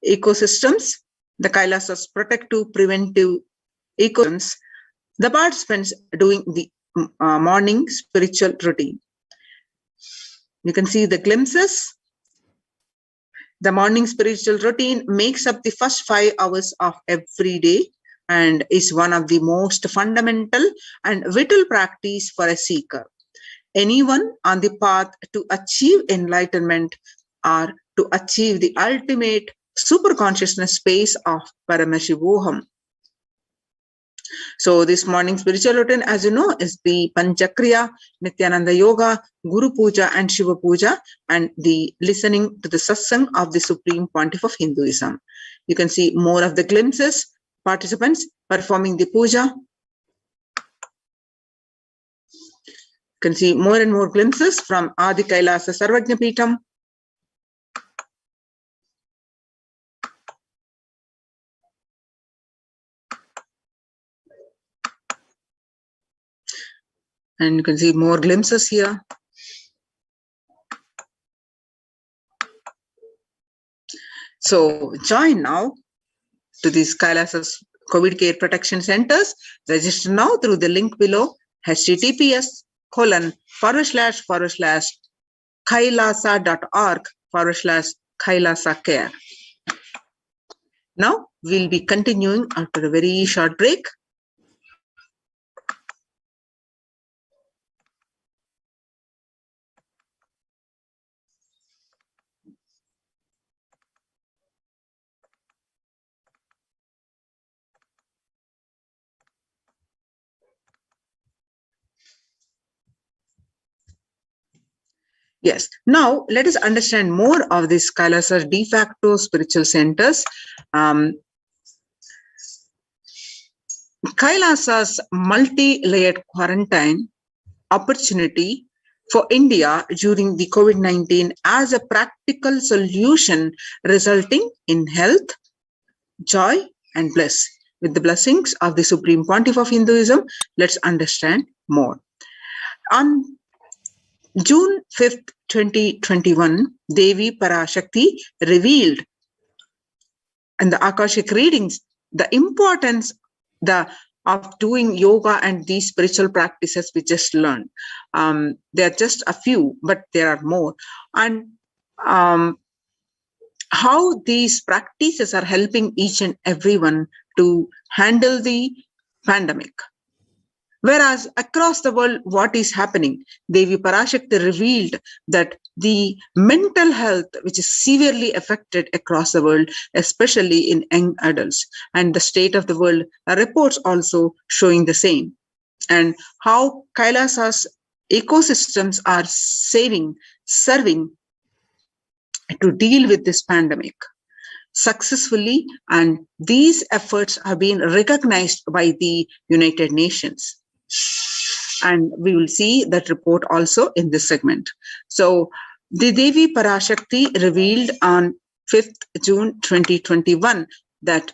ecosystems, the Kailasa's protective, preventive ecosystems, the participants doing the morning spiritual routine. You can see the glimpses. The morning spiritual routine makes up the first 5 hours of every day and is one of the most fundamental and vital practice for a seeker. Anyone on the path to achieve enlightenment or to achieve the ultimate super consciousness space of Paramashivoham. So this morning spiritual routine, as you know, is the Panchakriya, Nithyananda Yoga, Guru Puja and Shiva Puja, and the listening to the satsang of the Supreme Pontiff of Hinduism. You can see more of the glimpses, participants performing the puja. You can see more and more glimpses from Adi Kailasa Sarvajna Peetham. And you can see more glimpses here. So join now to these Kailasa's COVID care protection centers. Register now through the link below, https://kailasa.org/Kailasa care. Now we'll be continuing after a very short break. Yes, now let us understand more of this Kailasa's de facto spiritual centers. Kailasa's multi-layered quarantine opportunity for India during the COVID-19 as a practical solution resulting in health, joy and bliss. With the blessings of the Supreme Pontiff of Hinduism, let's understand more. On June 5th, 2021, Devi Parashakti revealed in the Akashic readings the importance of doing yoga and these spiritual practices we just learned. There are just a few, but there are more. And how these practices are helping each and everyone to handle the pandemic. Whereas across the world, what is happening? Devi Parashakti revealed that the mental health, which is severely affected across the world, especially in young adults, and the state of the world reports also showing the same. And how Kailasa's ecosystems are serving to deal with this pandemic successfully, and these efforts have been recognized by the United Nations. And we will see that report also in this segment. So the Devi Parashakti revealed on 5th June 2021 that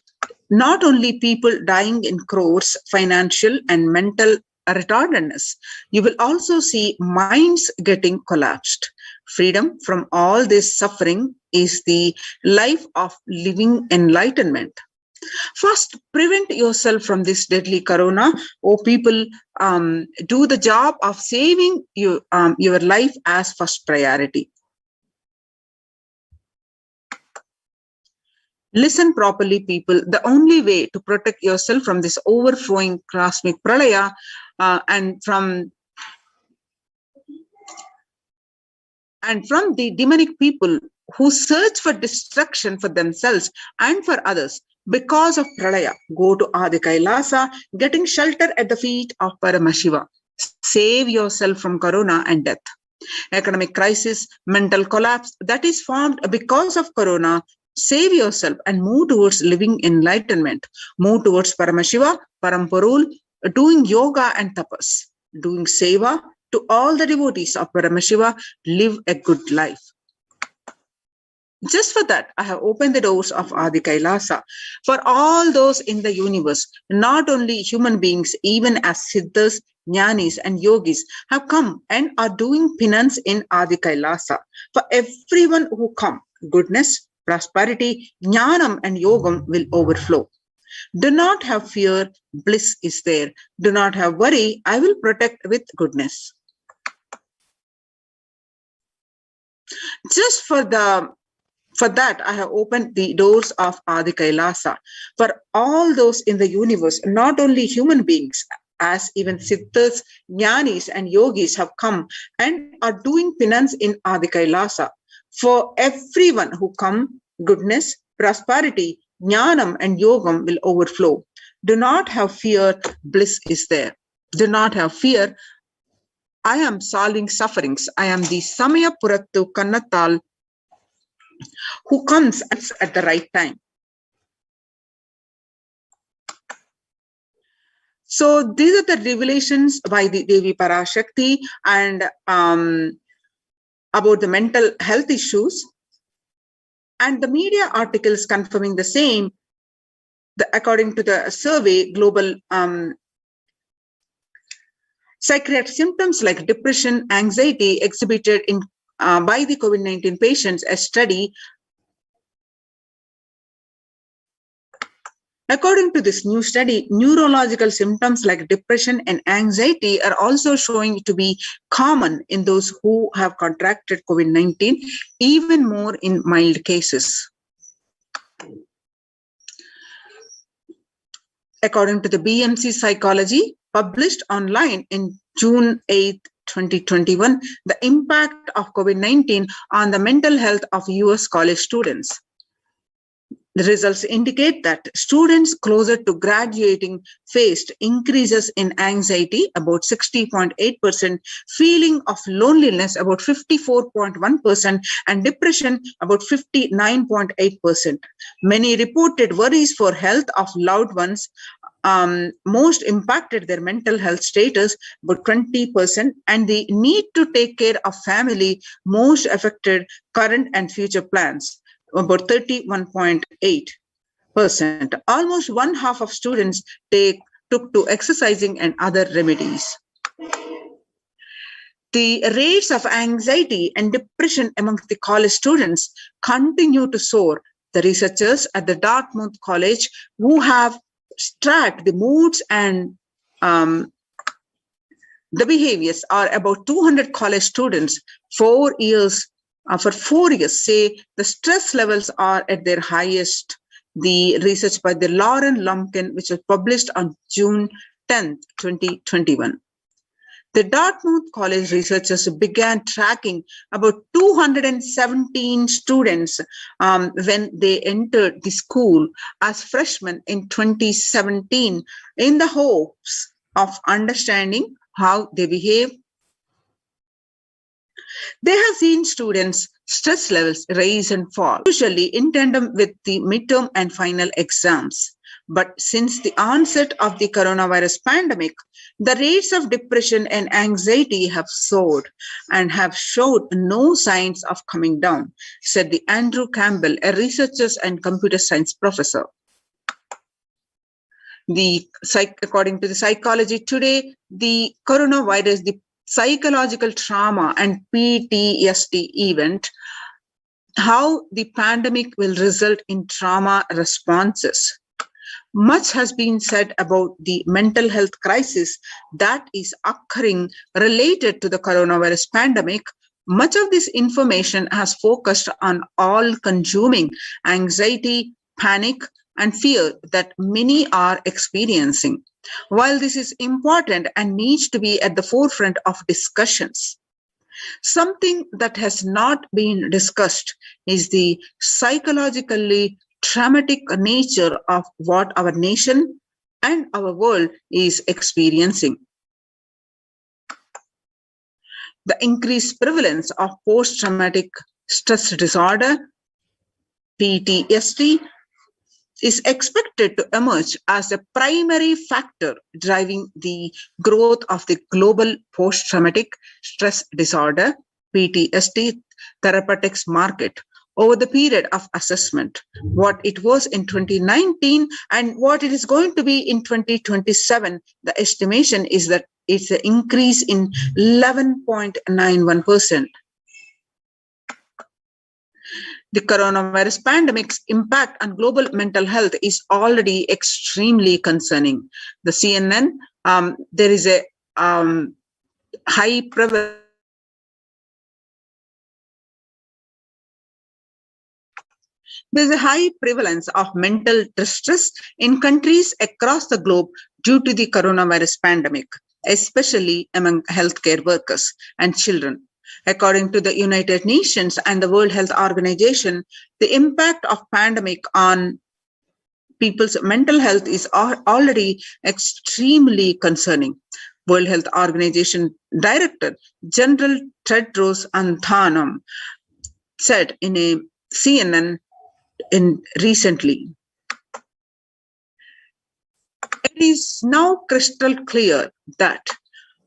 not only people dying in crores, financial and mental retardedness, you will also see minds getting collapsed. Freedom from all this suffering is the life of living enlightenment. First, prevent yourself from this deadly corona. Oh, people, do the job of saving your life as first priority. Listen properly, people. The only way to protect yourself from this overflowing cosmic pralaya and from the demonic people who search for destruction for themselves and for others because of pralaya, go to Adi Kailasa, getting shelter at the feet of Paramashiva. Save yourself from corona and death. Economic crisis, mental collapse that is formed because of corona. Save yourself and move towards living enlightenment. Move towards Paramashiva, Paramparul, doing yoga and tapas, doing seva to all the devotees of Paramashiva. Live a good life. Just for that, I have opened the doors of Adi Kailasa for all those in the universe, not only human beings, even as siddhas, Jnanis and Yogis have come and are doing penance in Adi Kailasa. For everyone who come, goodness, prosperity, Jnanam and Yogam will overflow. Do not have fear, bliss is there. Do not have worry, I will protect with goodness. Just for that, I have opened the doors of Adi Kailasa for all those in the universe, not only human beings, as even Siddhas, Jnanis and Yogis have come and are doing penance in Adi Kailasa. For everyone who come, goodness, prosperity, Jnanam and Yogam will overflow. Do not have fear, bliss is there. Do not have fear, I am solving sufferings. I am the Samaya Purattu Kannatal who comes at the right time. So these are the revelations by the Devi Parashakti and about the mental health issues, and the media articles confirming the same. According to the survey, global psychiatric symptoms like depression, anxiety exhibited in by the COVID-19 patients, a study. According to this new study, neurological symptoms like depression and anxiety are also showing to be common in those who have contracted COVID-19, even more in mild cases. According to the BMC Psychology, published online in June 8, 2021, the impact of COVID-19 on the mental health of US college students. The results indicate that students closer to graduating faced increases in anxiety, about 60.8%, feeling of loneliness, about 54.1%, and depression, about 59.8%. Many reported worries for health of loved ones. Most impacted their mental health status, about 20%, and the need to take care of family most affected current and future plans, about 31.8%. Almost one half of students took to exercising and other remedies. The rates of anxiety and depression amongst the college students continue to soar. The researchers at the Dartmouth College, who have tracked the moods and the behaviors, are about 200 college students. 4 years for 4 years, say the stress levels are at their highest. The research by the Lauren Lumpkin, which was published on June 10, 2021. The Dartmouth College researchers began tracking about 217 students when they entered the school as freshmen in 2017 in the hopes of understanding how they behave. They have seen students' stress levels rise and fall, usually in tandem with the midterm and final exams. But since the onset of the coronavirus pandemic, the rates of depression and anxiety have soared and have showed no signs of coming down, said the Andrew Campbell, a researcher and computer science professor. According to the Psychology Today, the coronavirus, the psychological trauma and PTSD event, how the pandemic will result in trauma responses. Much has been said about the mental health crisis that is occurring related to the coronavirus pandemic. Much of this information has focused on all-consuming anxiety, panic, and fear that many are experiencing. While this is important and needs to be at the forefront of discussions, something that has not been discussed is the psychologically traumatic nature of what our nation and our world is experiencing. The increased prevalence of post-traumatic stress disorder, PTSD, is expected to emerge as a primary factor driving the growth of the global post-traumatic stress disorder, PTSD, therapeutics market over the period of assessment. What it was in 2019 and what it is going to be in 2027, the estimation is that it's an increase in 11.91%. The coronavirus pandemic's impact on global mental health is already extremely concerning. The CNN, there is a high prevalence. There's a high prevalence of mental distress in countries across the globe due to the coronavirus pandemic, especially among healthcare workers and children. According to the United Nations and the World Health Organization, the impact of pandemic on people's mental health is already extremely concerning. World Health Organization Director General Tedros Adhanom said in a CNN recently, it is now crystal clear that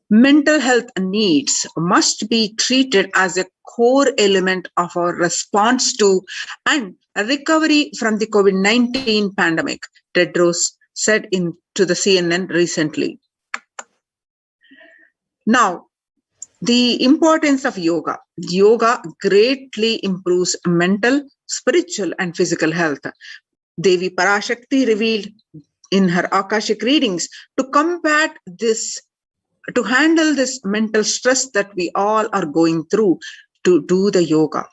mental health needs must be treated as a core element of our response to and recovery from the COVID-19 pandemic, Tedros said to the CNN recently. Now, the importance of yoga. Yoga greatly improves mental, spiritual, and physical health. Devi Parashakti revealed in her Akashic readings to combat this, to handle this mental stress that we all are going through, to do the yoga,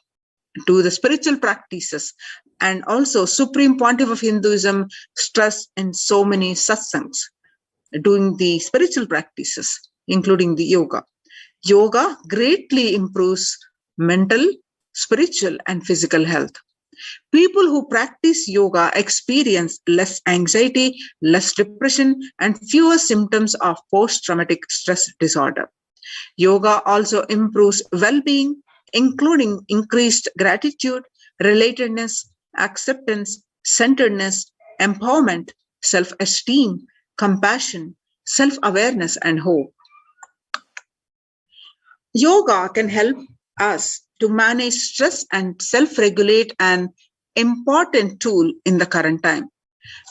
do the spiritual practices, and also Supreme Pontiff of Hinduism stress in so many satsangs, doing the spiritual practices, including the yoga. Yoga greatly improves mental, spiritual, and physical health. People who practice yoga experience less anxiety, less depression, and fewer symptoms of post-traumatic stress disorder. Yoga also improves well-being, including increased gratitude, relatedness, acceptance, centeredness, empowerment, self-esteem, compassion, self-awareness, and hope. Yoga can help us to manage stress and self-regulate, an important tool in the current time.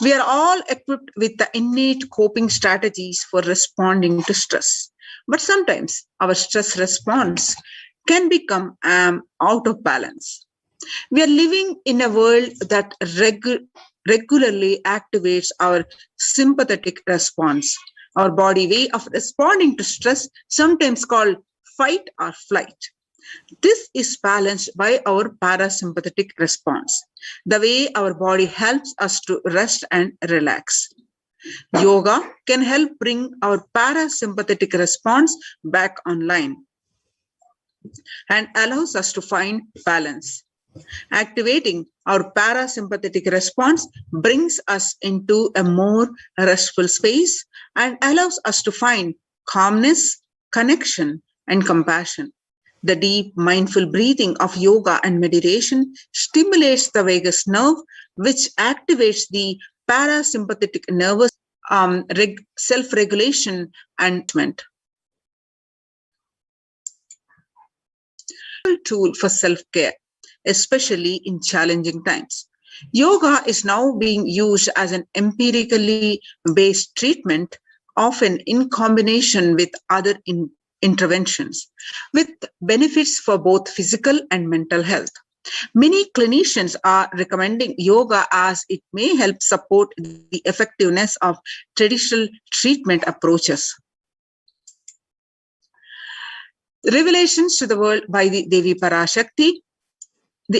We are all equipped with the innate coping strategies for responding to stress. But sometimes our stress response can become out of balance. We are living in a world that regularly activates our sympathetic response, our body way of responding to stress, sometimes called fight or flight. This is balanced by our parasympathetic response, the way our body helps us to rest and relax. Yoga can help bring our parasympathetic response back online and allows us to find balance. Activating our parasympathetic response brings us into a more restful space and allows us to find calmness, connection, and compassion. The deep mindful breathing of yoga and meditation stimulates the vagus nerve, which activates the parasympathetic nervous self-regulation and movement. Tool for self-care, especially in challenging times. Yoga is now being used as an empirically based treatment, often in combination with other interventions, with benefits for both physical and mental health. Many clinicians are recommending yoga as it may help support the effectiveness of traditional treatment approaches. Revelations to the world by the Devi Parashakti.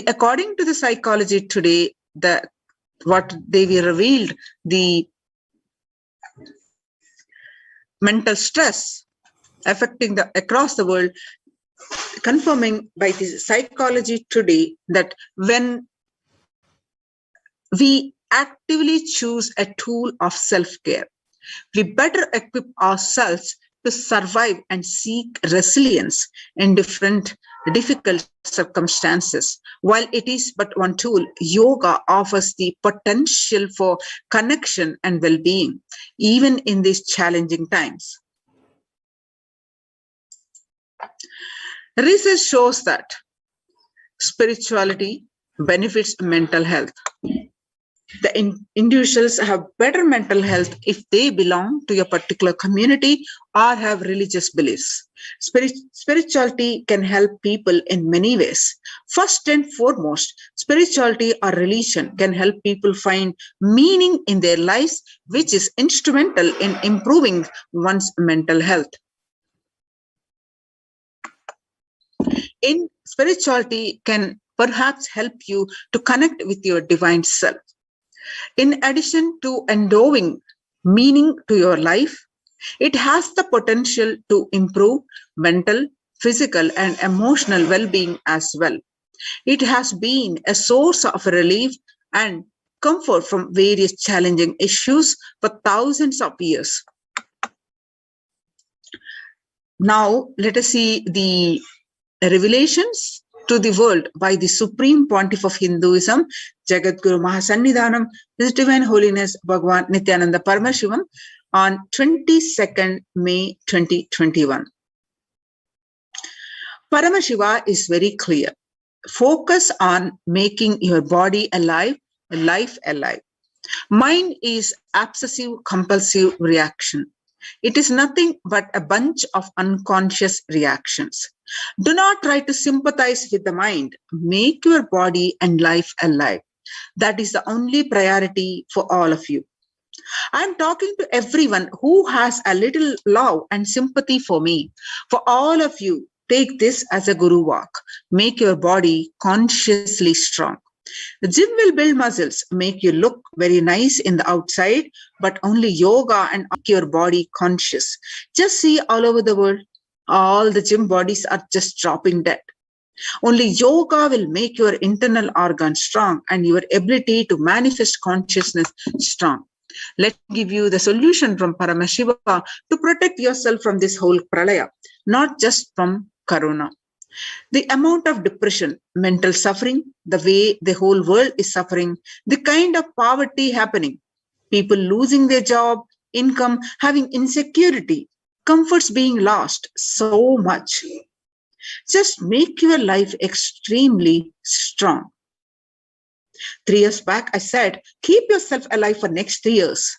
According to the Psychology Today, what Devi revealed, the mental stress affecting across the world, confirming by the Psychology Today that when we actively choose a tool of self-care, we better equip ourselves to survive and seek resilience in difficult circumstances. While it is but one tool, yoga offers the potential for connection and well-being, even in these challenging times. Research shows that spirituality benefits mental health. The individuals have better mental health if they belong to a particular community or have religious beliefs. Spirituality can help people in many ways. First and foremost, spirituality or religion can help people find meaning in their lives, which is instrumental in improving one's mental health. In spirituality can perhaps help you to connect with your divine self. In addition to endowing meaning to your life, it has the potential to improve mental, physical, and emotional well-being as well. It has been a source of relief and comfort from various challenging issues for thousands of years. Now, let us see the revelations to the world by the Supreme Pontiff of Hinduism, Jagadguru Mahasannidhanam, His Divine Holiness Bhagavan Nithyananda Paramashivam, on 22nd May 2021. Paramashiva is very clear. Focus on making your body alive, life alive. Mind is obsessive compulsive reaction. It is nothing but a bunch of unconscious reactions. Do not try to sympathize with the mind. Make your body and life alive. That is the only priority for all of you. I am talking to everyone who has a little love and sympathy for me. For all of you, take this as a guru walk. Make your body consciously strong. The gym will build muscles, make you look very nice in the outside, but only yoga and make your body conscious. Just see all over the world, all the gym bodies are just dropping dead. Only yoga will make your internal organs strong and your ability to manifest consciousness strong. Let me give you the solution from Paramashiva to protect yourself from this whole pralaya, not just from corona. The amount of depression, mental suffering, the way the whole world is suffering, the kind of poverty happening, people losing their job, income, having insecurity, comforts being lost, so much. Just make your life extremely strong. 3 years back, I said, keep yourself alive for next 3 years.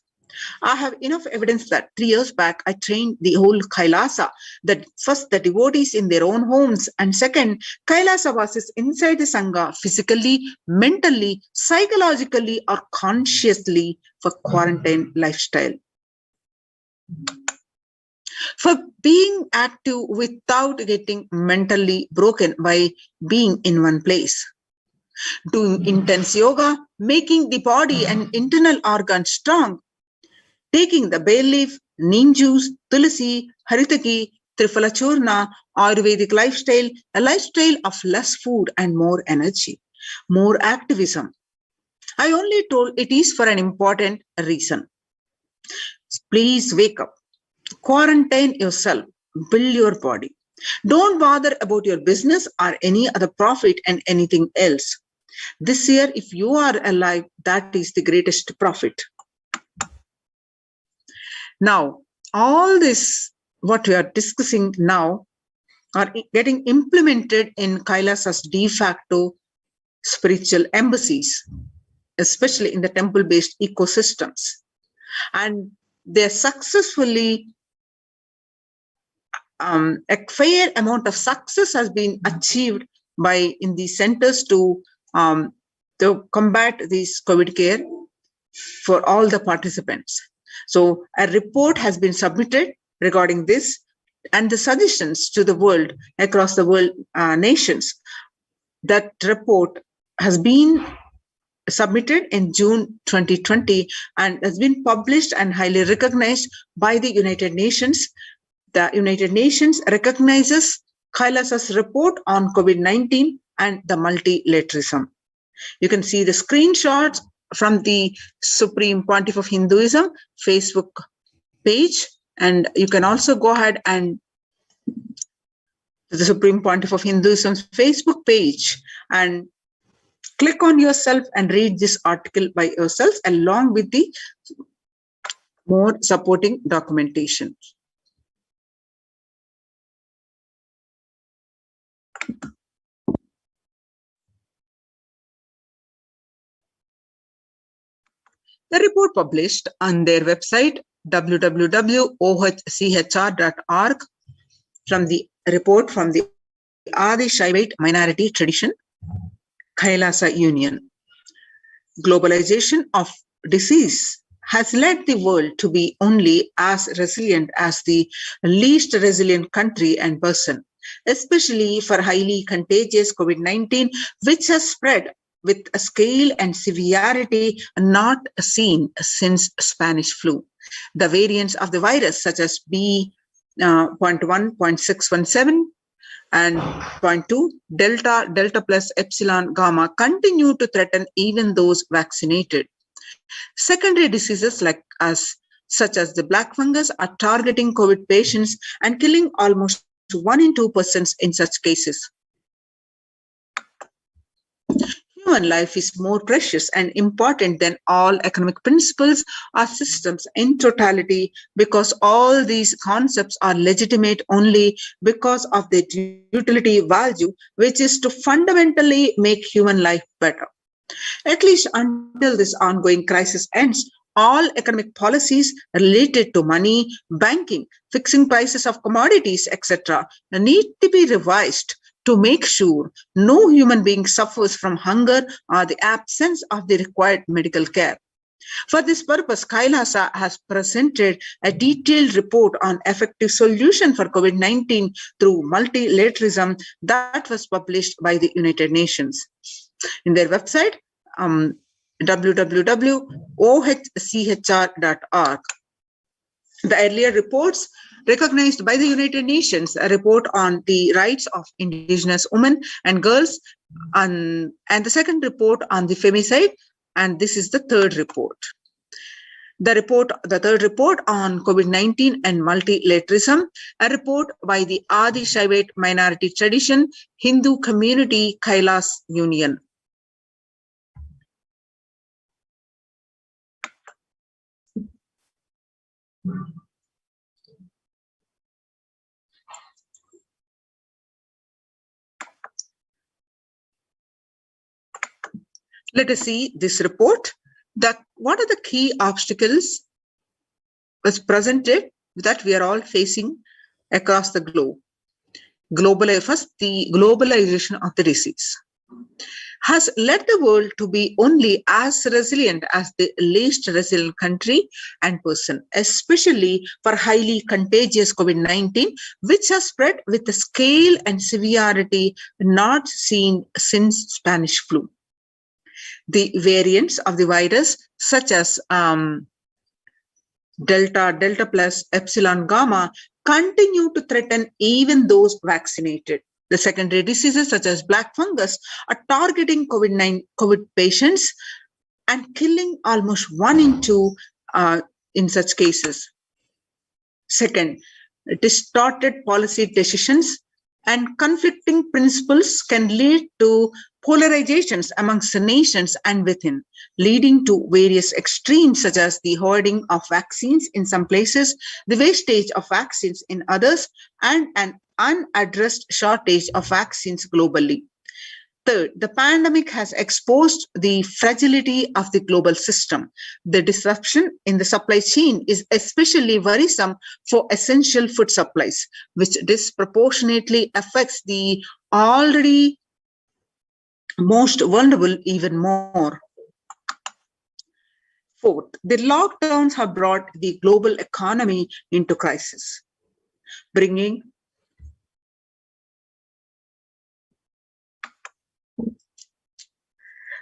I have enough evidence that 3 years back, I trained the whole Kailasa, that first the devotees in their own homes, and second, Kailasa vasis inside the Sangha, physically, mentally, psychologically, or consciously for quarantine lifestyle. For being active without getting mentally broken by being in one place. Doing intense yoga, making the body and internal organs strong. Taking the bay leaf, neem juice, tulsi, haritaki, triphala churna, Ayurvedic lifestyle, a lifestyle of less food and more energy, more activism. I only told it is for an important reason. Please wake up, quarantine yourself, build your body. Don't bother about your business or any other profit and anything else. This year, if you are alive, that is the greatest profit. Now, all this, what we are discussing now, are getting implemented in Kailasa's de facto spiritual embassies, especially in the temple-based ecosystems. And they're successfully, a fair amount of success has been achieved by in these centers to combat this COVID care for all the participants. So a report has been submitted regarding this and the suggestions to the world, across the world nations. That report has been submitted in June 2020 and has been published and highly recognized by the United Nations. The United Nations recognizes Kailasa's report on COVID-19 and the multilateralism. You can see the screenshots from the Supreme Pontiff of Hinduism Facebook page, and you can also go ahead and the Supreme Pontiff of Hinduism's Facebook page and click on yourself and read this article by yourself along with the more supporting documentation. The report published on their website www.ohchr.org from the report from the Adi Shaivite minority tradition, Kailasa Union. Globalization of disease has led the world to be only as resilient as the least resilient country and person, especially for highly contagious COVID-19, which has spread with a scale and severity not seen since Spanish flu. The variants of the virus, such as B.1, 0.617, and 0.2, Delta, Delta plus, Epsilon, Gamma continue to threaten even those vaccinated. Secondary diseases such as the black fungus are targeting COVID patients and killing almost 1 in 2 persons in such cases. Human life is more precious and important than all economic principles or systems in totality, because all these concepts are legitimate only because of their utility value, which is to fundamentally make human life better. At least until this ongoing crisis ends, all economic policies related to money, banking, fixing prices of commodities, etc., need to be revised to make sure no human being suffers from hunger or the absence of the required medical care. For this purpose, Kailasa has presented a detailed report on effective solution for COVID-19 through multilateralism that was published by the United Nations. In their website, www.ohchr.org. The earlier reports recognized by the United Nations, a report on the rights of indigenous women and girls, and the second report on the femicide, and this is the third report. The third report on COVID-19 and multilateralism, a report by the Adi Shaivite minority tradition, Hindu community, Kailas Union. Let us see this report. What are the key obstacles was presented that we are all facing across the globe? First, the globalization of the disease has led the world to be only as resilient as the least resilient country and person, especially for highly contagious COVID-19, which has spread with a scale and severity not seen since Spanish flu. The variants of the virus, such as Delta, Delta plus, Epsilon, Gamma, continue to threaten even those vaccinated. The secondary diseases, such as black fungus, are targeting COVID patients and killing almost 1 in 2 in such cases. Second, distorted policy decisions and conflicting principles can lead to polarizations amongst the nations and within, leading to various extremes such as the hoarding of vaccines in some places, the wastage of vaccines in others, and an unaddressed shortage of vaccines globally. Third, the pandemic has exposed the fragility of the global system. The disruption in the supply chain is especially worrisome for essential food supplies, which disproportionately affects the already most vulnerable even more. Fourth, the lockdowns have brought the global economy into crisis, bringing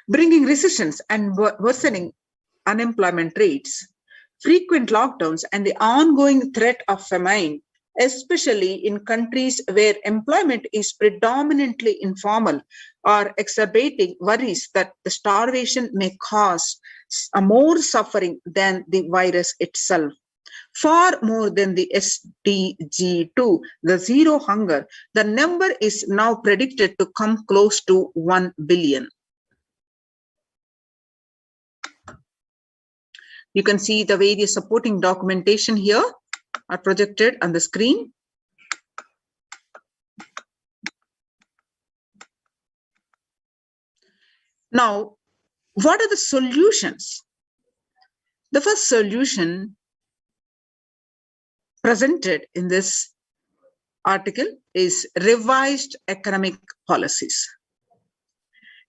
recessions and worsening unemployment rates. Frequent lockdowns and the ongoing threat of famine, especially in countries where employment is predominantly informal, are exacerbating worries that the starvation may cause more suffering than the virus itself. Far more than the SDG 2, the zero hunger, the number is now predicted to come close to 1 billion. You can see the various supporting documentation here are projected on the screen. Now, what are the solutions? The first solution presented in this article is revised economic policies.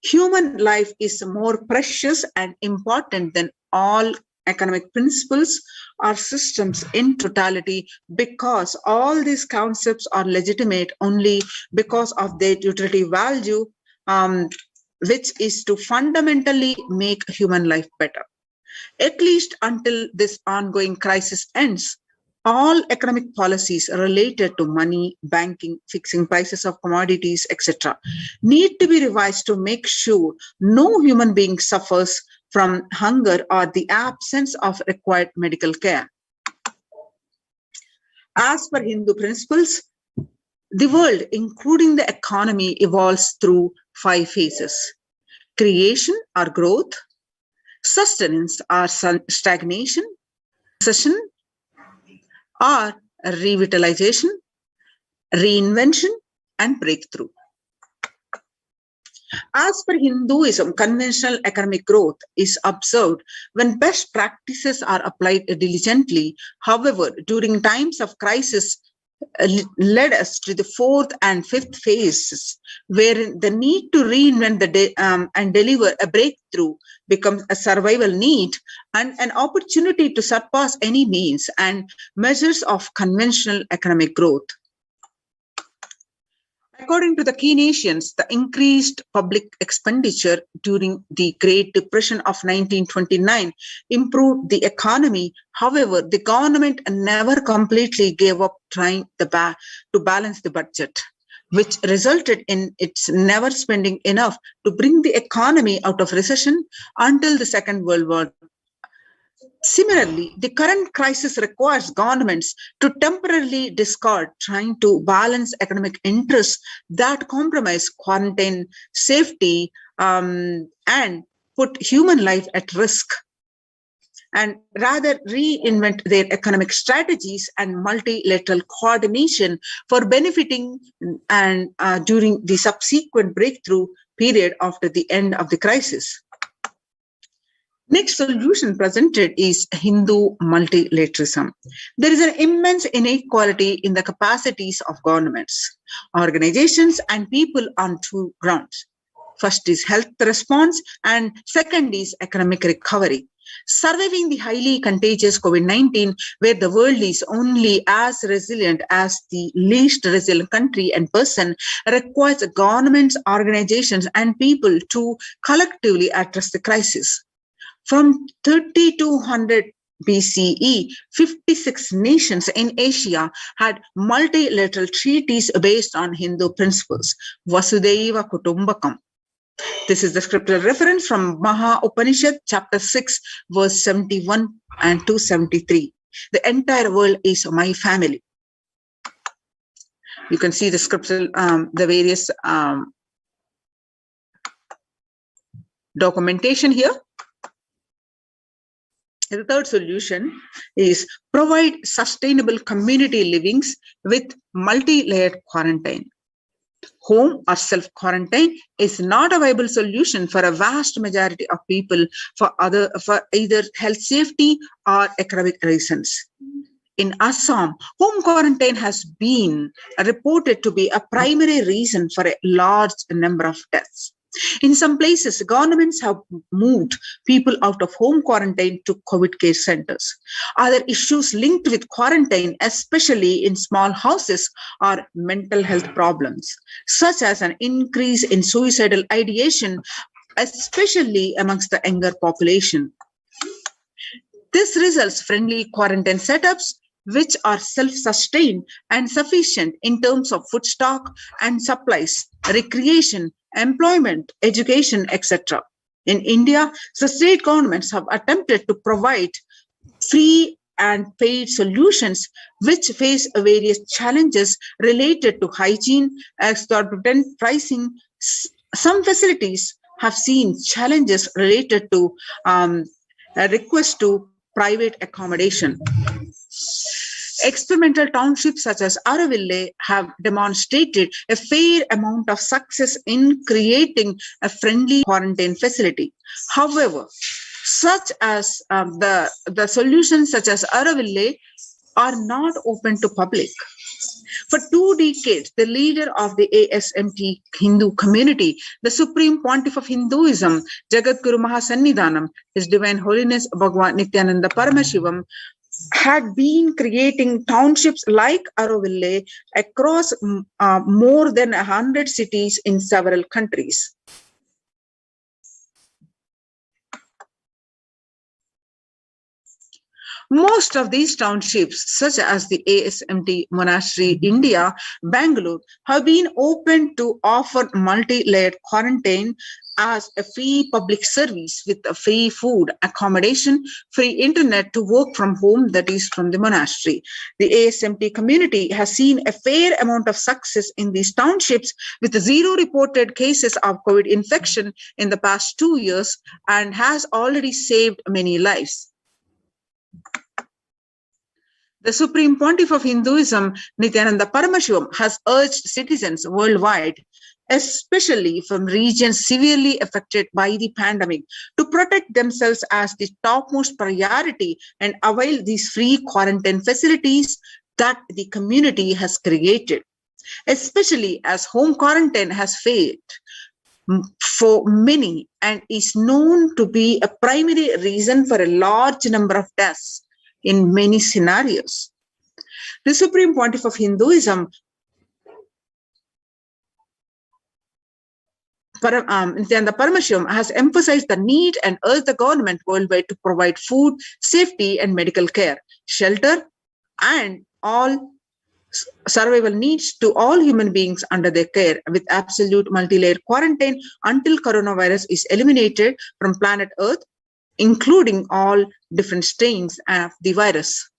Human life is more precious and important than all economic principles or systems in totality, because all these concepts are legitimate only because of their utility value, which is to fundamentally make human life better. At least until this ongoing crisis ends, all economic policies related to money, banking, fixing prices of commodities, etc., need to be revised to make sure no human being suffers from hunger or the absence of required medical care. As per Hindu principles, the world, including the economy, evolves through 5 phases: creation or growth, sustenance or stagnation, recession or revitalization, reinvention, and breakthrough. As per Hinduism, conventional economic growth is observed when best practices are applied diligently. However, during times of crisis, led us to the 4th and 5th phases, wherein the need to reinvent and deliver a breakthrough becomes a survival need and an opportunity to surpass any means and measures of conventional economic growth. According to the Keynesians, the increased public expenditure during the Great Depression of 1929 improved the economy. However, the government never completely gave up trying to balance the budget, which resulted in its never spending enough to bring the economy out of recession until the Second World War. Similarly, the current crisis requires governments to temporarily discard trying to balance economic interests that compromise quarantine safety and put human life at risk, and rather reinvent their economic strategies and multilateral coordination for benefiting and during the subsequent breakthrough period after the end of the crisis. Next solution presented is Hindu multilateralism. There is an immense inequality in the capacities of governments, organizations, and people on 2 grounds. First is health response, and second is economic recovery. Surviving the highly contagious COVID-19, where the world is only as resilient as the least resilient country and person, requires governments, organizations, and people to collectively address the crisis. From 3200 BCE, 56 nations in Asia had multilateral treaties based on Hindu principles, Vasudhaiva Kutumbakam. This is the scriptural reference from Maha Upanishad, chapter 6, verse 71 and 273. The entire world is my family. You can see the scriptural, the various documentation here. The third solution is provide sustainable community livings with multi-layered quarantine. Home or self-quarantine is not a viable solution for a vast majority of people for either health safety or economic reasons. In Assam, home quarantine has been reported to be a primary reason for a large number of deaths. In some places, governments have moved people out of home quarantine to COVID care centers. Other issues linked with quarantine, especially in small houses, are mental health problems, such as an increase in suicidal ideation, especially amongst the younger population. This results friendly quarantine setups, which are self-sustained and sufficient in terms of food stock and supplies, recreation, employment, education, etc. In India, the state governments have attempted to provide free and paid solutions which face various challenges related to hygiene, exorbitant pricing. Some facilities have seen challenges related to a request to private accommodation. Experimental townships such as Araville have demonstrated a fair amount of success in creating a friendly quarantine facility. However, such as the solutions such as Auroville are not open to public. For 2 decades, the leader of the ASMT Hindu community, the Supreme Pontiff of Hinduism, Jagadguru Mahasannidhanam, His Divine Holiness Bhagwan Nithyananda Paramashivam, had been creating townships like Auroville across more than 100 cities in several countries. Most of these townships, such as the ASMT Monastery, India, Bangalore, have been opened to offer multi-layered quarantine as a free public service with a free food, accommodation, free internet to work from home, that is from the monastery. The ASMT community has seen a fair amount of success in these townships with 0 reported cases of COVID infection in the past 2 years and has already saved many lives. The Supreme Pontiff of Hinduism, Nithyananda Paramashivam, has urged citizens worldwide, especially from regions severely affected by the pandemic, to protect themselves as the topmost priority and avail these free quarantine facilities that the community has created, especially as home quarantine has failed for many and is known to be a primary reason for a large number of deaths in many scenarios. The Supreme Pontiff of Hinduism, Nithyananda Paramashivam, has emphasized the need and urged the government worldwide to provide food, safety and medical care, shelter and all survival needs to all human beings under their care with absolute multi-layered quarantine until coronavirus is eliminated from planet Earth, including all different strains of the virus.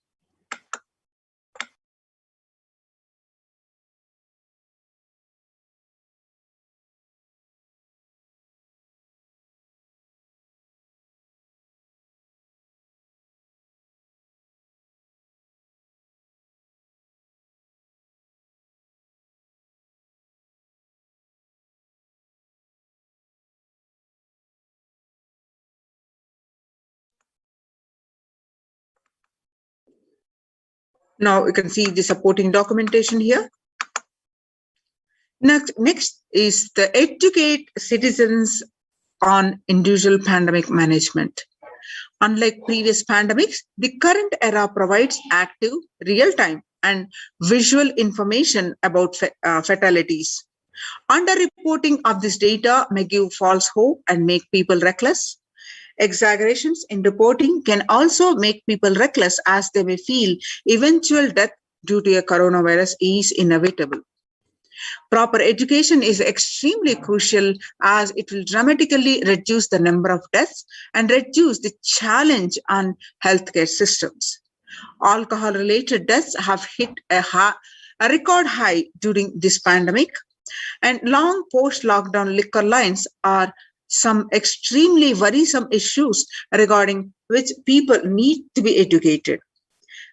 Now you can see the supporting documentation here. Next is the educate citizens on individual pandemic management. Unlike previous pandemics, the current era provides active, real-time and visual information about fatalities. Underreporting of this data may give false hope and make people reckless. Exaggerations in reporting can also make people reckless as they may feel eventual death due to a coronavirus is inevitable. Proper education is extremely crucial as it will dramatically reduce the number of deaths and reduce the challenge on healthcare systems. Alcohol-related deaths have hit a record high during this pandemic, and long post-lockdown liquor lines are some extremely worrisome issues regarding which people need to be educated.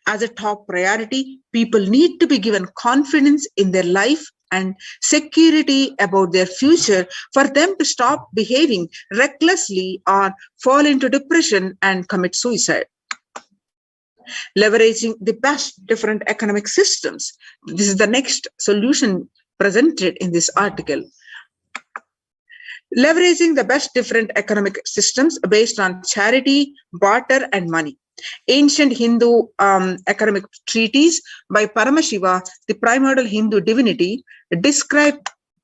As a top priority, people need to be given confidence in their life and security about their future for them to stop behaving recklessly or fall into depression and commit suicide. Leveraging the best different economic systems. This is the next solution presented in this article. Leveraging the best different economic systems based on charity, barter, and money. Ancient Hindu economic treatise by Paramashiva, the primordial Hindu divinity, describe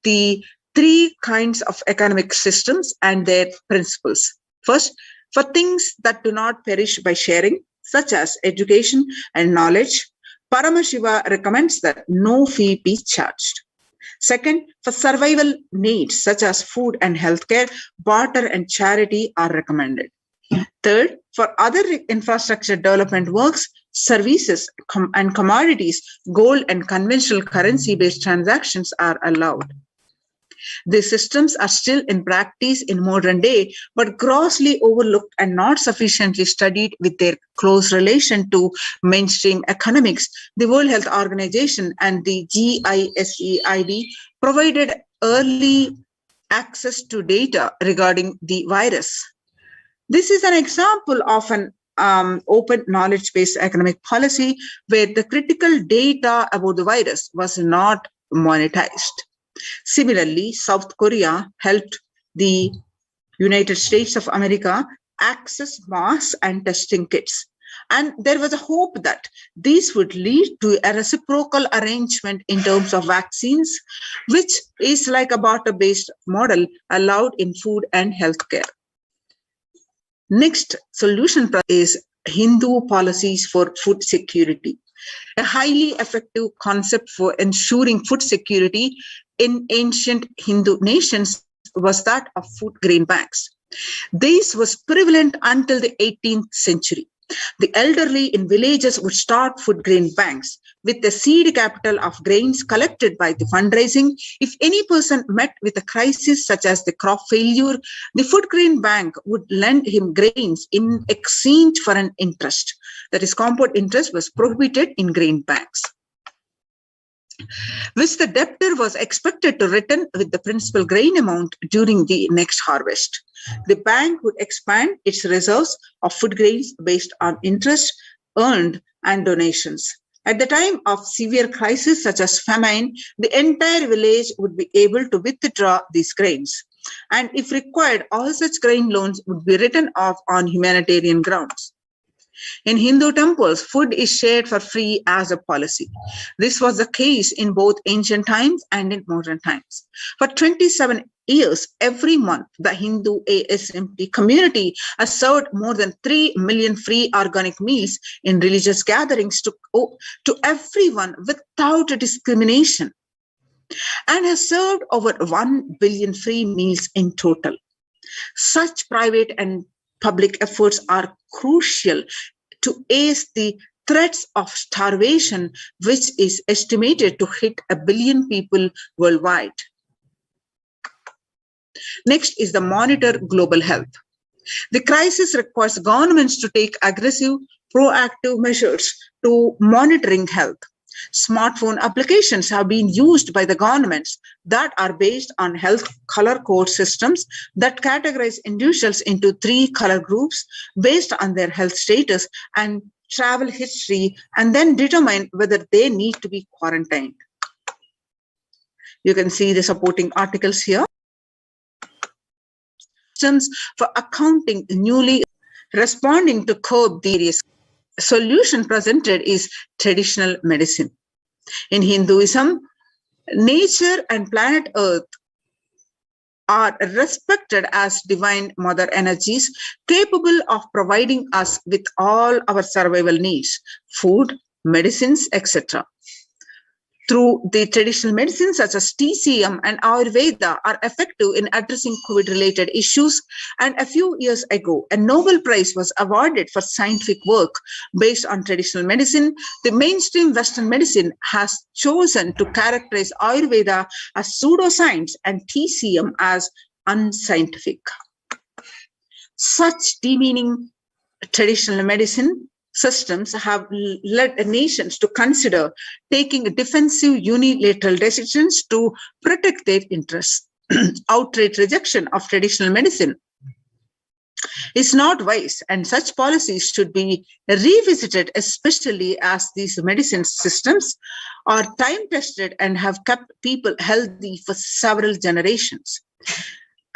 the 3 kinds of economic systems and their principles. First, for things that do not perish by sharing, such as education and knowledge, Paramashiva recommends that no fee be charged. Second, for survival needs such as food and healthcare, barter and charity are recommended. Third, for other infrastructure development works, services and commodities, gold and conventional currency-based transactions are allowed. These systems are still in practice in modern day, but grossly overlooked and not sufficiently studied with their close relation to mainstream economics. The World Health Organization and the GISEID provided early access to data regarding the virus. This is an example of an open knowledge-based economic policy where the critical data about the virus was not monetized. Similarly, South Korea helped the United States of America access masks and testing kits. And there was a hope that these would lead to a reciprocal arrangement in terms of vaccines, which is like a barter-based model allowed in food and healthcare. Next solution is Hindu policies for food security. A highly effective concept for ensuring food security in ancient Hindu nations was that of food grain banks. This was prevalent until the 18th century. The elderly in villages would start food grain banks with the seed capital of grains collected by the fundraising. If any person met with a crisis such as the crop failure, the food grain bank would lend him grains in exchange for an interest. That is, compound interest was prohibited in grain banks, which the debtor was expected to return with the principal grain amount during the next harvest. The bank would expand its reserves of food grains based on interest earned and donations. At the time of severe crisis such as famine, the entire village would be able to withdraw these grains. And if required, all such grain loans would be written off on humanitarian grounds. In Hindu temples, food is shared for free as a policy. This was the case in both ancient times and in modern times. For 27 years, every month, the Hindu ASMT community has served more than 3 million free organic meals in religious gatherings to everyone without discrimination, and has served over 1 billion free meals in total. Such private and public efforts are crucial to ease the threats of starvation, which is estimated to hit 1 billion people worldwide. Next is the monitor global health. The crisis requires governments to take aggressive, proactive measures to monitoring health. Smartphone applications have been used by the governments that are based on health color code systems that categorize individuals into 3 color groups based on their health status and travel history, and then determine whether they need to be quarantined. You can see the supporting articles here. Systems for accounting newly responding to curb the various solution presented is traditional medicine. In Hinduism, nature and planet Earth are respected as divine mother energies capable of providing us with all our survival needs, food, medicines, etc. Through the traditional medicines such as TCM and Ayurveda are effective in addressing COVID-related issues, and a few years ago, a Nobel Prize was awarded for scientific work based on traditional medicine. The mainstream Western medicine has chosen to characterize Ayurveda as pseudoscience and TCM as unscientific. Such demeaning traditional medicine systems have led nations to consider taking defensive unilateral decisions to protect their interests. Outright rejection of traditional medicine is not wise, and such policies should be revisited, especially as these medicine systems are time-tested and have kept people healthy for several generations.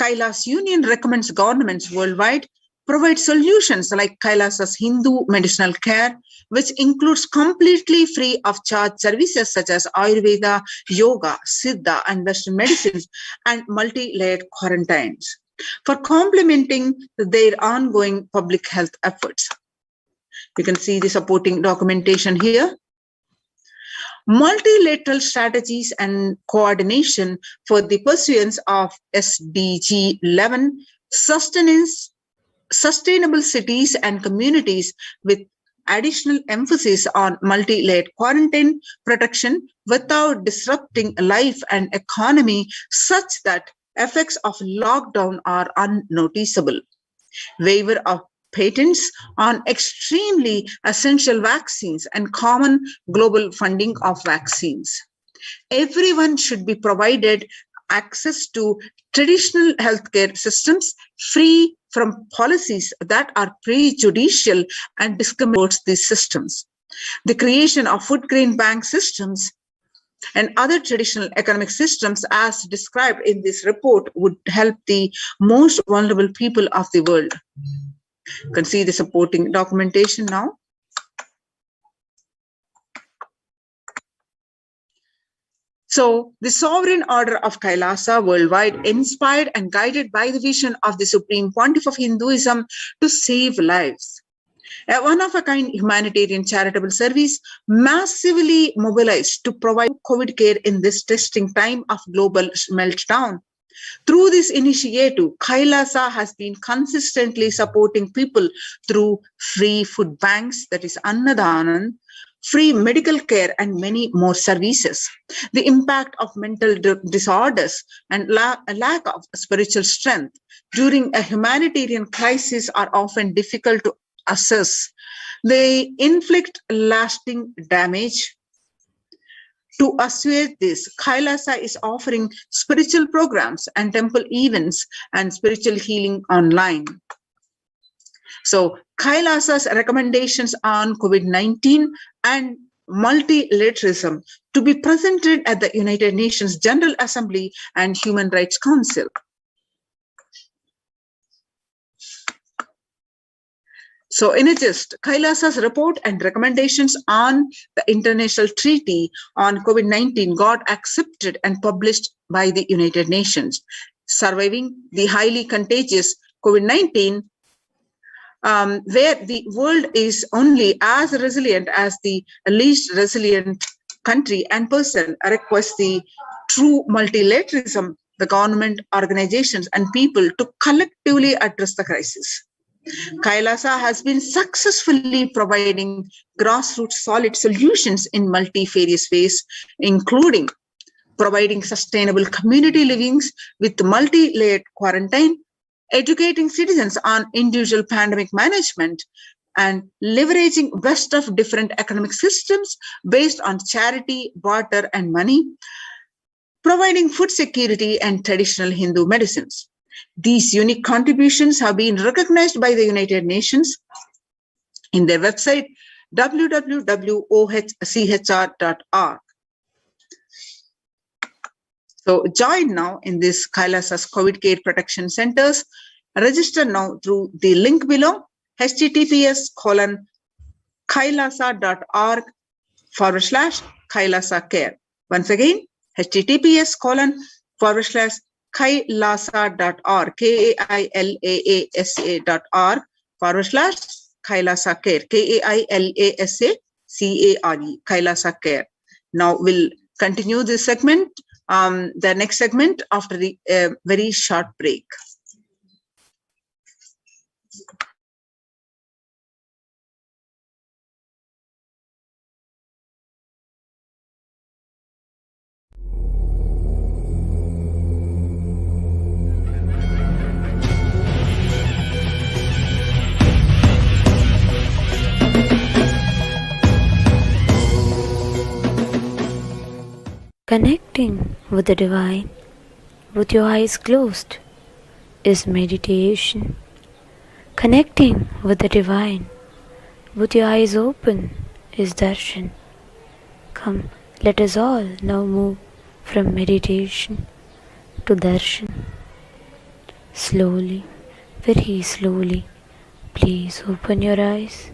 Kailas Union recommends governments worldwide provide solutions like Kailasa's Hindu medicinal care, which includes completely free of charge services such as Ayurveda, yoga, Siddha, and Western medicines, and multi-layered quarantines for complementing their ongoing public health efforts. You can see the supporting documentation here. Multilateral strategies and coordination for the pursuance of SDG 11, sustainable cities and communities, with additional emphasis on multi-layered quarantine protection without disrupting life and economy such that effects of lockdown are unnoticeable. Waiver of patents on extremely essential vaccines and common global funding of vaccines. Everyone should be provided access to traditional healthcare systems free from policies that are prejudicial and discriminate these systems. The creation of food grain bank systems and other traditional economic systems as described in this report would help the most vulnerable people of the world. You can see the supporting documentation now. So the sovereign order of Kailasa worldwide, inspired and guided by the vision of the Supreme Pontiff of Hinduism to save lives. A one-of-a-kind humanitarian charitable service massively mobilized to provide COVID care in this testing time of global meltdown. Through this initiative, Kailasa has been consistently supporting people through free food banks, that is Annadanan, free medical care, and many more services. The impact of mental disorders and lack of spiritual strength during a humanitarian crisis are often difficult to assess. They inflict lasting damage. To assuage this, Kailasa is offering spiritual programs and temple events and spiritual healing online. So Kailasa's recommendations on COVID-19 and multilateralism to be presented at the United Nations General Assembly and Human Rights Council. So in a gist, Kailasa's report and recommendations on the International Treaty on COVID-19 got accepted and published by the United Nations. Surviving the highly contagious COVID-19, where the world is only as resilient as the least resilient country and person, requires the true multilateralism, the government, organizations, and people to collectively address the crisis. Kailasa has been successfully providing grassroots solid solutions in multifarious ways, including providing sustainable community livings with multi-layered quarantine, educating citizens on individual pandemic management, and leveraging best of different economic systems based on charity, barter, and money, providing food security and traditional Hindu medicines. These unique contributions have been recognized by the United Nations in their website www.ochr.org. So join now in this Kailasa's COVID care protection centers. Register now through the link below, https://kailasa.org/Kailasa care. Once again, https://kailasa.org, KAILASA.org/Kailasa care, KAILASACARE, Kailasa care. Now we'll continue this segment, the next segment after the very short break. Connecting with the divine with your eyes closed is meditation. Connecting with the divine with your eyes open is darshan. Come, let us all now move from meditation to darshan. Slowly, very slowly, please open your eyes.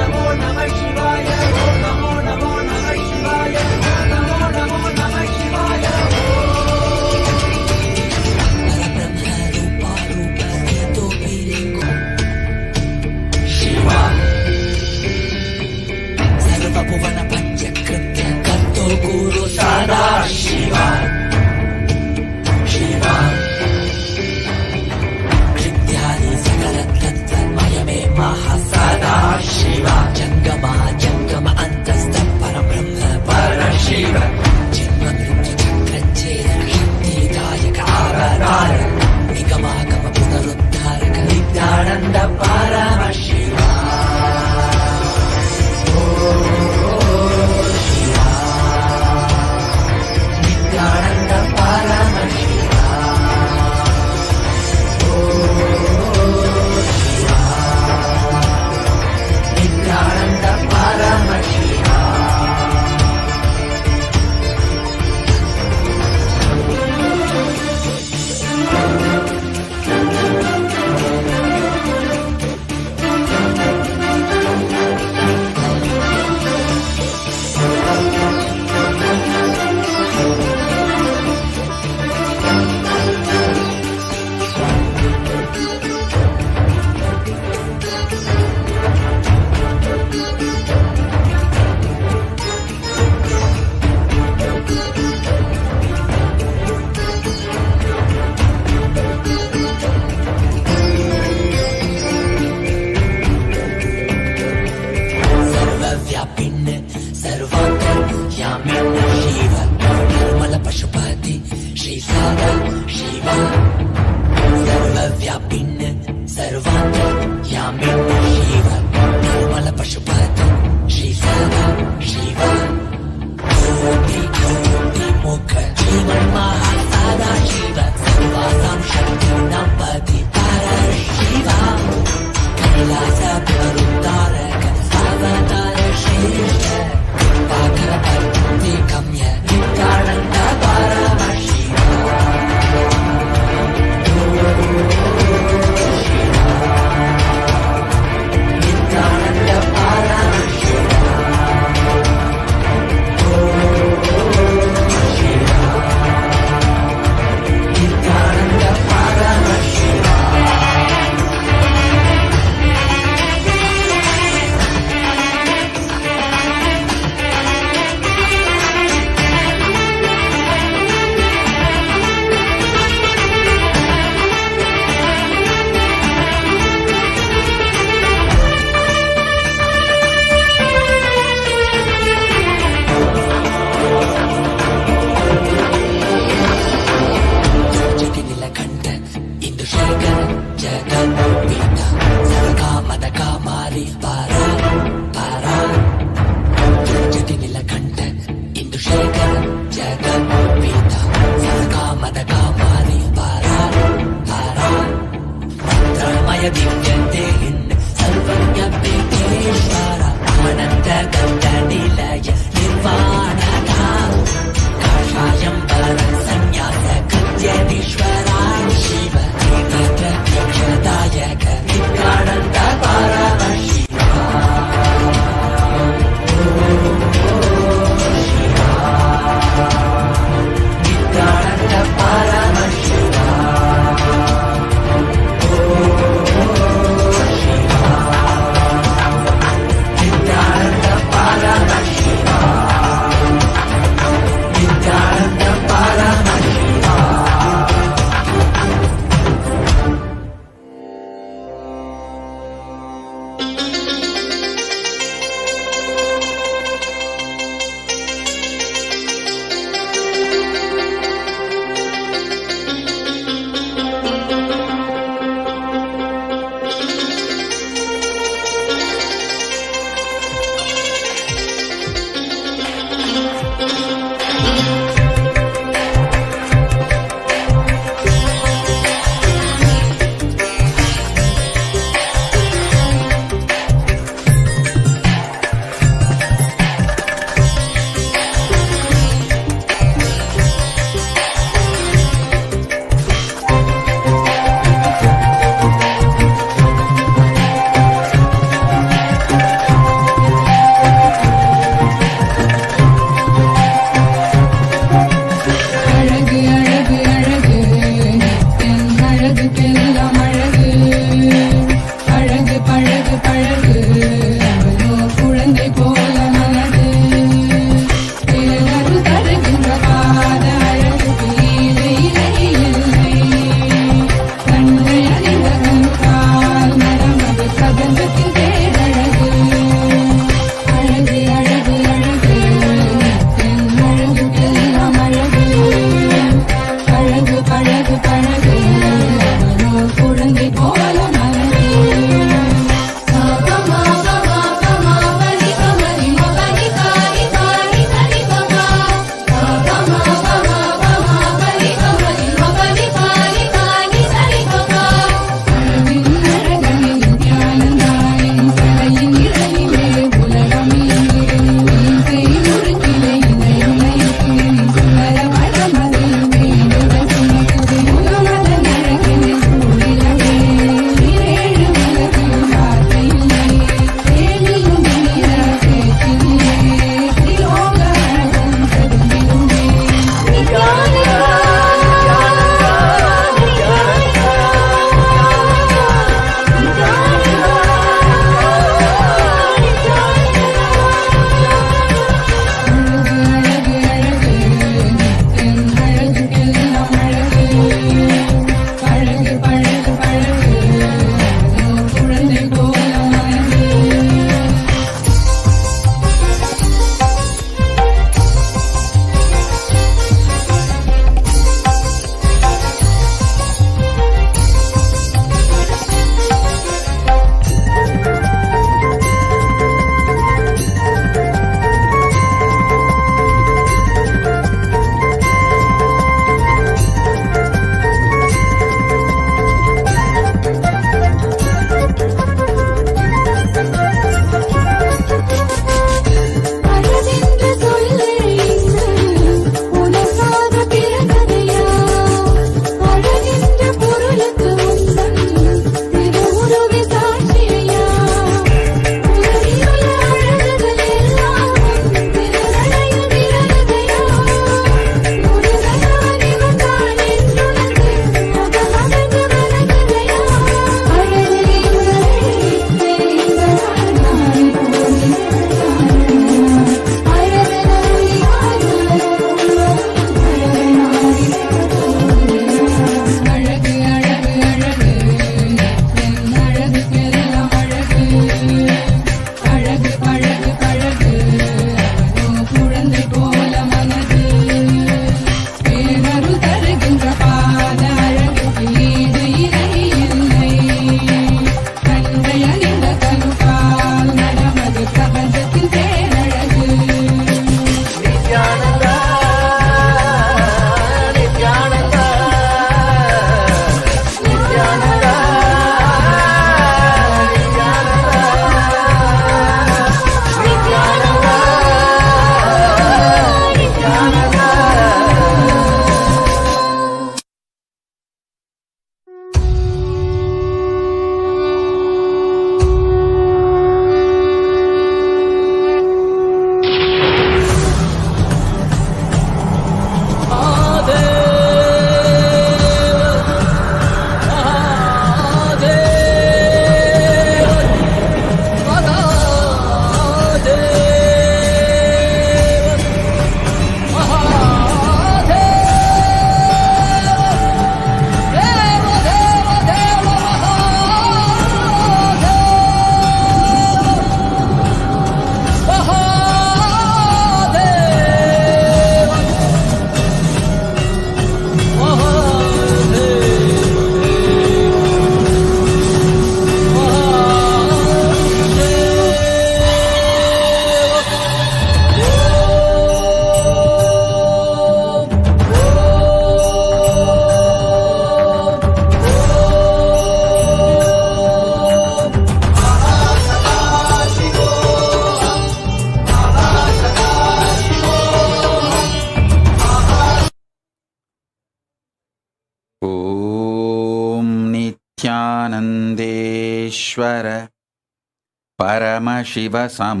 Paramashivoham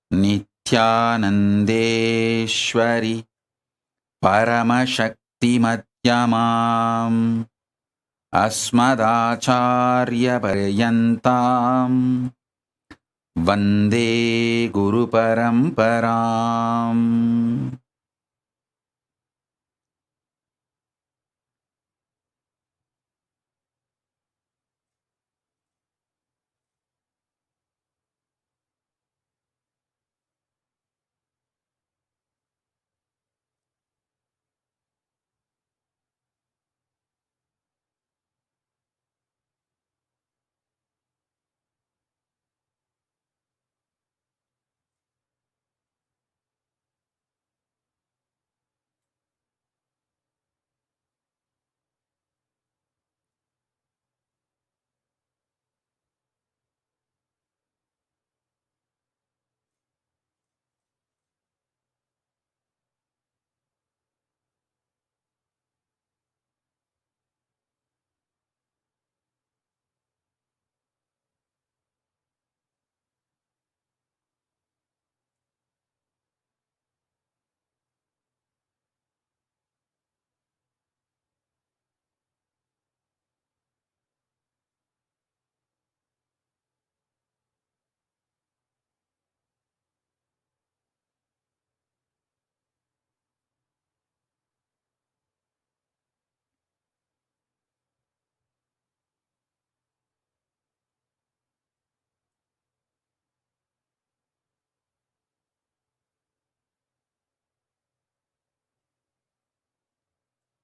Nithyanandeshwari Paramasakti Madhyamam Asmadacharya Paryantam Vande Guru Paramparam.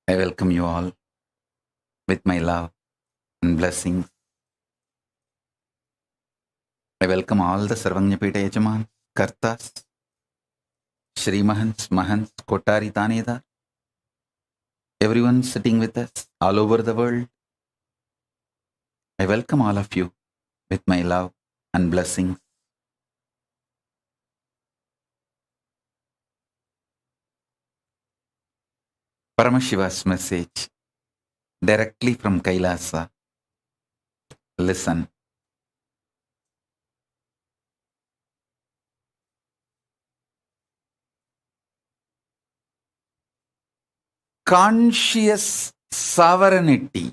I welcome you all with my love and blessings. I welcome all the Sarvanyapeta Yajaman, Kartas, Shri Mahants, Mahants, Kotari Tanedar, everyone sitting with us all over the world. I welcome all of you with my love and blessings. Paramashiva's message directly from Kailasa. Listen. Conscious sovereignty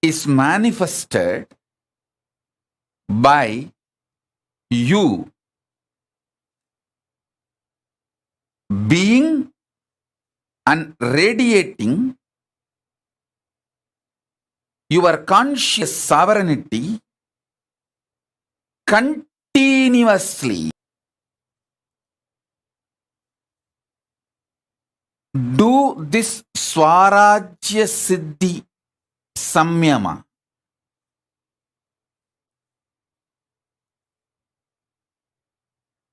is manifested by you being and radiating your conscious sovereignty continuously. Do this Swarajya Siddhi Samyama.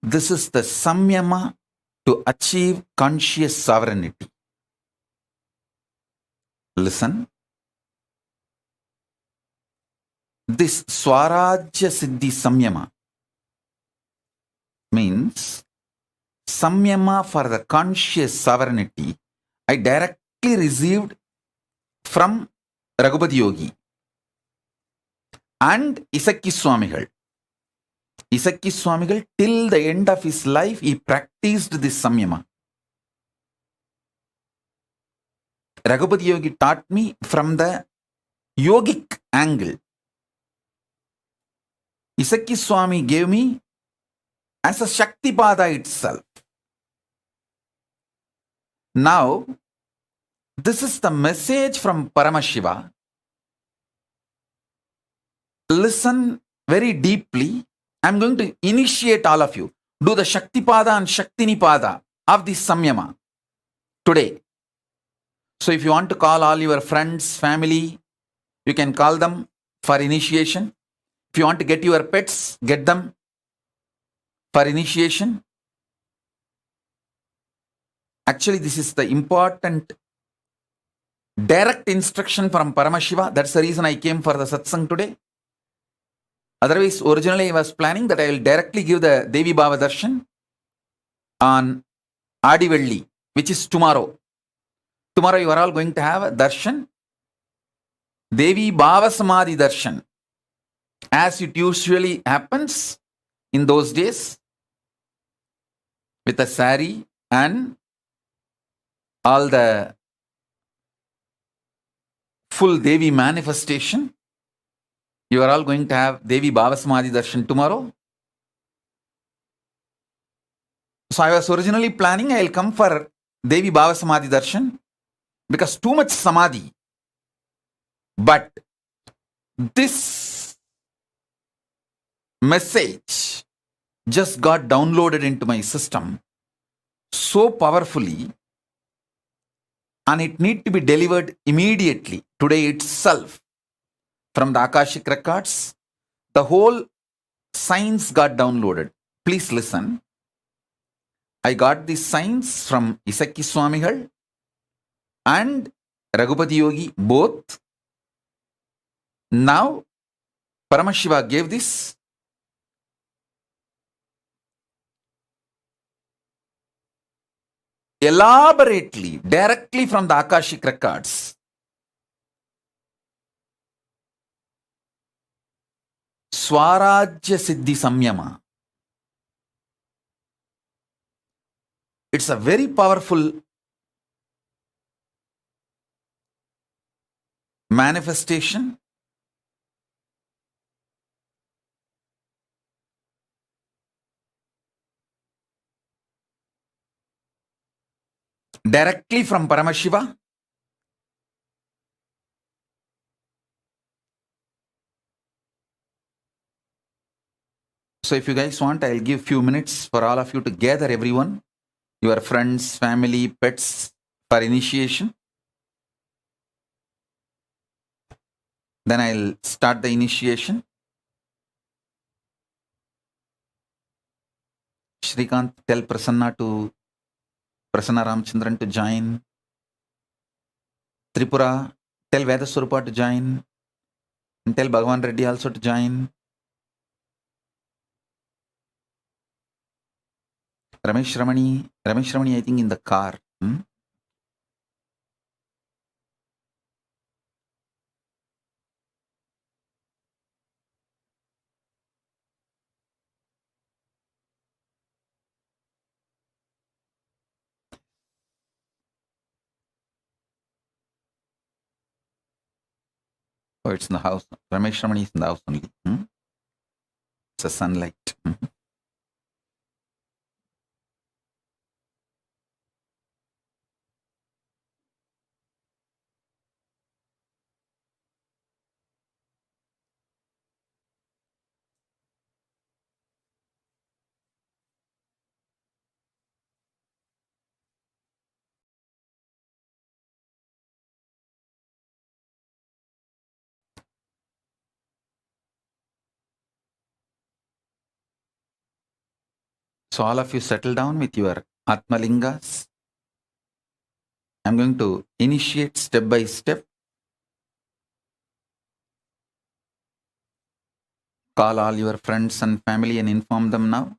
This is the Samyama to achieve conscious sovereignty. Listen. This Swarajya Siddhi Samyama means Samyama for the conscious sovereignty I directly received from Raghupati Yogi and Isakki Swamigal. Isakki Swamigal, till the end of his life, he practiced this Samyama. Raghupati Yogi taught me from the yogic angle. Isakki Swami gave me as a Shaktipada itself. Now, this is the message from Paramashiva. Listen very deeply. I'm going to initiate all of you. Do the Shaktipada and Shaktinipada of this Samyama today. So if you want to call all your friends, family, you can call them for initiation. If you want to get your pets, get them for initiation. Actually, this is the important direct instruction from Paramashiva. That's the reason I came for the satsang today. Otherwise, originally I was planning that I will directly give the Devi Bhava Darshan on Adivelli, which is tomorrow. Tomorrow you are all going to have a darshan, Devi Bhava Samadhi darshan, as it usually happens in those days, with a sari and all the full Devi manifestation. You are all going to have Devi Bhava Samadhi darshan tomorrow. So I was originally planning I will come for Devi Bhava Samadhi darshan because too much samadhi. But this message just got downloaded into my system so powerfully, and it need to be delivered immediately, today itself, from the Akashic records. The whole science got downloaded. Please listen. I got the science from Isaki Swamigal and Raghupati Yogi both. Now Paramashiva gave this. Elaborately, directly from the Akashic records. Swarajya Siddhi Samyama. It's a very powerful manifestation. Directly from Paramashiva. So if you guys want, I'll give few minutes for all of you to gather everyone, your friends, family, pets, for initiation. Then I'll start the initiation. Shrikant, tell Prasanna Ramchandran to join. Tripura, tell Vedaswarupa to join. And tell Bhagavan Reddy also to join. Ramesh Ramani, I think in the car. Oh, it's in the house. Ramesh Ramani is in the house only. It's a sunlight. So all of you settle down with your Atmalingas. I'm going to initiate step by step. Call all your friends and family and inform them now.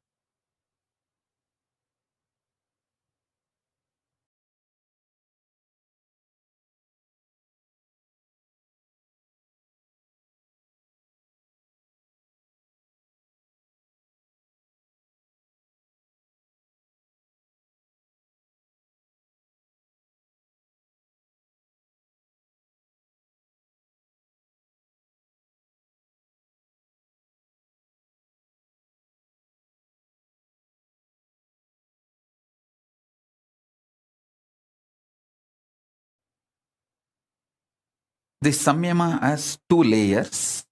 This Samyama has two layers.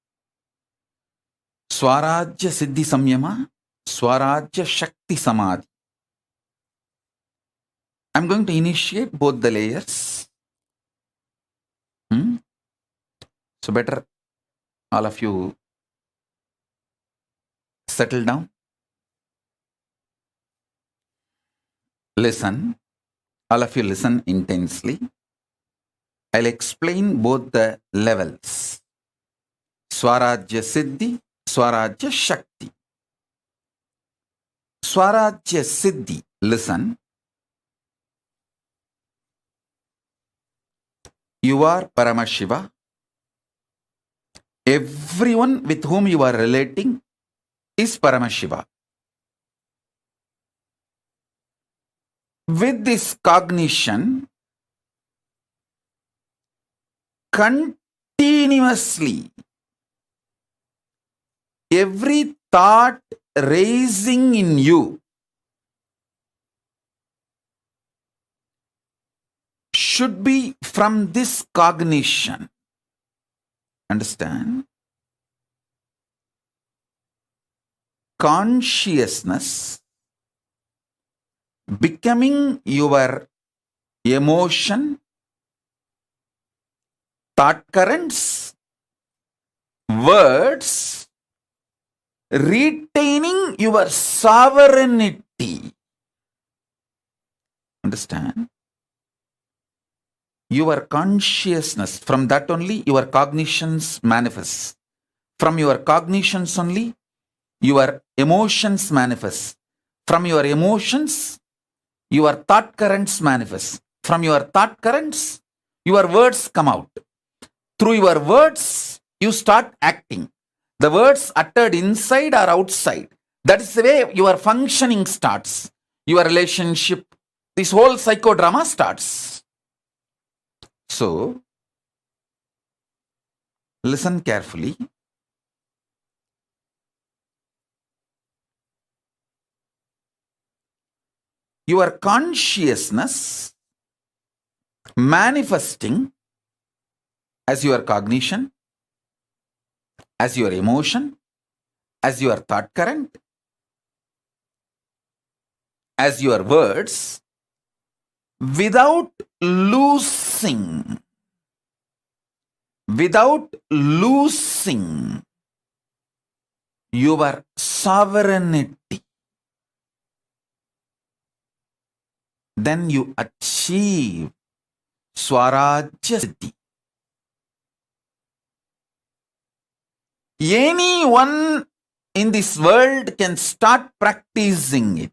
Swarajya Siddhi Samyama, Swarajya Shakti Samadhi. I'm going to initiate both the layers. So better all of you settle down. Listen. All of you listen intensely. I'll explain both the levels. Swarajya Siddhi, Swarajya Shakti. Swarajya Siddhi, listen. you are Paramashiva. Everyone with whom you are relating is Paramashiva. With this cognition, continuously, every thought raising in you should be from this cognition. Understand? Consciousness becoming your emotion, thought currents, words, retaining your sovereignty. Understand? Your consciousness, from that only your cognitions manifest. From your cognitions only your emotions manifest. From your emotions, your thought currents manifest. From your thought currents, your words come out. Through your words, you start acting. The words uttered inside or outside. That is the way your functioning starts. Your relationship, this whole psychodrama starts. So, listen carefully. Your consciousness manifesting as your cognition, as your emotion, as your thought current, as your words, without losing your sovereignty. Then you achieve Swarajya Siddhi. Anyone in this world can start practicing it.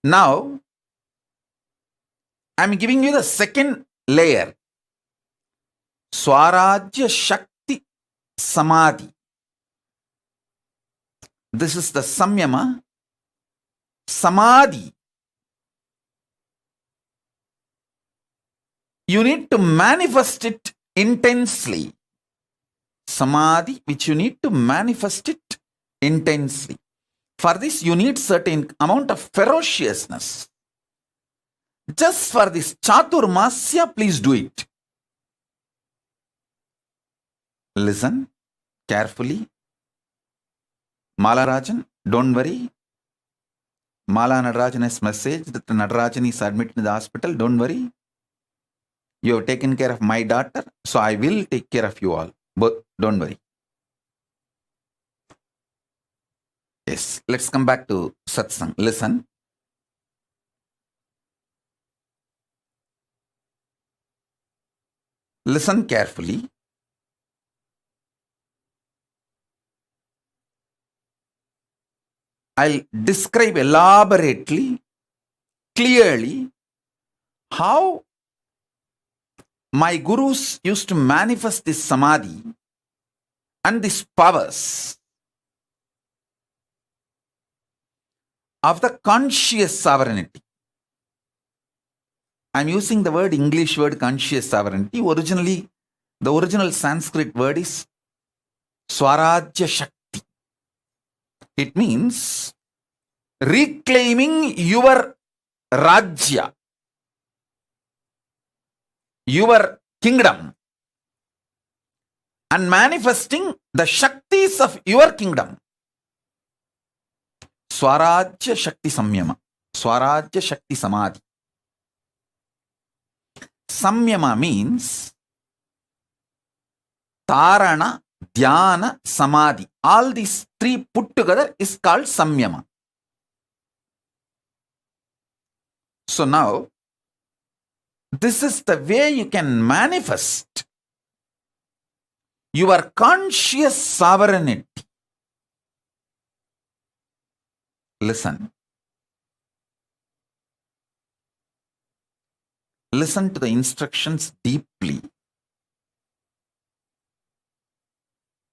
Now, I am giving you the second layer. Swarajya Shakti Samadhi. This is the Samyama. Samadhi. You need to manifest it intensely. Samadhi, which you need to manifest it intensely. For this, you need certain amount of ferociousness. Just for this Chaturmasya, please do it. Listen carefully. Malarajan, don't worry. Mala Nadarajan has messaged that Nadarajan is admitted in the hospital. Don't worry. You have taken care of my daughter, so I will take care of you all. But don't worry. Yes, let's come back to Satsang. Listen. Listen carefully. I'll describe elaborately, clearly, how my gurus used to manifest this samadhi and these powers of the conscious sovereignty. I'm using the word English word conscious sovereignty. Originally, the original Sanskrit word is Swarajya Shakti. It means reclaiming your Rajya, your kingdom, and manifesting the Shaktis of your kingdom. Swarajya Shakti Samyama, Swarajya Shakti Samadhi. Samyama means Tarana, Dhyana, Samadhi. All these three put together is called Samyama. So now, this is the way you can manifest your conscious sovereignty. Listen. Listen to the instructions deeply.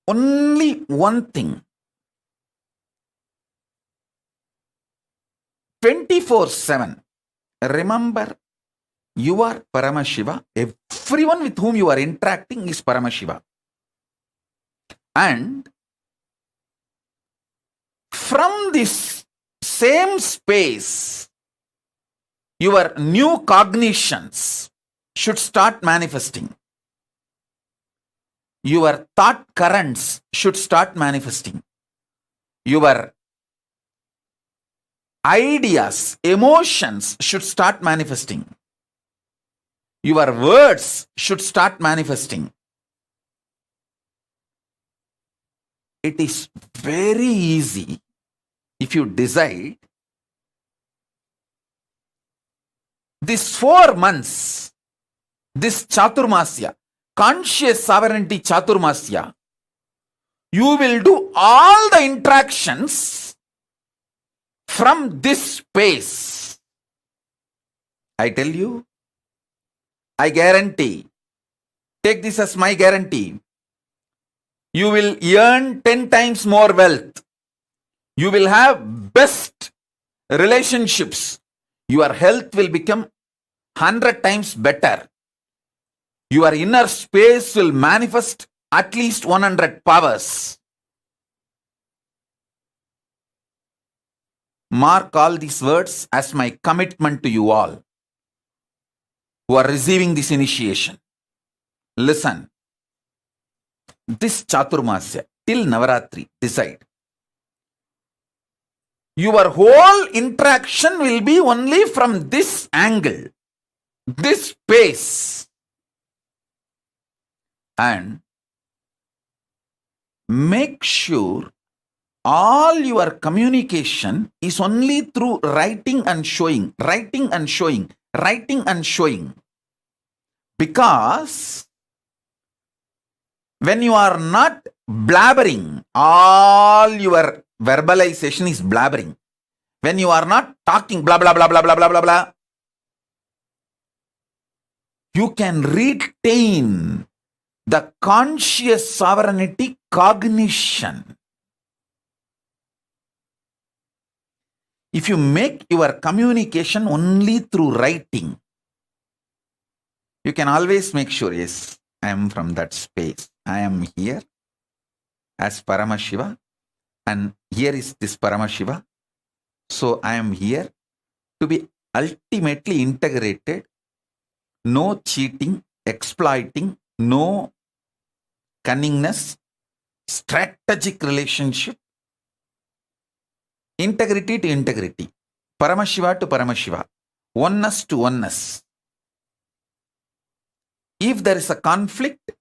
Only one thing. 24/7. Remember, you are Paramashiva. Everyone with whom you are interacting is Paramashiva. And from this same space, your new cognitions should start manifesting. Your thought currents should start manifesting. Your ideas, emotions should start manifesting. Your words should start manifesting. It is very easy if you decide. These 4 months, this Chaturmasya, conscious sovereignty Chaturmasya, you will do all the interactions from this space. I tell you, I guarantee, take this as my guarantee, you will earn 10 times more wealth. You will have best relationships. Your health will become 100 times better. Your inner space will manifest at least 100 powers. Mark all these words as my commitment to you all who are receiving this initiation. Listen. This Chaturmasya till Navaratri, decide. Your whole interaction will be only from this angle, this space. And make sure all your communication is only through writing and showing, writing and showing, writing and showing. Because when you are not blabbering, all your verbalization is blabbering. When you are not talking blah blah blah blah blah blah blah blah, you can retain the conscious sovereignty cognition. If you make your communication only through writing, you can always make sure, yes, I am from that space. I am here as Paramashiva, and here is this Paramashiva. So I am here to be ultimately integrated. No cheating, exploiting, no cunningness, strategic relationship, integrity to integrity, Paramashiva to Paramashiva, oneness to oneness. If there is a conflict,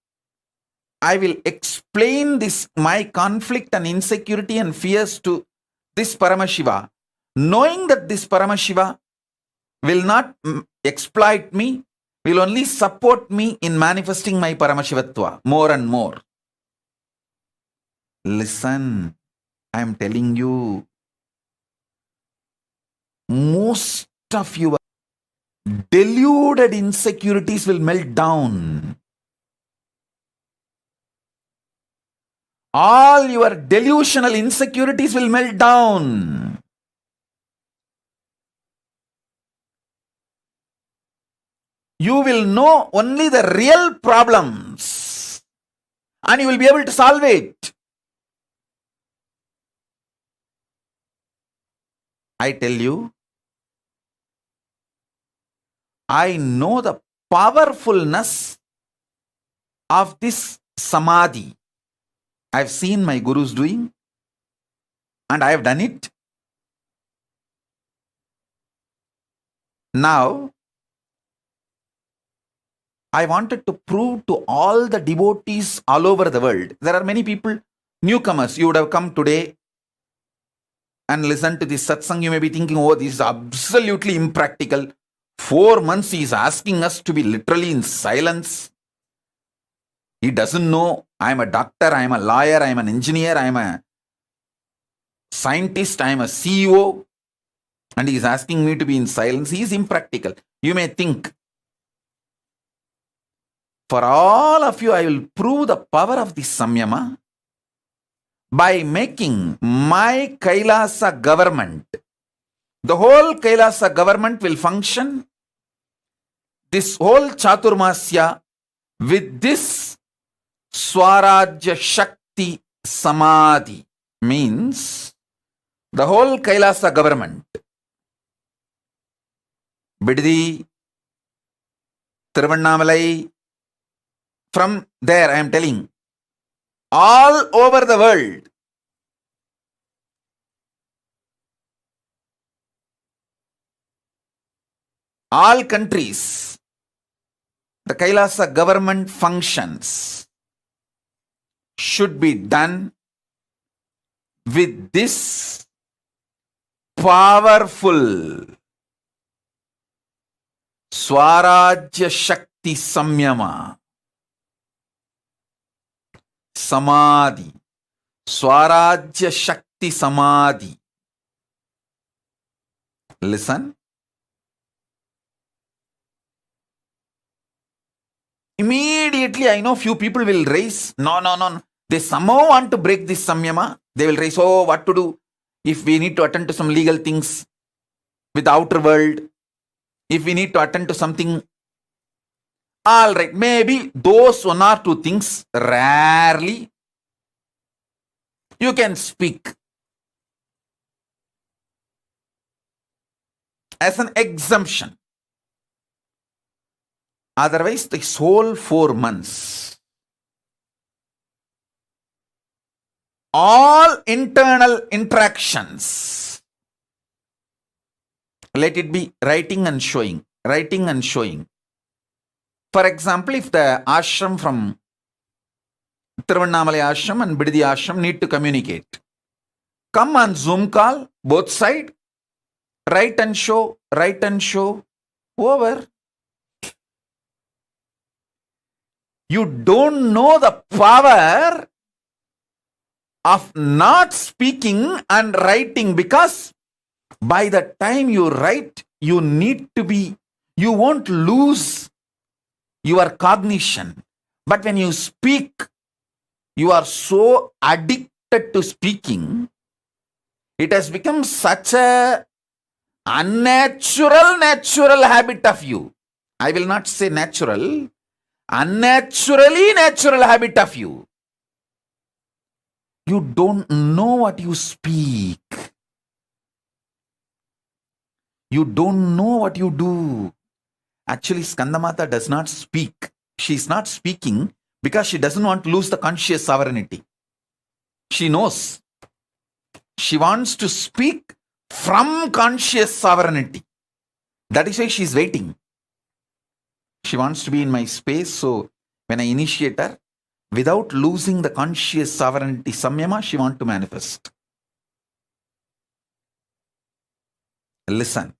I will explain this, my conflict and insecurity and fears to this Paramashiva, knowing that this Paramashiva will not exploit me, will only support me in manifesting my Paramashivatva more and more. Listen, I am telling you, most of your deluded insecurities will melt down. All your delusional insecurities will melt down. You will know only the real problems and you will be able to solve it. I tell you, I know the powerfulness of this samadhi. I've seen my gurus doing, and I have done it. Now, I wanted to prove to all the devotees all over the world. There are many people, newcomers, you would have come today and listened to this satsang. You may be thinking, oh, this is absolutely impractical. 4 months he is asking us to be literally in silence. He doesn't know I am a doctor, I am a lawyer, I am an engineer, I am a scientist, I am a CEO, and he is asking me to be in silence. He is impractical. You may think, For all of you, I will prove the power of this samyama by making my Kailasa government. The whole Kailasa government will function, this whole Chaturmasya, with this Swarajya Shakti Samadhi. Means the whole Kailasa government, Biddi, Tiruvannamalai, from there I am telling, all over the world, all countries, the Kailasa government functions should be done with this powerful Swarajya Shakti Samyama. Samadhi. Swarajya Shakti Samadhi. Listen. Immediately, I know few people will raise, no. They somehow want to break this samyama. They will raise, oh, what to do if we need to attend to some legal things with the outer world, if we need to attend to something. All right, maybe those one or two things, rarely you can speak as an exemption. Otherwise, this whole 4 months, all internal interactions, let it be writing and showing, writing and showing. For example, if the ashram from Tiruvannamalai ashram and Biddi ashram need to communicate, come on Zoom call, both side, write and show, over. You don't know the power of not speaking and writing, because by the time you write, you won't lose your cognition. But when you speak, you are so addicted to speaking, it has become such a natural habit of you. I will not say natural, unnaturally natural habit of you. You don't know what you speak. You don't know what you do. Actually, Skandamata does not speak. She is not speaking because she doesn't want to lose the conscious sovereignty. She knows. She wants to speak from conscious sovereignty. That is why she is waiting. She wants to be in my space, so when I initiate her, without losing the conscious sovereignty samyama, she wants to manifest. Listen.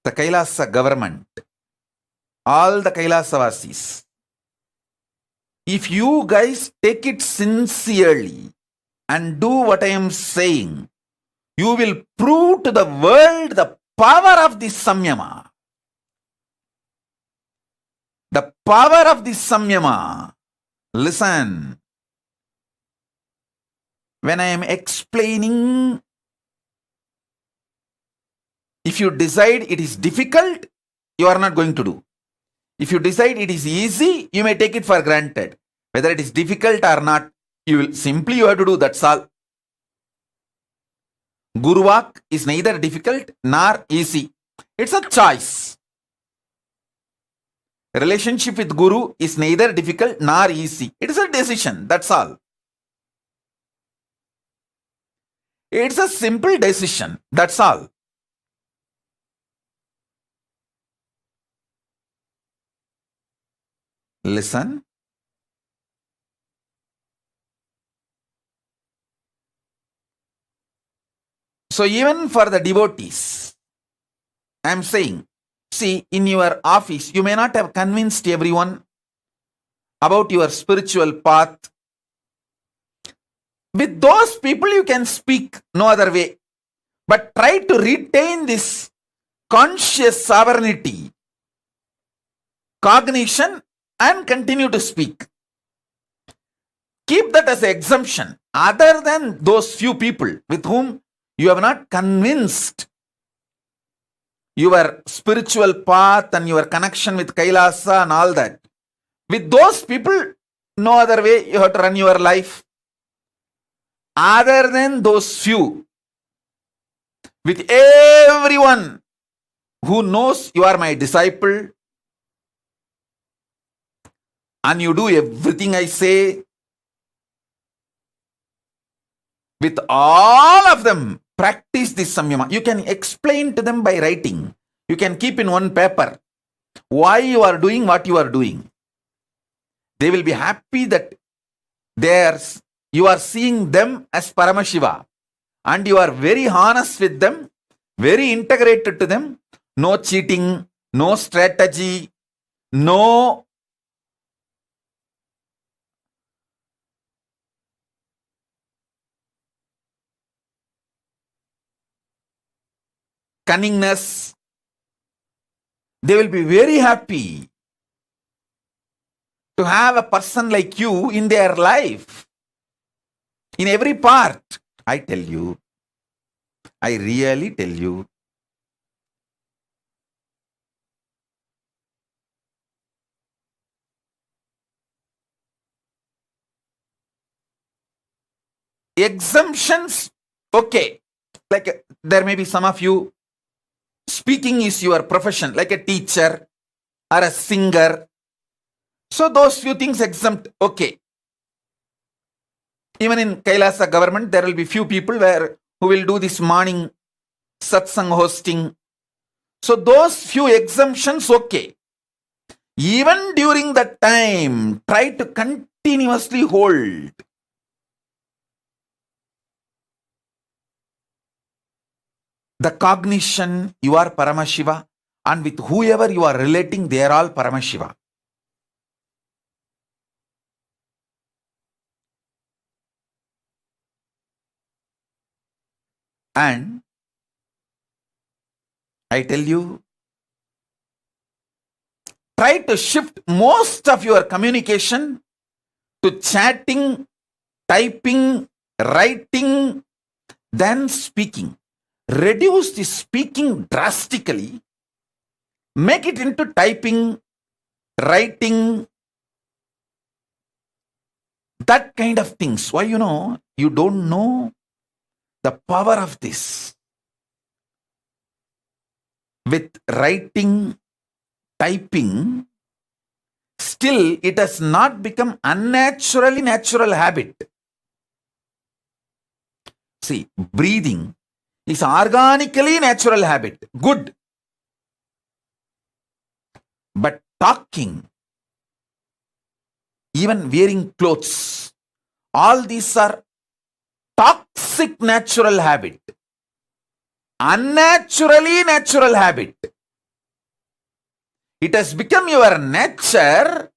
The Kailasa government, all the Kailasa-vasis, if you guys take it sincerely and do what I am saying, you will prove to the world the power of this samyama. The power of this samyama. Listen. When I am explaining, if you decide it is difficult, you are not going to do. If you decide it is easy, you may take it for granted. Whether it is difficult or not, you have to do, that's all. Guruvak is neither difficult nor easy. It's a choice. Relationship with Guru is neither difficult nor easy. It is a decision, that's all. It's a simple decision, that's all. Listen. So even for the devotees, I am saying, see, in your office, you may not have convinced everyone about your spiritual path. With those people, you can speak no other way. But try to retain this conscious sovereignty cognition and continue to speak. Keep that as an exemption. Other than those few people with whom you have not convinced your spiritual path and your connection with Kailasa and all that, with those people, no other way you have to run your life. Other than those few, with everyone who knows you are my disciple and you do everything I say, with all of them, practice this samyama. You can explain to them by writing. You can keep in one paper why you are doing what you are doing. They will be happy that you are seeing them as Paramashiva and you are very honest with them, very integrated to them. No cheating, no strategy, no cunningness. They will be very happy to have a person like you in their life, in every part. I tell you, I really tell you. Exemptions, okay. Like there may be some of you, speaking is your profession, like a teacher or a singer. So those few things exempt, okay. Even in Kailasa government, there will be few people who will do this morning satsang hosting. So those few exemptions, okay. Even during that time, try to continuously hold the cognition you are Paramashiva, and with whoever you are relating, they are all Paramashiva. And I tell you, try to shift most of your communication to chatting, typing, writing, than speaking. Reduce the speaking drastically. Make it into typing, writing, that kind of things. Why? You don't know the power of this. With writing, typing, still it has not become unnaturally natural habit. See, breathing is organically natural habit. Good. But talking, even wearing clothes, all these are toxic natural habit. Unnaturally natural habit. It has become your nature,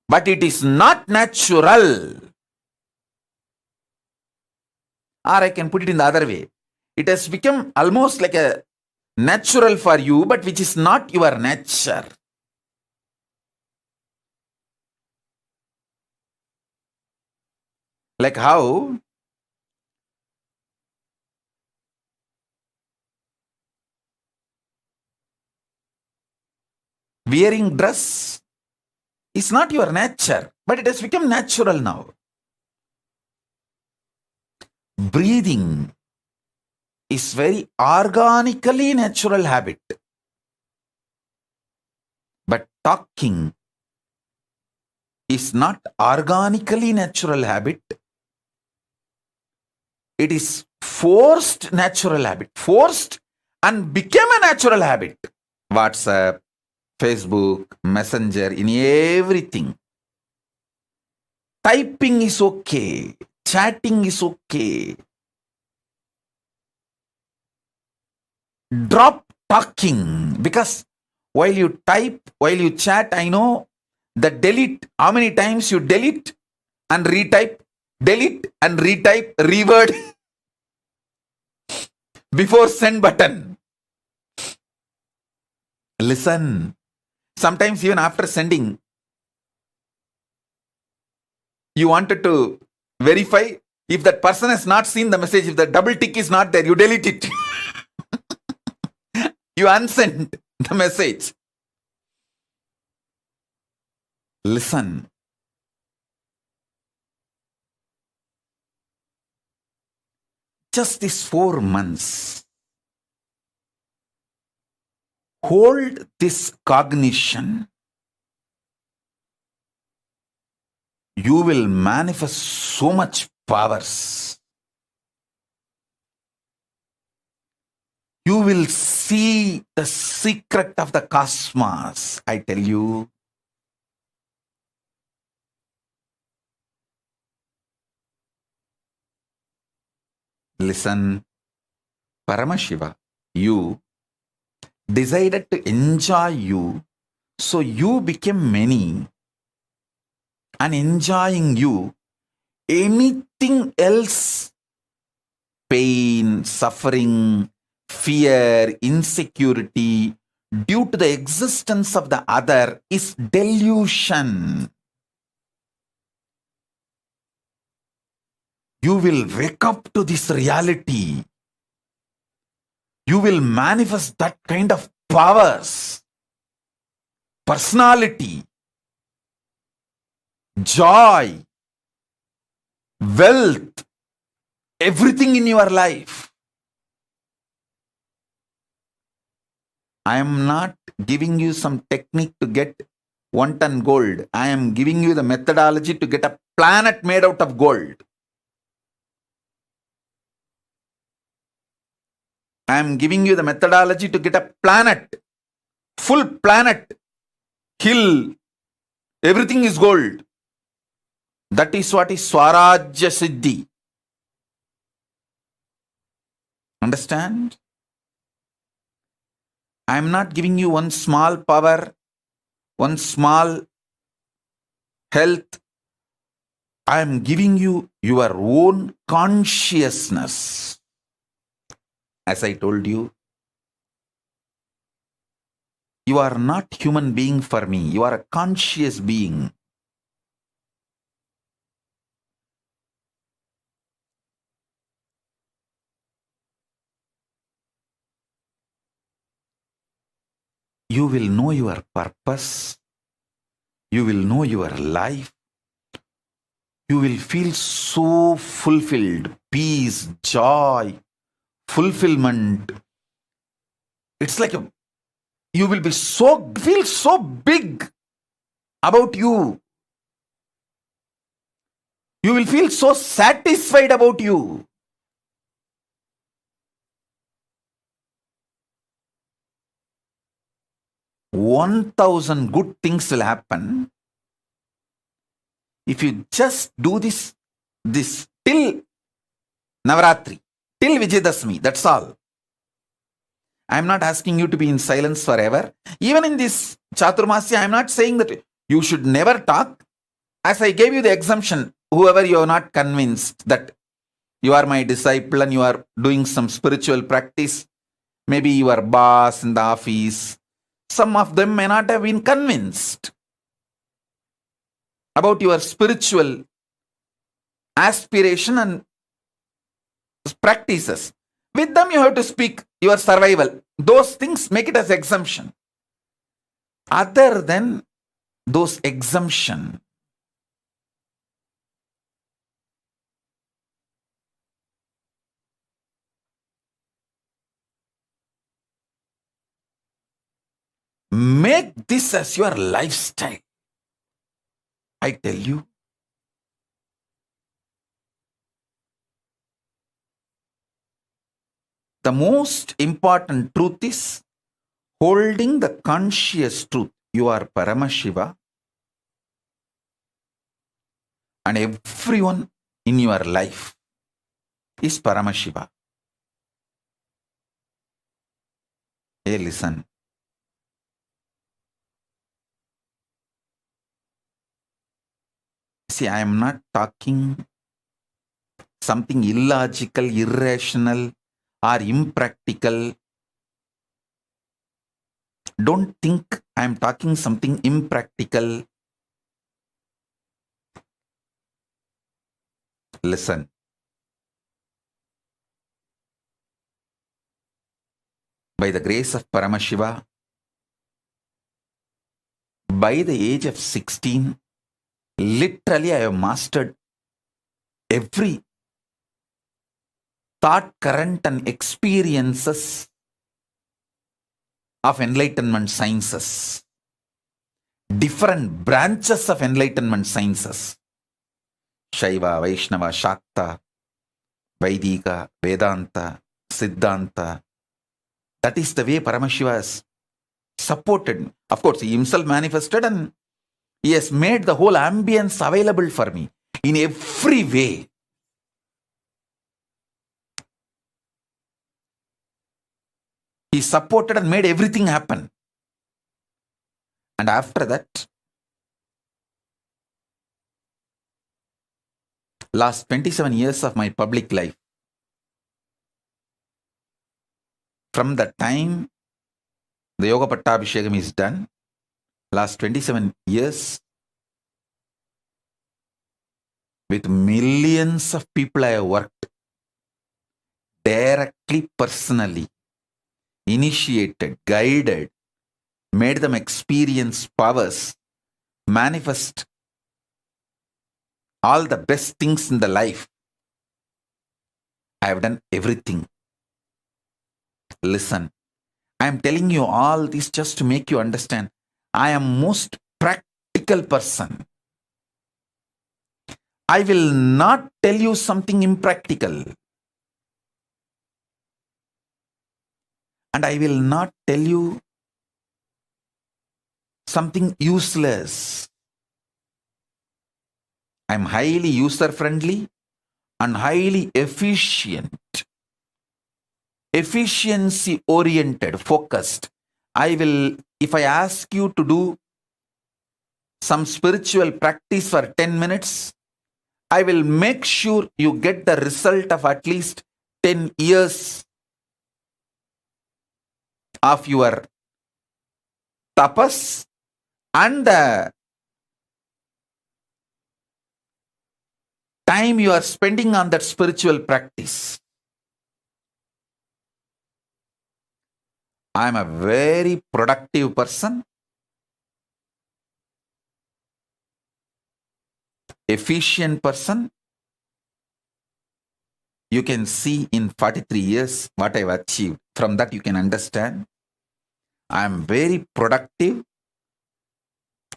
but it is not natural. Or I can put it in the other way. It has become almost like a natural for you, but which is not your nature. Like how wearing dress is not your nature, but it has become natural now. Breathing is very organically natural habit. But talking is not organically natural habit. It is forced natural habit. Forced and became a natural habit. WhatsApp, Facebook, Messenger, in everything. Typing is okay. Chatting is okay. Drop talking, because while you type, while you chat, I know the delete, how many times you delete and retype, delete and retype, reword before send button. Listen, Sometimes even after sending, you wanted to verify if that person has not seen the message, if the double tick is not there, you delete it. You unsend the message. Listen. Just these 4 months, hold this cognition. You will manifest so much powers. You will see the secret of the cosmos, I tell you. Listen, Paramashiva, you decided to enjoy you, so you became many. And enjoying you, anything else, pain, suffering, fear, insecurity, due to the existence of the other, is delusion. You will wake up to this reality. You will manifest that kind of powers, personality, joy, wealth, everything in your life. I am not giving you some technique to get 1 ton gold. I am giving you the methodology to get a planet made out of gold. I am giving you the methodology to get a planet, full planet, hill, everything is gold. That is what is Swarajya Siddhi. Understand? I am not giving you one small power, one small health. I am giving you your own consciousness. As I told you, you are not human being for me. You are a conscious being. You will know your purpose. You will know your life. You will feel so fulfilled, peace, joy, fulfillment. It's like you will be feel so big about you. You will feel so satisfied about you. $1,000 good things will happen if you just do this till Navaratri, till Vijayadashmi. That's all. I am not asking you to be in silence forever. Even in this Chaturmasya, I am not saying that you should never talk. As I gave you the exemption, whoever you are not convinced that you are my disciple and you are doing some spiritual practice, maybe your boss in the office, some of them may not have been convinced about your spiritual aspiration and practices. With them you have to speak your survival. Those things, make it as exemption. Other than those exemption, make this as your lifestyle. I tell you, the most important truth is holding the conscious truth. You are Paramashiva, and everyone in your life is Paramashiva. Hey, listen. See, I am not talking something illogical, irrational, or impractical. Don't think I am talking something impractical. Listen. By the grace of Paramashiva, by the age of 16, literally I have mastered every thought current and experiences of enlightenment sciences. Different branches of enlightenment sciences. Shaiva, Vaishnava, Shakta, Vaidika, Vedanta, Siddhanta. That is the way Paramashiva has supported me. Of course, he himself manifested and he has made the whole ambience available for me in every way. He supported and made everything happen. And after that, last 27 years of my public life, from the time the Yoga Pattabhishekam is done, last 27 years, with millions of people I have worked, directly, personally, initiated, guided, made them experience powers, manifest all the best things in the life. I have done everything. Listen, I am telling you all this just to make you understand. I am most practical person. I will not tell you something impractical. And I will not tell you something useless. I am highly user-friendly and highly efficient. Efficiency-oriented, focused. If I ask you to do some spiritual practice for 10 minutes, I will make sure you get the result of at least 10 years of your tapas and the time you are spending on that spiritual practice. I am a very productive person, efficient person. You can see in 43 years what I have achieved. From that you can understand. I am very productive,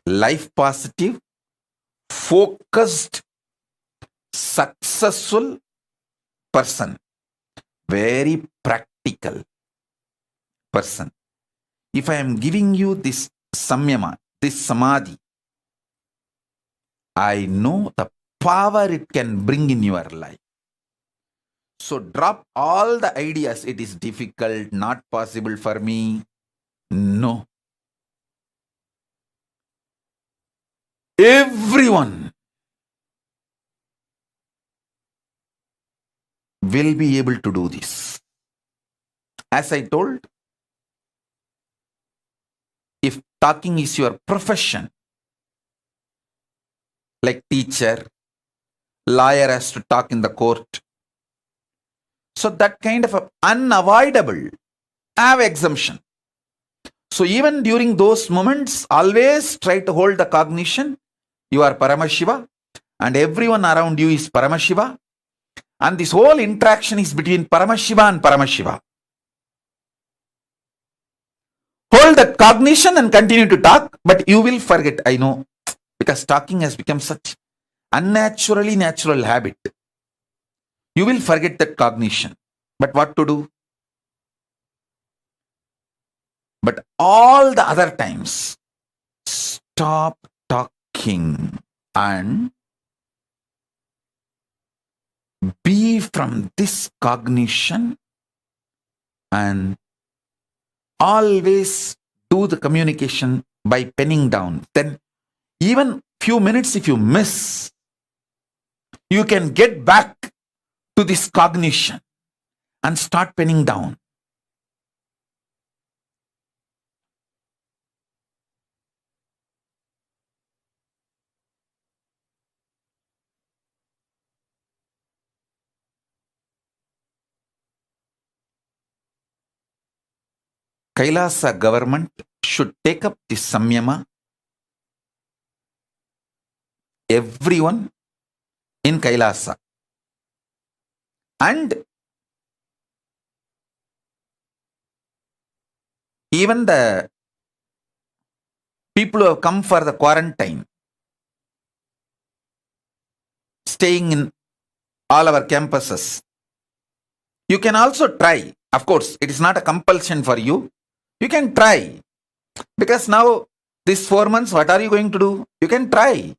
life positive, focused, successful person. Very practical person. If I am giving you this samyama, this samadhi, I know the power it can bring in your life. So drop all the ideas. It is difficult, not possible for me. No. Everyone will be able to do this. As I told, if talking is your profession, like teacher, lawyer has to talk in the court. So that kind of unavoidable, have exemption. So even during those moments, always try to hold the cognition, you are Paramashiva and everyone around you is Paramashiva. And this whole interaction is between Paramashiva and Paramashiva. Hold that cognition and continue to talk, but you will forget, I know, because talking has become such unnaturally natural habit. You will forget that cognition. But what to do? But all the other times, stop talking and be from this cognition and always do the communication by penning down. Then even few minutes if you miss, you can get back to this cognition and start penning down. Kailasa government should take up this samyama. Everyone in Kailasa. And even the people who have come for the quarantine, staying in all our campuses, you can also try. Of course, it is not a compulsion for you. You can try. Because now, these 4 months, what are you going to do? You can try.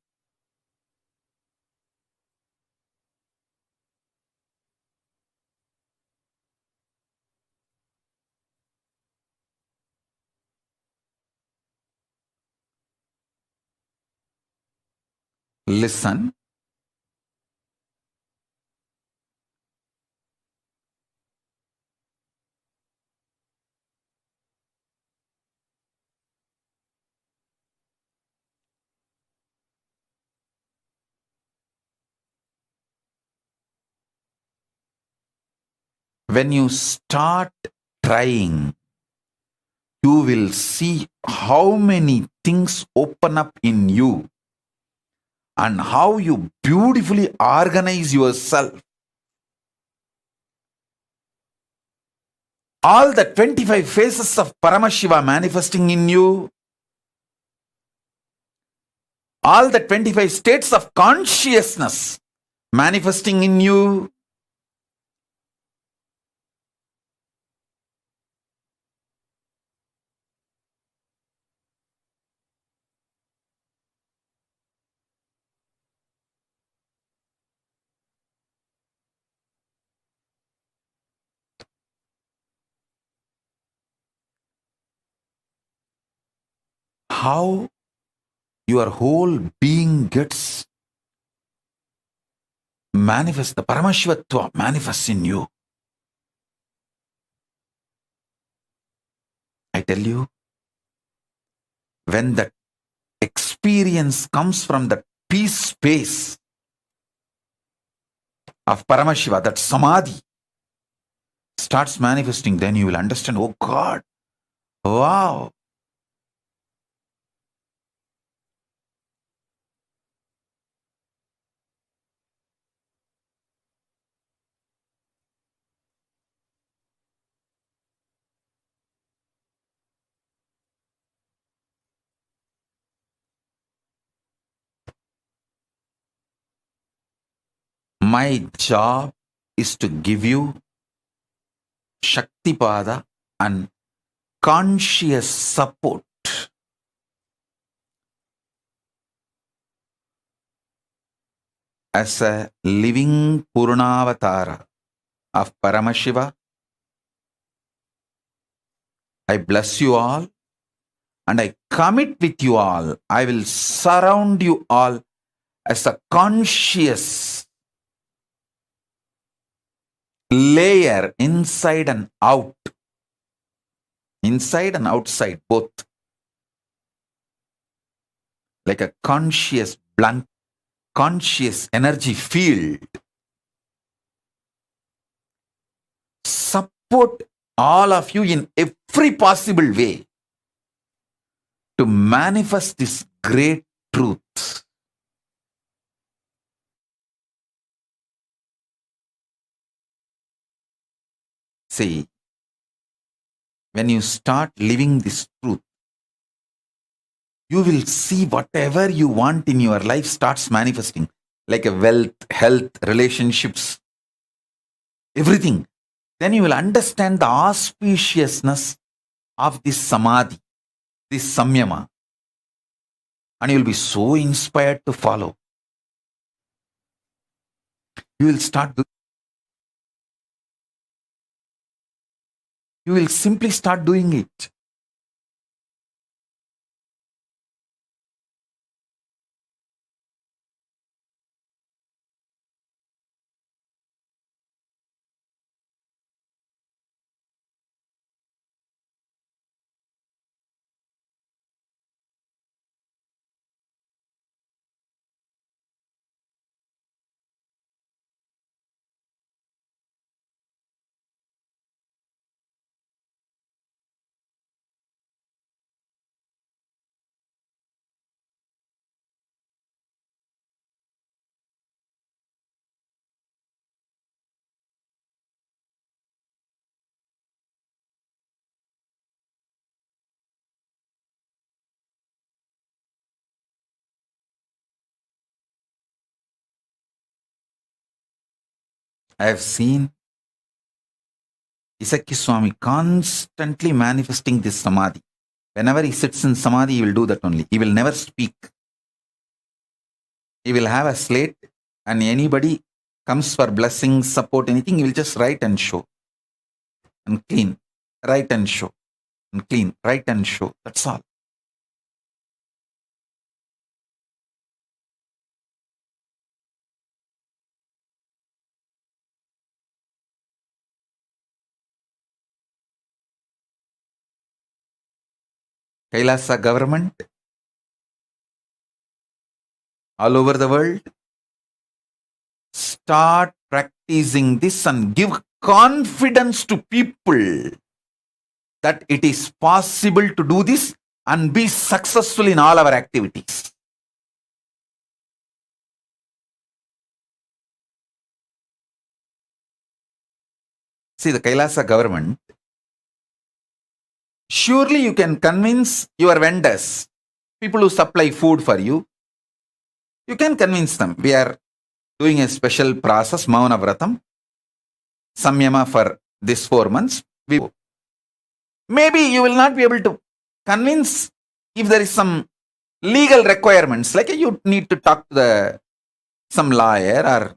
Listen. When you start trying, you will see how many things open up in you and how you beautifully organize yourself. All the 25 faces of Paramashiva manifesting in you, all the 25 states of consciousness manifesting in you, how your whole being gets manifest, the Paramashivatva manifests in you. I tell you, when that experience comes from the peace space of Paramashiva, that samadhi starts manifesting, then you will understand, oh God, wow. My job is to give you Shaktipada and conscious support as a living Purnavatara of Paramashiva. I bless you all and I commit with you all. I will surround you all as a conscious layer inside and out. Inside and outside, both. Like a conscious blank, conscious energy field. Support all of you in every possible way to manifest this great truth. See, when you start living this truth, you will see whatever you want in your life starts manifesting, like a wealth, health, relationships, everything. Then you will understand the auspiciousness of this samadhi, this samyama, and you will be so inspired to follow. You will you will simply start doing it. I have seen Isaki Swami constantly manifesting this samadhi. Whenever he sits in samadhi, he will do that only. He will never speak. He will have a slate, and anybody comes for blessings, support, anything, he will just write and show. And clean. Write and show. And clean. Write and show. That's all. Kailasa government, all over the world, start practicing this and give confidence to people that it is possible to do this and be successful in all our activities. See, the Kailasa government, surely you can convince your vendors, people who supply food for you, you can convince them. We are doing a special process, Mauna Vratam, Samyama for this 4 months. Maybe you will not be able to convince if there is some legal requirements, like you need to talk to some lawyer or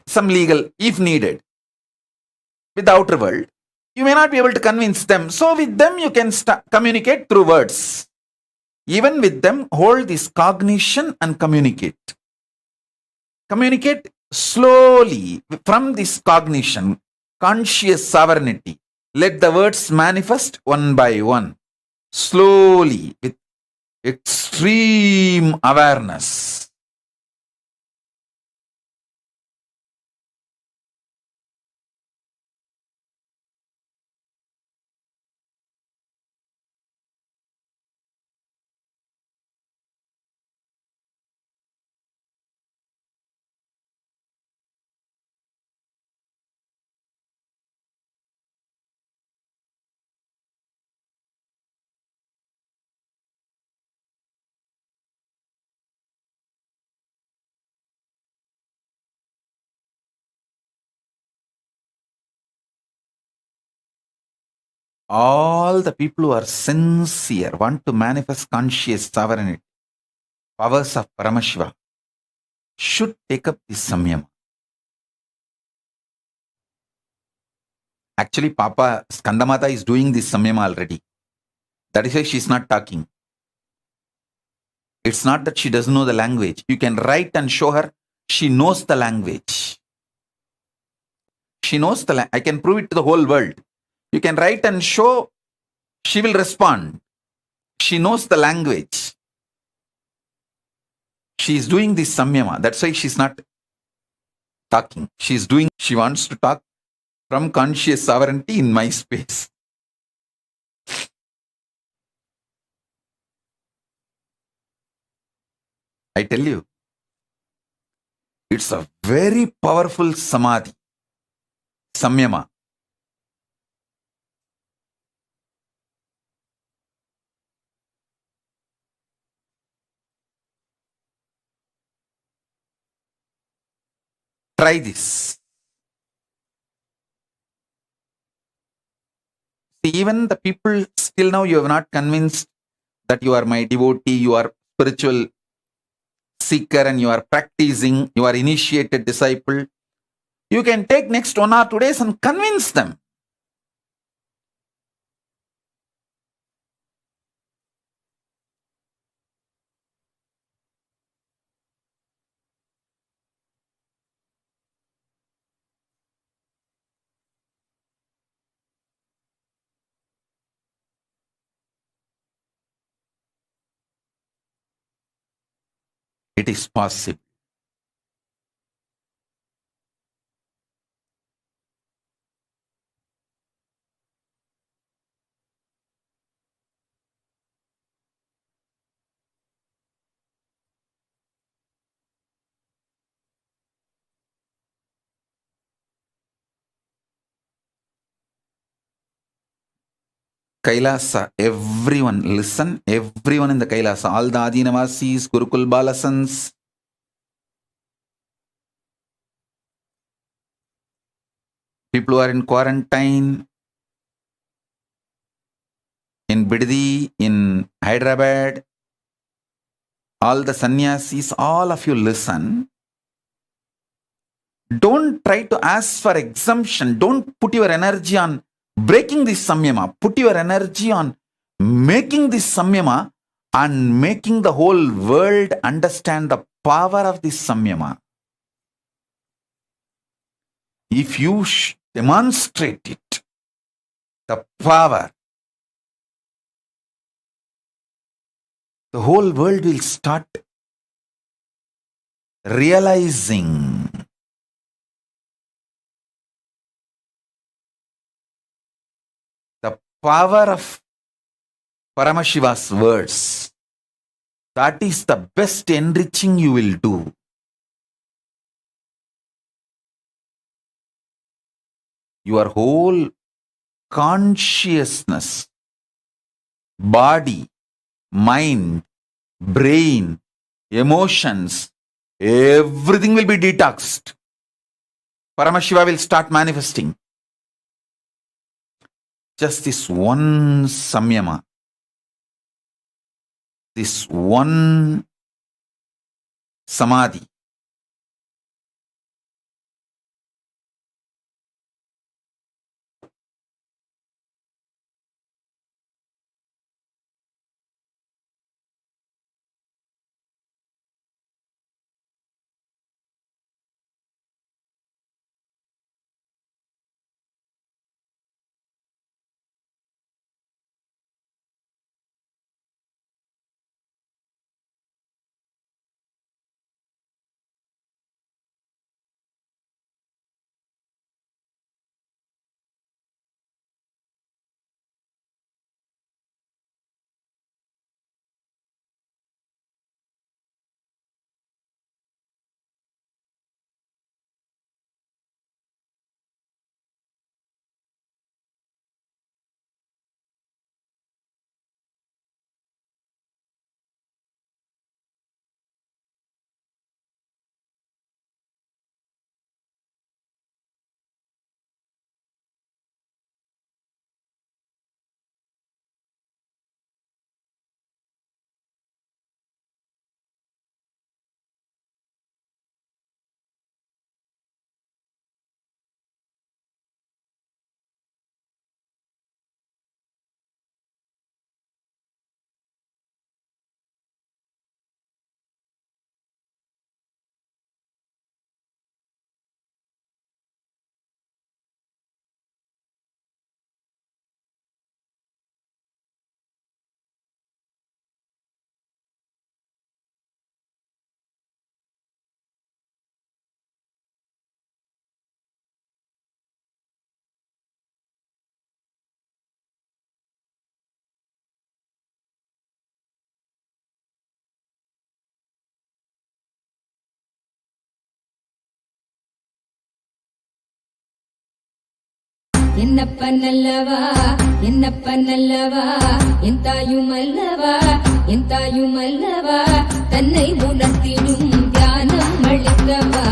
some legal, if needed, with the outer world. You may not be able to convince them. So with them, you can communicate through words. Even with them, hold this cognition and communicate. Communicate slowly from this cognition, conscious sovereignty. Let the words manifest one by one, slowly, with extreme awareness. All the people who are sincere, want to manifest conscious sovereignty, powers of Paramashiva, should take up this samyama. Actually, Papa Skandamata is doing this samyama already. That is why she is not talking. It's not that she doesn't know the language. You can write and show her. She knows the language. She knows the language. I can prove it to the whole world. You can write and show. She will respond. She knows the language. She is doing this samyama. That's why she's not talking. She wants to talk from conscious sovereignty in my space. I tell you, it's a very powerful samadhi, samyama. Try this. See, even the people, still now you have not convinced that you are my devotee, you are spiritual seeker and you are practicing, you are initiated disciple. You can take next 1 or 2 days and convince them. It is possible. Kailasa, everyone listen, everyone in the Kailasa, all the Adinavasis, Gurukul Balasans, people who are in quarantine, in Biddi, in Hyderabad, all the sannyasis, all of you listen. Don't try to ask for exemption. Don't put your energy on breaking this samyama. Put your energy on making this samyama and making the whole world understand the power of this samyama. If you demonstrate it, the power, the whole world will start realizing the power of Paramashiva's words. That is the best enriching you will do. Your whole consciousness, body, mind, brain, emotions, everything will be detoxed. Paramashiva will start manifesting. Just this one samyama, this one samadhi. என்னப்ப நல்லவா என்னப்ப நல்லவா என் தாயும் அல்லவா என் தாயும் அல்லவா தன்னை உணர்த்திடும் தியானம் அளிக்கவா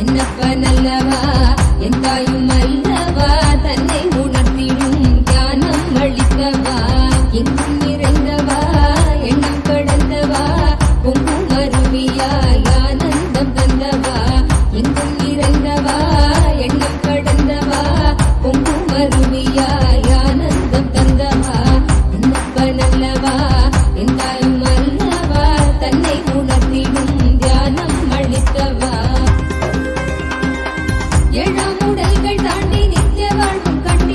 என்னப்ப நல்லவா என் தாயும் அல்லவா தன்னை உணர்த்திடும் தியானம் அளிக்கவா எங்கும் நிறைந்தவா எண்ணம் கடந்தவா பொங்கும் அருவியாய் ஆனந்தம் தந்தவா எங்கும் நிறைந்தவா எண்ணம் கடந்தவா பொங்கும் அருவியாய் ஆனந்தம் தந்தவா என்னப்ப நல்லவா என் தாயும் அல்லவா தன்னை உணர்த்திடும் தியானம் அளித்தவா ஏழாம் உடல்கள் தாண்டி நித்திய வாழ்வும் கண்டி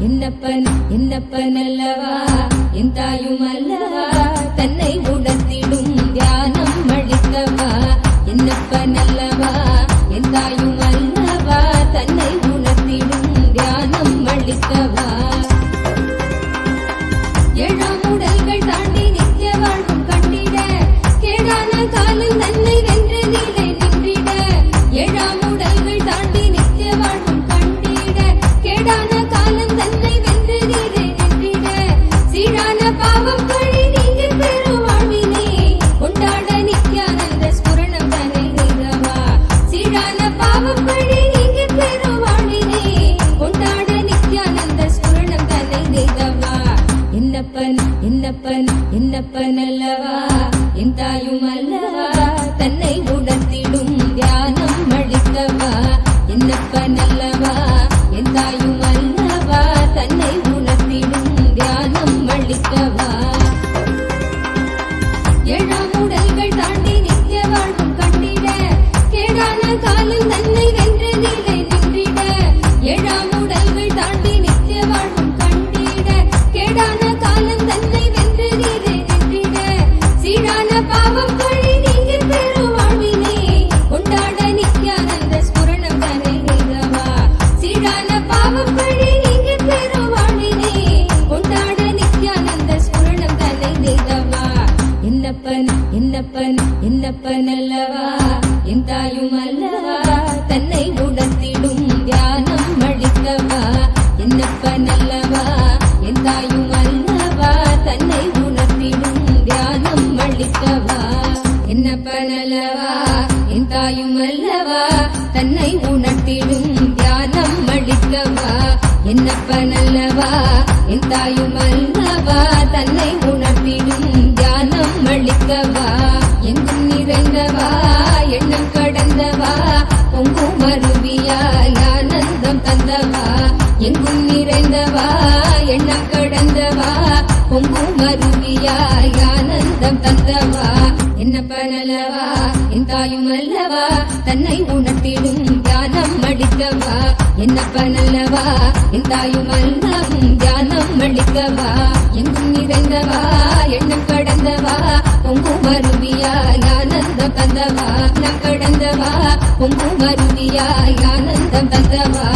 என்னப்பன் என்னப்பனல்லவா என் தாயும் அல்லவா தன்னை உணர்த்திடும் தியானம் அளித்தவா என்னப்பனல்லவா என் தாயும் அல்லவா தன்னை உணர்த்திடும் தியானம் அளித்தவா ஏழாம் உடல்கள் தாண்டி நித்திய வாழ்வும் கண்டிட கேடான காலம் தன்னை வென்று நீலை நின்றிட ஏழாம் உடல்கள் தாண்டி நித்திய வாழ்வும் கண்டிட கேடான காலம் தன்னை வென்று நீலை நின்றிட சீரான பாவம் பழி நீங்க பெரு வாழ்வினே கொண்டாட நித்யானந்த ஸ்புரணம் தன்னை நிறவா சீரான பாவம் பழி நீங்க பெரு வாழ்வினே கொண்டாட நித்யானந்த ஸ்புரணம் தன்னை நிறவா என்னப்பன் என்னப்பன் என்னப்பன் அல்லவா என் தாயும் அல்லவா தன்னை உணர்த்திடும் தியானம் அளித்தவா என்னப்பன் அல்லவா என் தாயும் அல்லவா தன்னை உணர்த்திடும் தியானம் அளித்தவா ஏழாம் உடல்கள் தாண்டி நித்திய வாழ்வும் கண்டிட கேடான காலம் தன்னை வென்று நீலை நின்றிட ஏழாம் உடல்கள் தாண்டி நித்திய வாழ்வும் கண்டிட கேடான காலம் தன்னை வென்று நீலை நின்றிட சீரான பாவம் பழி நீங்க பெரு வாழ்வினே கொண்டாட நித்யானந்த ஸ்புரணம் தன்னை நிறவா சீரான பாவம் பழி நீங்க பெரு வாழ்வினே கொண்டாட நித்யானந்த ஸ்புரணம் தன்னை நிறவா என்னப்பன் என்னப்பன் என்னப்பன் அல்லவா என் தாயும் அல்லவா தன்னை உணர்த்திடும் தியானம் அளித்தவா என்னப்பன் அல்லவா என் தாயும் அல்லவா தன்னை உணர்த்திடும் தியானம் அளித்தவா என்னப்பன் அல்லவா என் தாயும் அல்லவா தன்னை உணர்த்திடும் தியானம் அளித்தவா என்னப்பன் அல்லவா என் தாயும் அல்லவா தன்னை உணர்த்திடும் தியானம் அளித்தவா எங்கும் நிறைந்தவா எண்ணம் கடந்தவா பொங்கும் அருவியாய் ஆனந்தம் தந்தவா எங்கும் நிறைந்தவா எண்ணம் கடந்தவா பொங்கும் அருவியாய் ஆனந்தம் தந்தவா என்னப்பன் அல்லவா என் தாயும் அல்லவா தன்னை உணர்த்திடும் தியானம் அளித்தவா என்னப்பன் அல்லவா என் தாயும் அல்லவும் தியானம் அளித்தவா எங்கும் நிறைந்தவா எண்ணம் கடந்தவா பொங்கும் அருவியாய் ஆனந்தம் தந்தவா எண்ணம் கடந்தவா பொங்கும் அருவியாய் ஆனந்தம் தந்தவா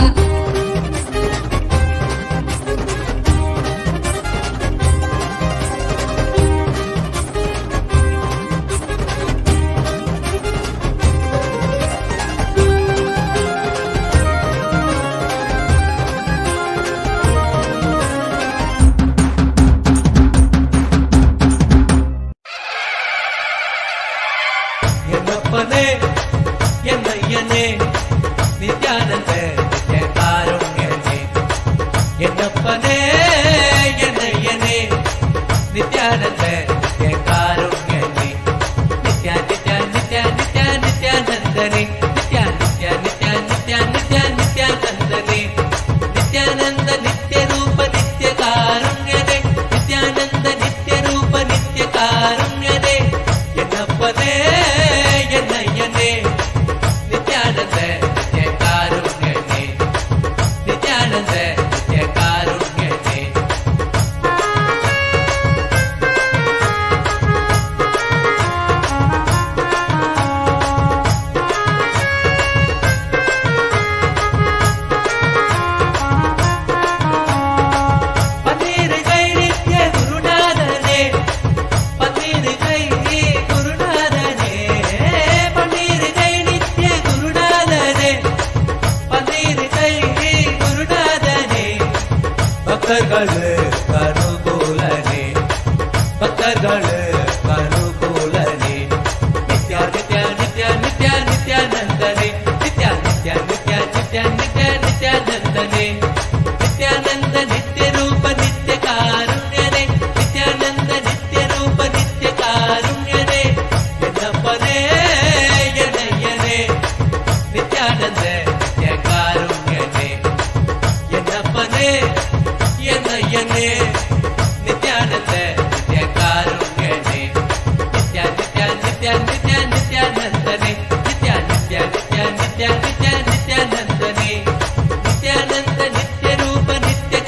என்னப்பனே என்னையனே நித்யானந்த நித்யகாருண்யனே என்னப்பனே என்னையனே நித்யானந்த நித்யகாருண்யனே நித்யா நித்யா நித்யா நித்யா நித்யானந்தனே நித்யா நித்யா நித்யா நித்யா நித்யா நித்யானந்தனே நித்யானந்த நித்ய ரூப நித்ய காருண்யனே நித்யானந்த நித்ய ரூப நித்ய காருண்யனே என்னப்பனே என்னையனே நித்யானந்த நித்ய காருண்யனே நித்யானந்த நித்ய காருண்யனே பன்னீர் கை நித்ய குருநாதனே பன்னீர் கை குருநாதனே பன்னீர் கை நித்ய குருநாதனே பன்னீர் கை குருநாதனே பக்தர்கள் கனுகூலனே பக்தர்கள் கனுகூலனே நித்யா நித்யா நித்யா நித்யா நித்யானந்தனே நித்யா நித்யா நித்யா நித்யா நித்யா நித்யானந்தனே நித்யானந்த நித்ய ரூப நித்ய காருண்யனே நித்யானந்த நித்ய ரூப நித்ய காருண்யனே என்னப்பனே என்னையனே நித்யானந்த நித்ய காருண்யனே என்னப்பனே என்னையனே நித்யானந்த நித்ய காருண்யனே நித்யா நித்யா நித்யா நித்யா நித்யானந்தனே நித்யா நித்யா நித்யா நித்யா நித்யா நித்யானந்தனே நித்யானந்த நித்ய ரூப நித்ய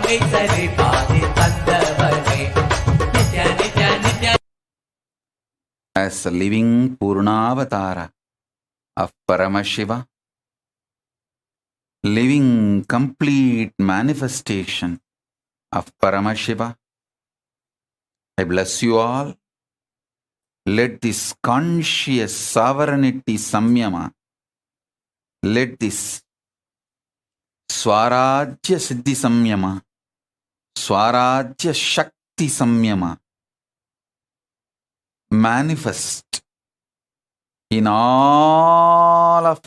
கேசரி பாதி தந்தவனே நித்ய நித்ய நித்ய. As a living Purnavatara of Paramashiva, living complete manifestation of Paramashiva, I bless you all. Let this conscious sovereignty samyama, let this Swarajya Siddhi samyama, Swarajya Shakti samyama manifest in all of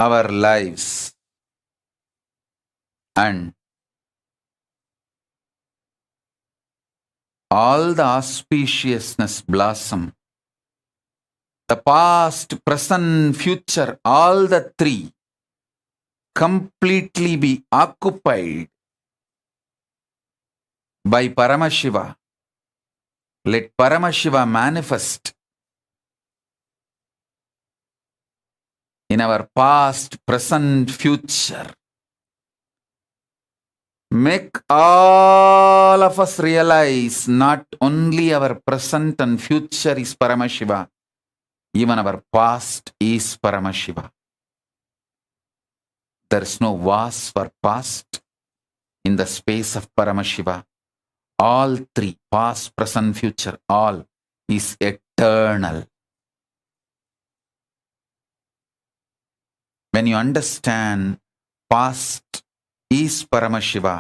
our lives, and all the auspiciousness blossom. The past, present, future, all the three completely be occupied by Paramashiva. Let Paramashiva manifest in our past, present, future. Make all of us realize not only our present and future is Paramashiva, even our past is Paramashiva. There is no vase for past in the space of Paramashiva. All three, past, present, future, all is eternal. When you understand past is Paramashiva,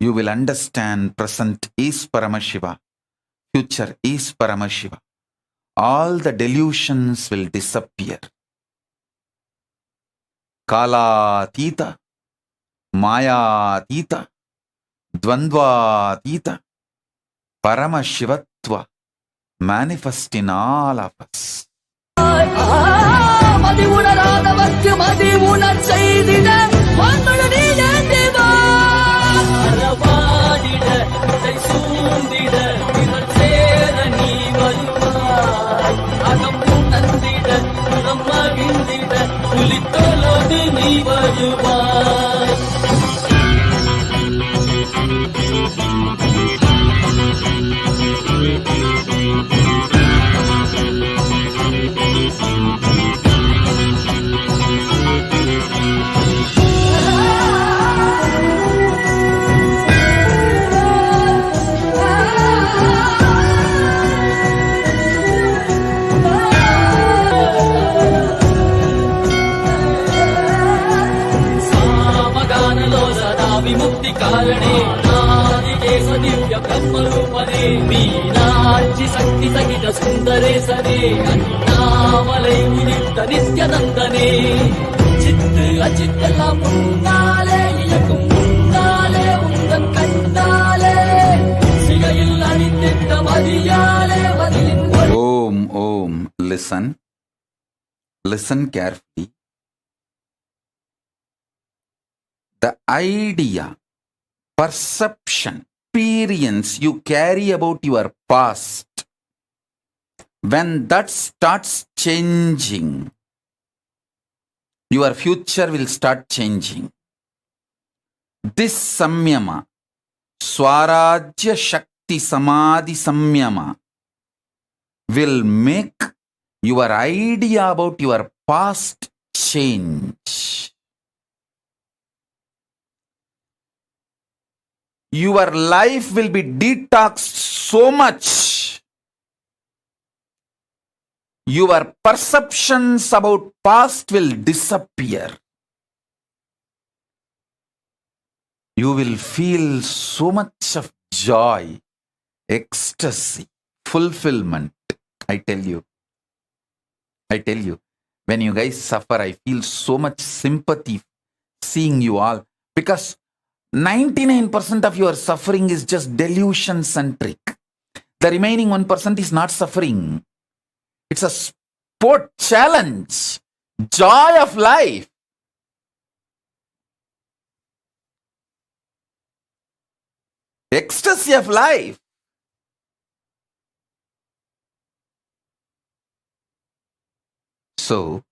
you will understand present is Paramashiva, future is Paramashiva. All the delusions will disappear. Kalatita, Mayatita, Dvandvatita, Paramashivatva manifest in all of us. மதி உணராதவர்க்கு மதி உணர் செய்திட வான்மழனே தேவா அறவாடிட இதை சூழ்ந்திட இவள் சேர நீ வருவாய் அகம் உணர்ந்திட புறம் மகிழ்ந்திட புலித்தோலோடு நீ வருவாய். విముక్తి కారణే నాదికేశ దివ్య బ్రహ్మరూపనే మీనాక్షి శక్తి సహిత సుందరేశనే అన్నామలై ఉదిత నిత్యనందనే சித்து அச்சித்தெல்லாம் முன்னாலே இயக்கும் முன்னாலே உந்தன் கண்ணாலே சிகையில் அணிந்திட்ட மதியாலே மதியின் Om. Listen carefully. The idea, perception, experience you carry about your past, when that starts changing, your future will start changing. This samyama, Swarajya Shakti Samadhi samyama, will make your idea about your past change. Your life will be detoxed so much. Your perceptions about past will disappear. You will feel so much of joy, ecstasy, fulfillment. I tell you, when you guys suffer, I feel so much sympathy seeing you all, because 99% of your suffering is just delusion centric. The remaining 1% is not suffering. It's a sport challenge, joy of life. Ecstasy of life. So,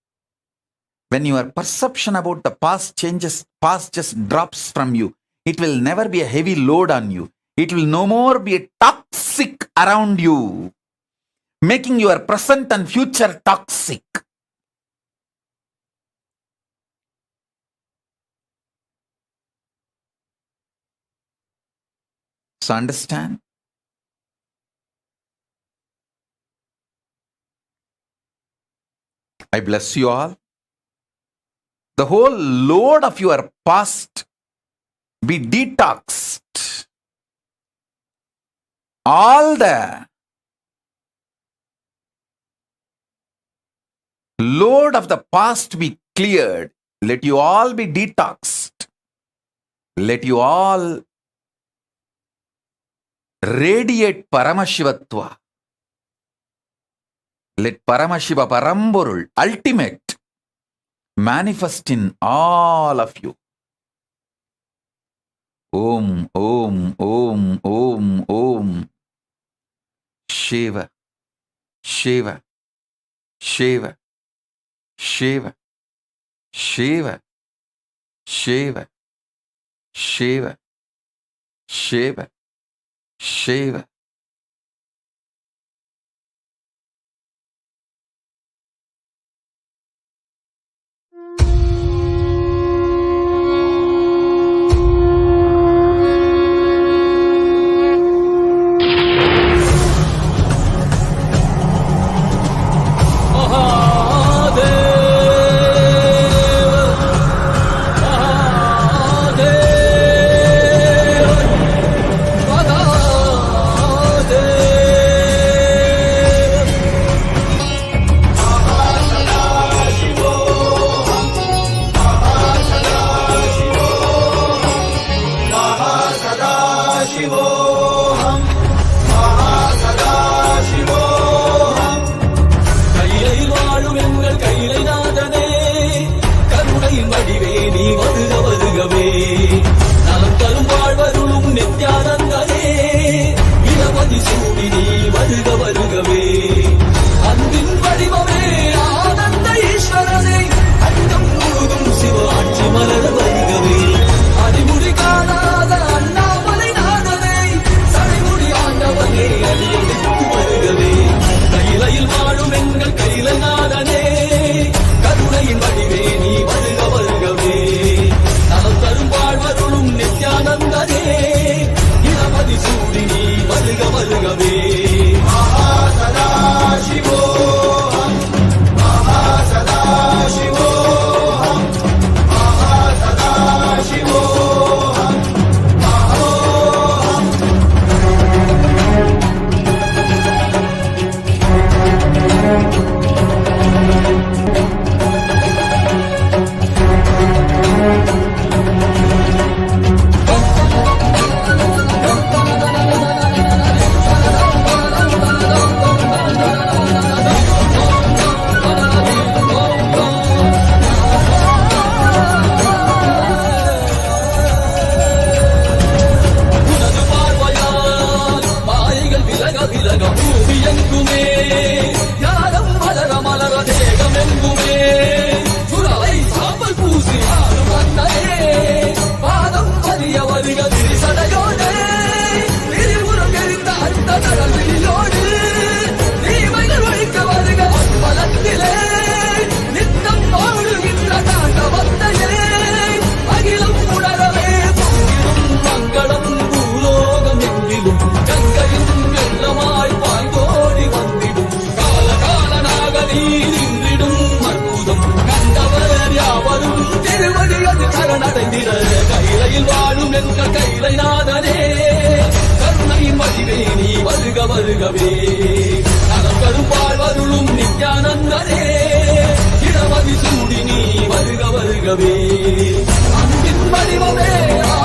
when your perception about the past changes, past just drops from you, It will never be a heavy load on you. It will no more be a toxic around you, making your present and future toxic. So understand? I bless you all. The whole load of your past be detoxed. All the load of the past be cleared. Let you all be detoxed. Let you all radiate Paramashivatva. Let Paramashiva Paramborul, ultimate, manifest in all of you. Om, Om, Om, Om, Om. Shiva, Shiva, Shiva, Shiva, Shiva, Shiva, Shiva, Shiva, Shiva. வருகவே நலம் கருப்பால் வருளும் நித்யானந்தனே இடமதி சூடி நீ வருக வருகவே அன்பின் வடிவமே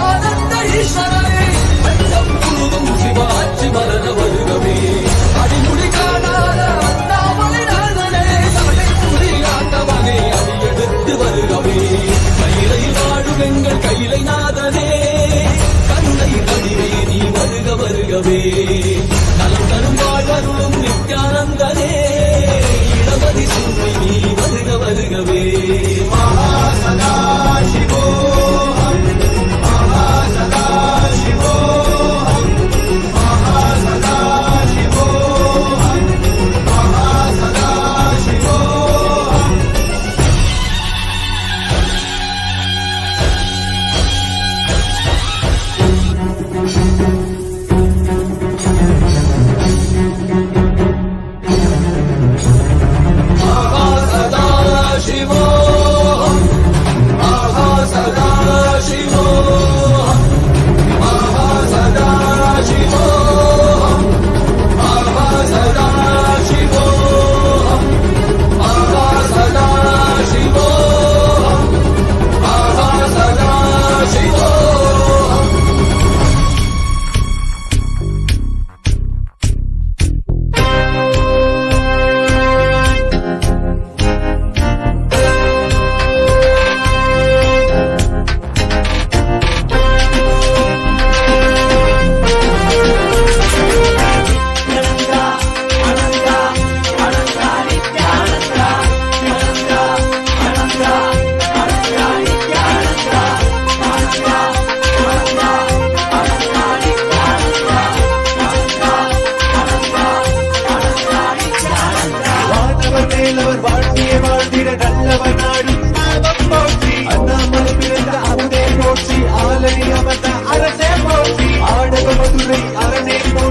ஆனந்த ஈஸ்வரனே பஞ்சம் முழுதும் சிவாட்சி மலர வருகவே அடிமுடி காணாத அண்ணாமலை நாதனே சடை புடி ஆண்டவனே அடி எடுத்து வருகவே கையிலையில் வாழும் எங்கள் கையிலை நாதனே கருணை வடிவே நீ வருக வருகவே நலம் தரும்பால் வருளும் நித்யானந்தனே இடமதி சூடி நீ வருக வருகவே மகா சதா சிவோஹம் மகா சதா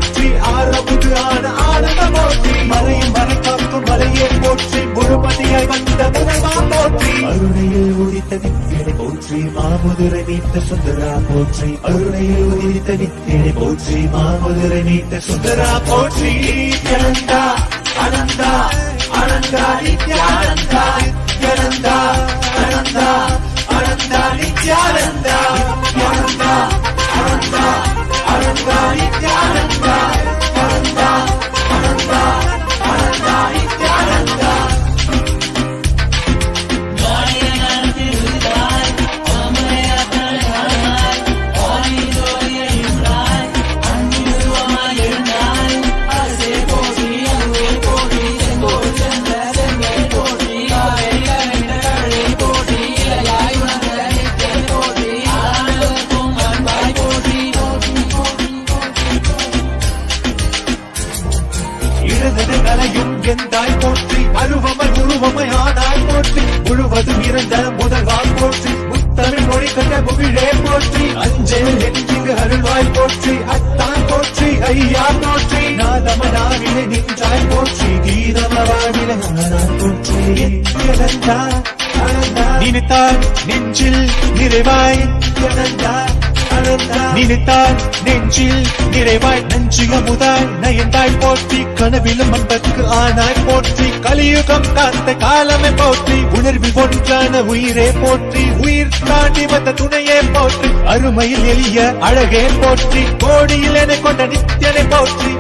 போற்றி ஆரமுது ஆன ஆனந்த போற்றி மலையும் மறைக்காக்கும் மலையே போற்றி முழுமதியாய் வந்த முதல்வா போற்றி அருணையில் உதித்த நித்தியனை போற்றி மாமுதுரை நீத்த சுந்தரா போற்றி அருணையில் உதித்த நித்தியனை போற்றி மாமுதுரை நீத்த சுந்தரா போற்றி நித்யானந்தா அனந்தா அனந்தா நித்யானந்தா நித்யானந்தா அனந்தா அனந்தா நித்யானந்தா நித்யானந்தா அனந்தா அனந்தா நித்யானந்தா அனந்தா அனந்தா அனந்தா நித்யானந்தா எந்தாய் போற்றி அருவமை உருவமை ஆனாய் போற்றி முழுவதும் இறந்த முதல்வாய் போற்றி முத்தமிழ் மொழி கண்ட முகிழே போற்றி அஞ்சல் என்கிங்கு அருள்வாய் போற்றி அத்தான் போற்றி ஐயா போற்றி நாதமனாவிலே நின்றாய் போற்றி கீதமவாவிலே ஆனாய் போற்றி நித்யானந்தா நினைத்தால் நெஞ்சில் நிறைவாய் நித்யானந்தா நினைத்தால் நெஞ்சில் நிறைவாய் நஞ்சிய முதல் நயந்தாய் போற்றி கனவிலும் அன்பற்கு ஆனாய் போற்றி கலியுகம் காத்த காலமே போற்றி உணர்வில் ஒன்றான உயிரே போற்றி உயிர் தாண்டி வந்த துணையே போற்றி அருமையில் எளிய அழகே போற்றி கோடியில் என கொண்ட நித்தியனை போற்றி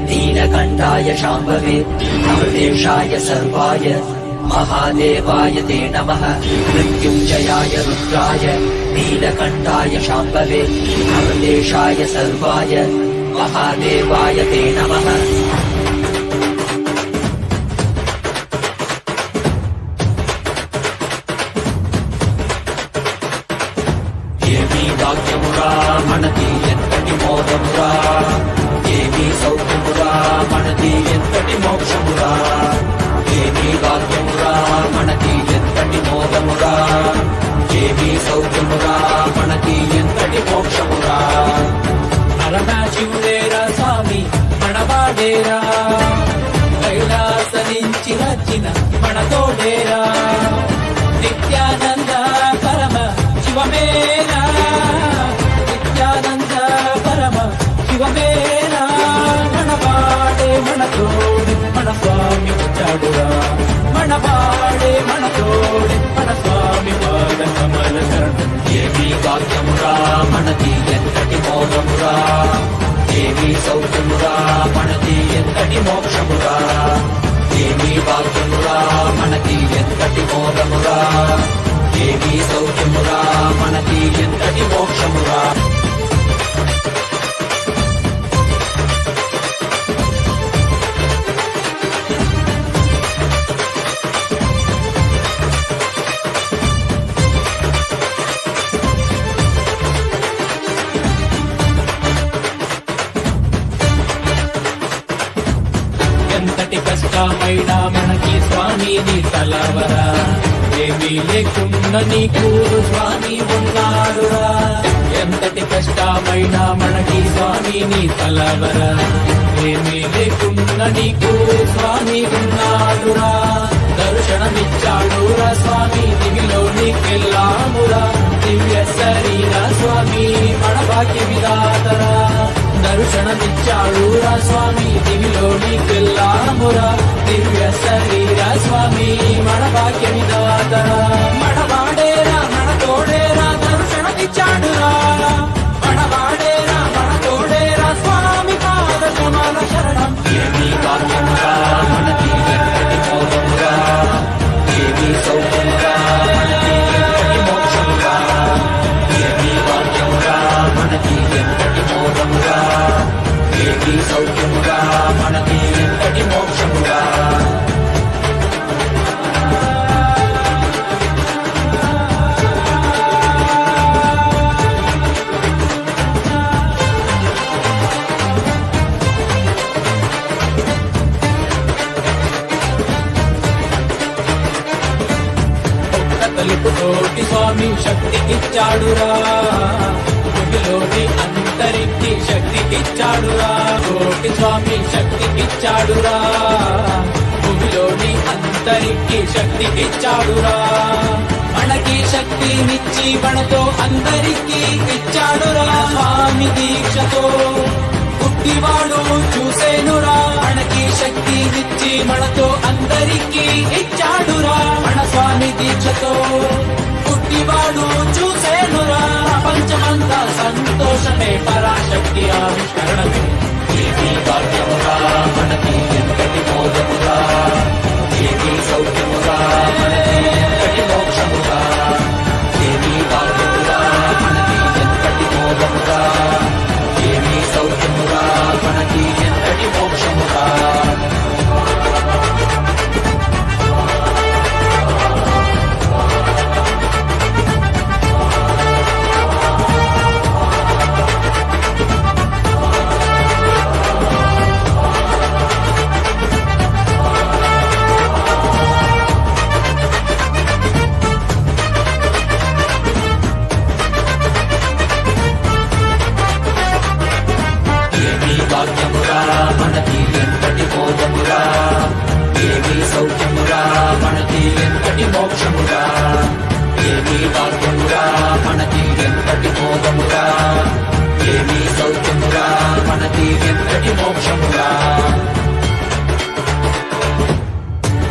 नीलकण्ठाय शाम्भवे अमृतेशाय सर्वाय महादेवाय ते नमः मृत्युञ्जयाय रुद्राय नीलकण्ठाय शाम्भवे अमृतेशाय सर्वाय महादेवाय ते नमः देवी भाग्यमुरा मनति यत्तटि मोदमुरा देवी सौख्यमुरा मनति यत्तटि मोक्षमुरा देवी भाग्यमुरा मनति यत्तटि मोदमुरा देवी सौख्यमुरा मनति यत्तटि मोक्षमुरा परमाशिवुडेरा स्वामी मनवाडेरा कैलास निंचि रचिन मनतोडेरा नित्यानंद परम शिवमेरा नित्यानंद परम शिवमेरा मनवाडे मनतोडे मन स्वामी चाडुरा मनवाडे मनतोडे मन स्वामी पाद कमल शरण देवी भाग्यमुरा मनति यत्तटि मोदमुरा देवी सौख्यमुरा मनति यत्तटि मोक्षमुरा देवी भाग्यमुरा मनति यत्तटि मोदमुरा देवी सौख्यमुरा मनति यत्तटि मोक्षमुरा కష్టమైనా మనకి స్వామి నీ తలవరా, ఏమీ లేకుండా నీకు స్వామి ఉన్నాడురా. ఎంతటి కష్టమైనా మనకి స్వామి నీ తలవరా, ఏమీ లేకుండా నీకు స్వామి ఉన్నాడురా. దర్శనమిచ్చాడురా స్వామి దివిలో నీకెళ్ళామురా, దివ్య శరీర స్వామి మన భాగ్య విధాతరా. దర్శనమిచ్చాడురా స్వామి దివిలో నీకెళ్ళామురా, దివ్య శరీర స్వామి మన భాగ్య విధాతరా. మనవాడేరా మన తోడేరా దర్శనమిచ్చాడురా, మనవాడేరా మన తోడేరా స్వామి పాద కమల శరణం. ఏమీ భాగ్యమురా మనకి ఎంతటి మోదమురా, ఏమీ సౌఖ్యమురా మనకి ఎంతటి మోక్షమురా, ఏమీ భాగ్యమురా మనకి ఎంతటి మోదమురా, ఏమీ సౌఖ్యమురా మనకి ఎంతటి మోక్షమురా. తలుపుతోటి స్వామి శక్తికిచ్చాడురా, భూమిలోని అంతరికి శక్తికిచ్చాడురా. కోటి స్వామి శక్తికిచ్చాడురా, భూమిలోని అంతరికి శక్తికిచ్చాడురా. మనకి శక్తినిచ్చి మనతో అందరికీ ఇచ్చాడురా. స్వామి దీక్షతో పుట్టివాడు చూసేనురా, మనకి శక్తినిచ్చి మనతో అందరికీ ఇచ్చాడురా. మన స్వామి దీక్షతో పుట్టివాడు చూసేనురా. ప్రపంచమంతా సంతోషమే పరాశక్తి ఆవిష్కరణమే. ఏమీ భాగ్యమురా మనకి ఎంతటి మోదమురా, ఏమీ సౌఖ్యమురా మనకి ఎంతటి మోక్షమురా, ఏమీ భాగ్యమురా మనకి ఎంతటి మోదమురా, ఏమీ సౌఖ్యమురా మనకి ఎంతటి మోక్షమురా. ఏమీ భాగ్యమురా మనకి ఎంతటి మోదమురా, ఏమీ సౌఖ్యమురా మనకి ఎంతటి మోక్షమురా, ఏమీ భాగ్యమురా మనకి ఎంతటి మోదమురా, ఏమీ సౌఖ్యమురా మనకి ఎంతటి మోక్షమురా.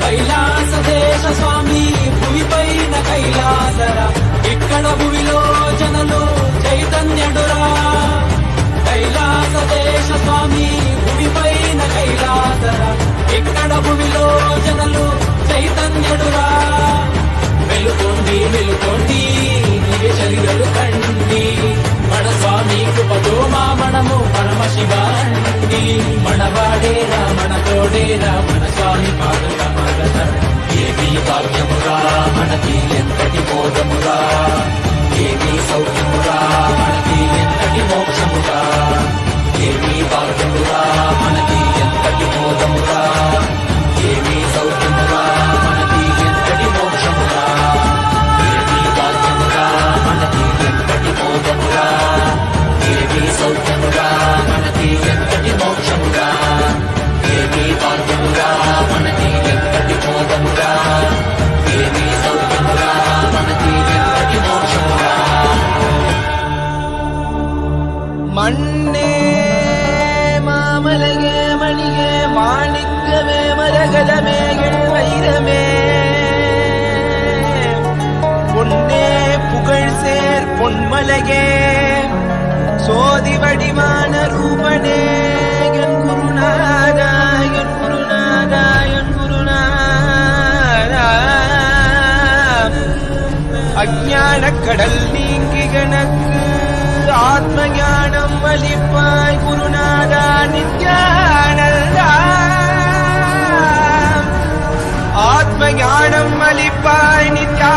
కైలాస దేశ స్వామి భూమిపైన కైలాసరా, ఇక్కడ భూమిలో జనలు చైతన్యుడురా. కైలాస దేశ స్వామి భూమిపైన కైలాసరా, ఇక్కడ భూమిలో జనలు చైతన్యుడురా. వెలుకోండి వెలుకోండి దివ్య శరీరలు కండి, మన స్వామి కృపతో మా మనము పరమశివాండి. మనవాడేరా మన తోడేరా మన స్వామి పాదకమల. ఏమీ భాగ్యమురా మనకి ఎంతటి మోదమురా, ఏమీ సౌఖ్యమురా మనకి ఎంతటి మోక్షమురా, ఏమీ భాగ్యమురా మనకి ఎంతటి మోదమురా, ఏమీ సౌఖ్యమురా మనకి ఎంతటి మోక్షమురా, ఏమీ భాగ్యమురా మనకి ఎంతటి మోదమురా, ఏమీ సౌఖ్యమురా మనకి ఎంతటి మోక్షమురా, ఏమీ భాగ్యమురా మనకి ఎంతటి మోదమురా, ఏమీ సౌఖ్యమురా మనకి ఎంతటి మోక్షమురా. ಮಣ್ಣೇ ಮಾಮಲಗೆ ಮಣಿಗೆ ಮಾಣಿಕ್ಯವೇ ಮರಗಲಮೇ ಎಳ್ವೈರಮೇ பொன்னே புகழ் சேர் பொன்மலகே சோதி வடிவான ரூபனே என் குருநாதா என் குருநாதா என் குருநாதா. அஞ்ஞான கடல் நீங்கி எனக்கு ஆத்ம ஞானம் அளிப்பாய் குருநாதா நித்யானந்தா. ஆத்ம ஞானம் அளிப்பாய் நித்யா.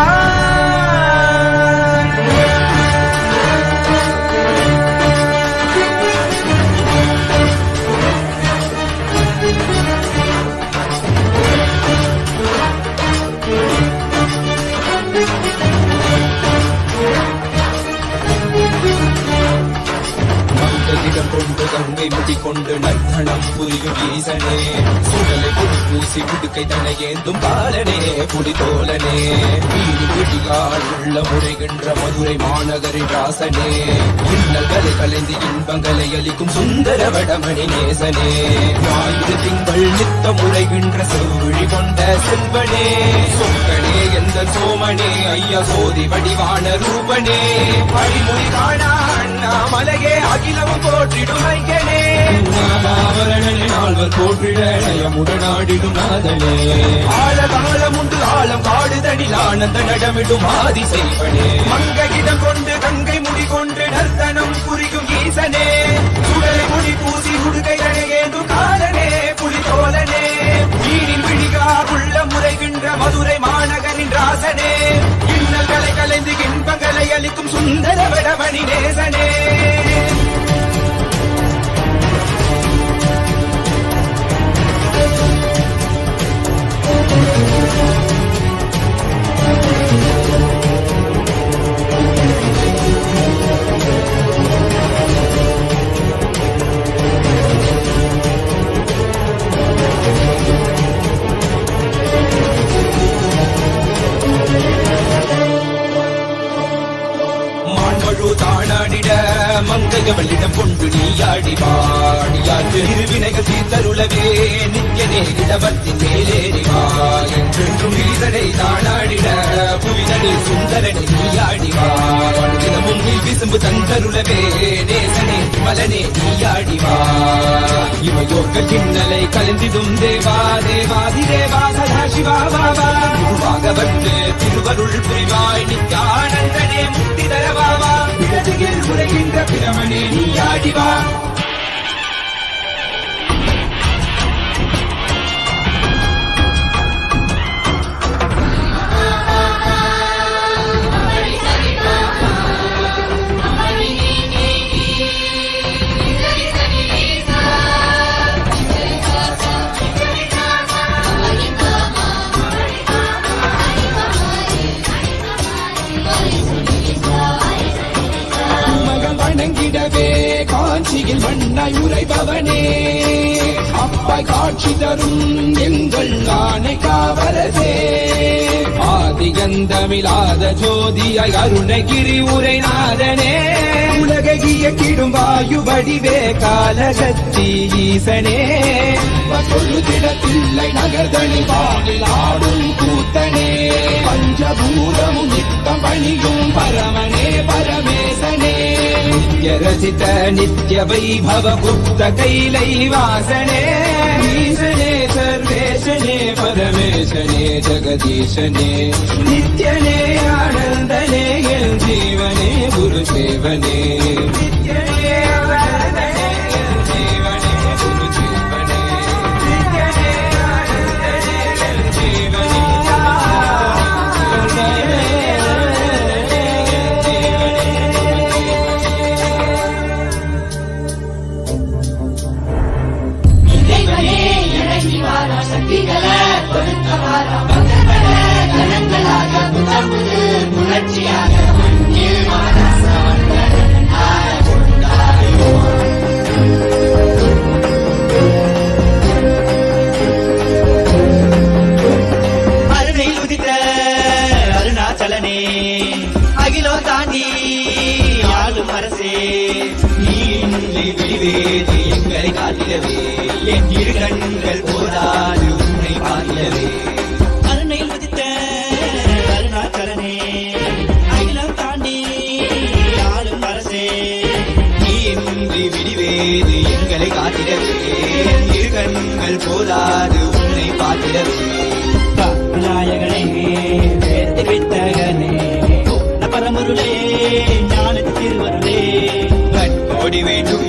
கொண்டு நர்த்தனம் புரியும் ஈசனே சுடலை பொடி பூசி உடுக்கை தனையேந்தும் பாலனே புடிதோலனே வீடு வீடியால் உள்ள முறைகின்ற மதுரை மாநகரின் ராசனே இன்னல்களை கலைந்து இன்பங்களை அளிக்கும் சுந்தர வடமணி நேசனே ஞாயிறு திங்கள் நித்தம் முறைகின்ற செவ்விழி கொண்ட செல்வனே சொக்கனே எந்த சோமனே ஐயா சோதி வடிவான ரூபனே அடிமொழி காணா அண்ணாமலையே அகிலமும் போற்றிடும் ஐயனே நாமாவரணனே நால்வர் போற்றிட நயமுடனாடிடும் நாதனே ஆழகாலம் உண்டு ஆழம் காடுதனில் ஆனந்த நடமிடும் ஆதி செய்வனே மங்கையிடம் கொண்டு கங்கை முடி கொண்டு நர்த்தனம் புரியும் ஈசனே சுடலை முடி பூசி உடுகை அணையேந்து காலனே புலிதோலனே வீணின் விழிகா உள்ள முறைகின்ற மதுரை மாநகரின் ராசனே இன்னல்களை கலைந்து இன்பங்களை அளிக்கும் சுந்தர வடமணி நேசனே தானாடிட மங்கையவளிடம் கொண்டு நீயாடி பாடியாற்று இருவினைகள் தீர்த்தருளவே நித்யனே இடவத்தின் மேலேறிவா என்றென்றும் ஈசனை தானாடிட புவிதனில் சுந்தரனை நீயாடிவா தினமும் நீ விசும்பு தந்தருளவே நேசனே மலனே நீயாடிவா இவையோர்கள் இன்னலை கலந்திடும் தேவா தேவாதி தேவா சதா சிவா பாபா குருவாகவத்து திருவருள் புரிவாய் நித்யானந்தனே முக்தி தரவாவா இடதுகில் உரைகின்ற பிரமனே நீயாடிவா வணங்கிடவே காஞ்சியில் மண்ணாய் உரைபவனே அப்பாய் காட்சி தரும் எங்கள் ஆணை காவலசே ஆதிகந்தமிழாத ஜோதியாய் அருணகிரி உரைநாதனே உலகைய கிடும் வாயு வடிவே காலசக்தி ஈசனே திடத்தில்லை நகர்தனி வானில் ஆடும் கூத்தனே பஞ்சபூதமும் நித்தம் பணியும் பரமனே பரமேசனே நித்ய ரசித நித்ய வைபவ குப்த கைலை வாசனே ஈசனே சர்வேசனே பரமேசனே ஜெகதீசனே நித்யனே ஆனந்தனே என் ஜீவனே குரு சேவனே நித்யனே ஆனந்தனே என் ஜீவனே குரு சேவனே நித்யனே ஆனந்தனே என் ஜீவனே அருணாச்சலனே அகிலோ தாண்டி ஆளும் அரசே நீ விழிவேது எங்களை காத்திடவே என் இரு கண்கள் போதாது உன்னை பார்த்திடவே அருணையில் உதித்த அருணாச்சலனே அகிலம் தாண்டி ஆளும் அரசே நீ இன்றி விழிவேது எங்களை காத்திடவே என் இரு கண்கள் போதாது உன்னை பார்த்திடவே நாயகனே வேத்தி வித்தகனே பரமருளே ஞானத்து திருவருளே கண்கோடி வேண்டும்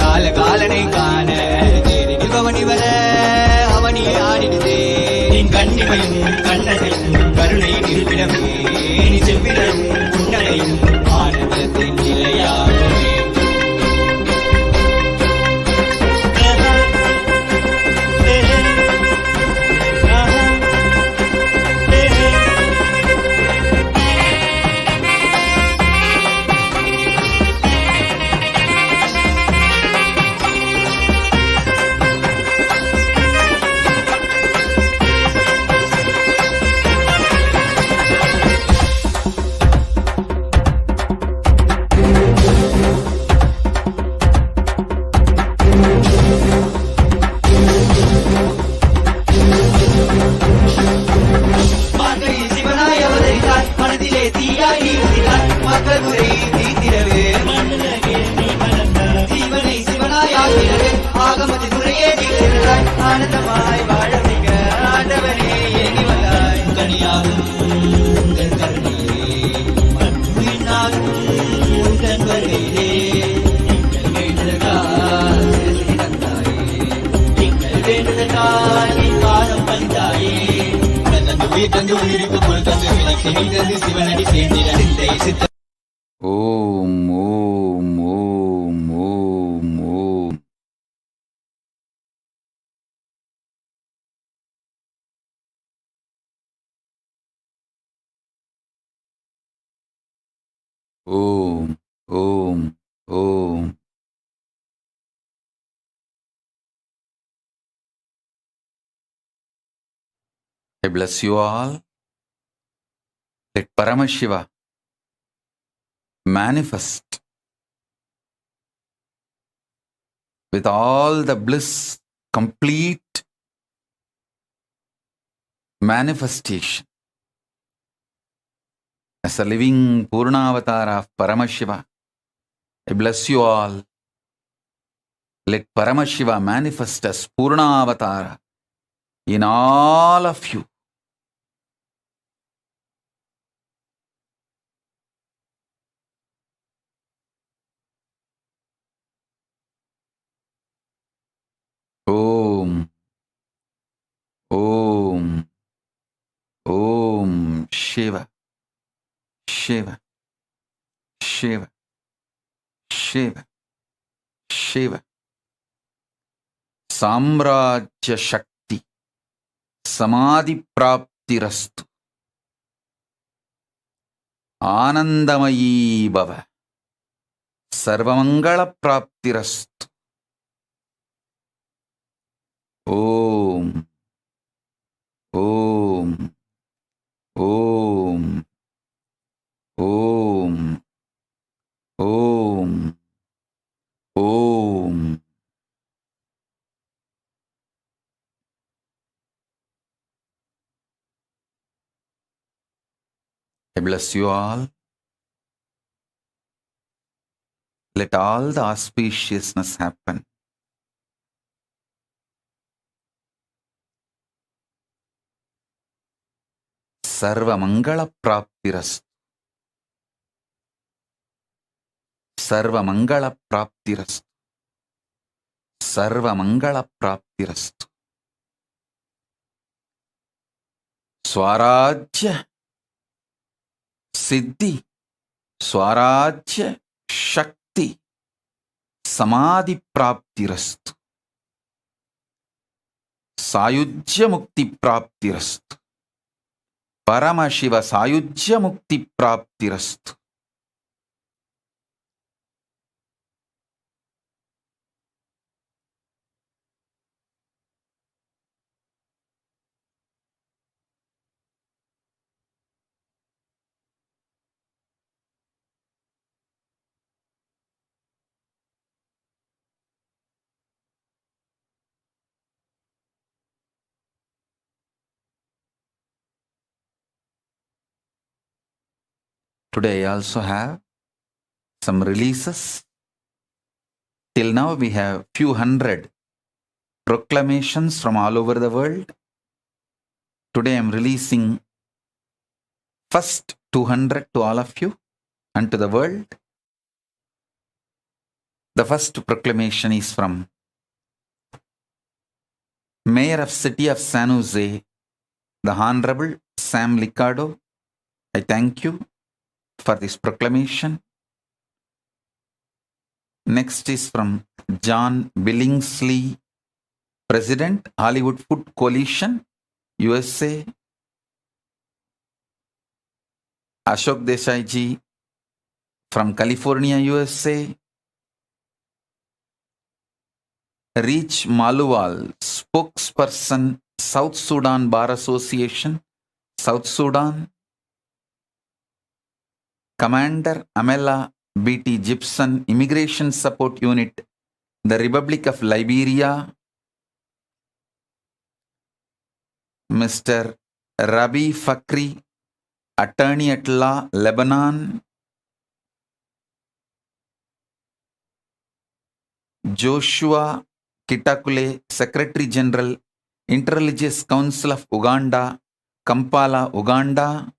கால காலனை காண பவனி வர அவனியே ஆடிடுதே கண்ணிமையும் கண்ணகையும் கருணை இருப்பிடமே செவ்விடம் புன்னகையும் ஆனந்தத்தின் நிலையாகவே தீயாகி உதிராய் மக்கள் குறை தீர்த்திடவே ஜீவனை சிவனாயாகிறவே ஆகமதி துறையே தீர்த்திடாய் ஆனந்தமாய் வாழ வைக்க ஆண்டவனே ஏகி வந்தாய் கனியாகும் உங்கள் கருணையே மண்ணுயினாகும் உங்கள் வருகையிலே எங்கள் வேண்டுதற்காய் சிறசி தந்தாயே எங்கள் வேண்டுதற்காய் நீ பாதம் பணிந்தாயே உயிர் தந்து உயிருக்கு பொருள் தந்து விளக்கி நீ தந்து சிவனடி சேர்ந்திட சிந்தை சித்த ஓம் ஓம் ஓம் ஓம் ஓம். ஓம் ஓம் ஓம். I bless you all. Let Paramashiva manifest with all the bliss, complete manifestation as a living Purnavatar of Paramashiva. I bless you all. Let Paramashiva manifest as Purnavatara in all of you. Om, Om, Om Shiva, Shiva, Shiva, Shiva, Shiva. Samrajya Shakti, Samadhi Praptirastu, Anandamayi Bhava, Sarvamangala Praptirastu. Om, Om, Om, Om, Om, Om. I bless you all. Let all the auspiciousness happen. Sarva Mangala Praptirastu. Sarva Mangala Praptirastu. Sarva Mangala Praptirastu. Swarajya Siddhi, Swarajya Shakti, Samadhi Praptirastu. Sayujya Mukti Praptirastu. Paramashiva Sayujya Mukti Praptirastu. Today I also have some releases. Till now we have few hundred proclamations from all over the world. Today I am releasing first 200 to all of you and to the world. The first proclamation is from Mayor of City of San Jose, the Honorable Sam Liccardo. I thank you for this proclamation. Next is from John Billingsley, President, Hollywood Food Coalition, USA. Ashok Desai ji from California, USA. Reach Maluwal, spokesperson, South Sudan Bar Association, South Sudan. Commander Amela B.T. Gibson, Immigration Support Unit, the Republic of Liberia. Mr. Rabi Fakri, Attorney at Law, Lebanon, Joshua Kitakule, Secretary General, Interreligious Council of Uganda, Kampala, Uganda.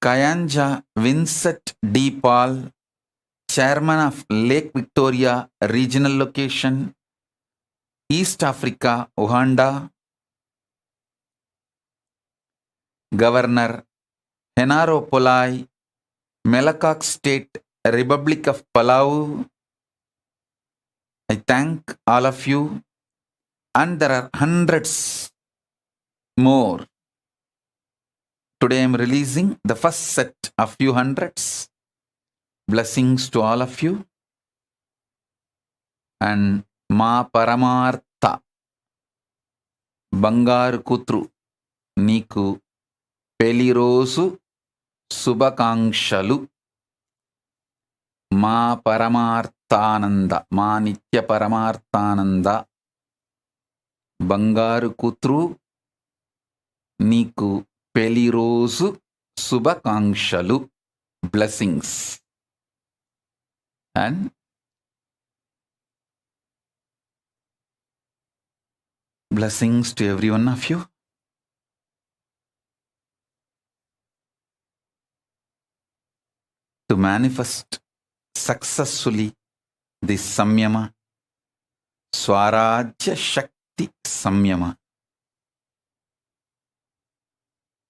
Kayanja Vincent D. Paul, Chairman of Lake Victoria Regional Location, East Africa, Uganda. Governor Henaro Polai, Melakok State, Republic of Palau. I thank all of you, and there are hundreds more. Today I am releasing the first set of few hundreds. Blessings to all of you. And Ma Paramartha Bangaru Kutru Niku Pelirosu Subhakankshalu. Ma Paramarthananda, Ma Nitya Paramarthananda Bangaru Kutru Niku Pelirosu Subhakankshalu. Blessings. And blessings to every one of you. To manifest successfully this Samyama, Swarajya Shakti Samyama.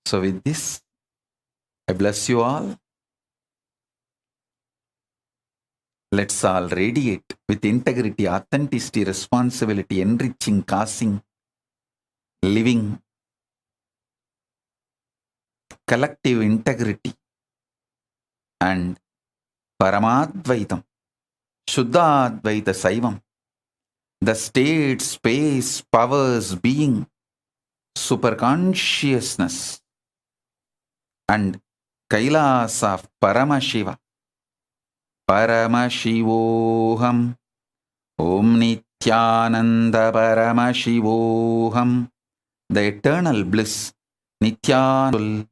So with this, I bless you all. Let's all radiate with integrity, authenticity, responsibility, enriching, causing, living, collective integrity, and Paramadvaitam, Shuddhadvaita Saivam, the state, space, powers, being, superconsciousness, and Kailasa of Paramashiva, Paramashivoham, Om Nithyananda Paramashivoham, the eternal bliss, Nithyananda.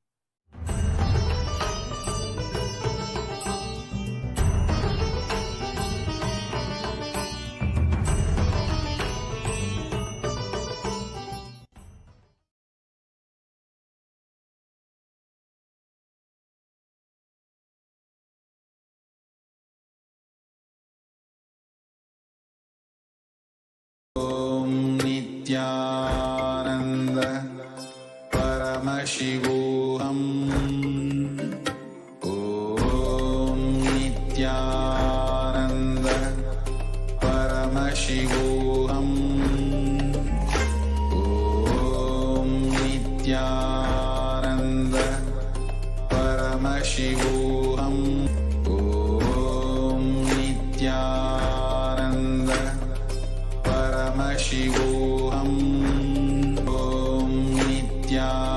Om Nithyananda Paramashivoham. Om Nithyananda Paramashivoham. Om Nithyananda Paramashivoham. Om Nithyananda Paramashivoham. Om Nithyananda.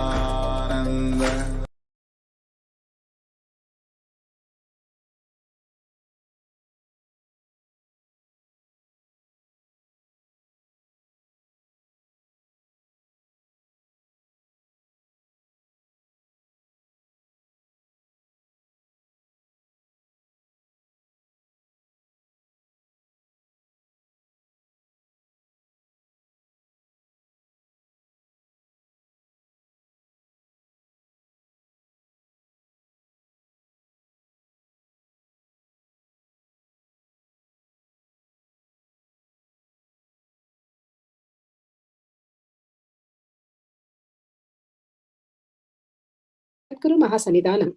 Guru Mahasannidhanam,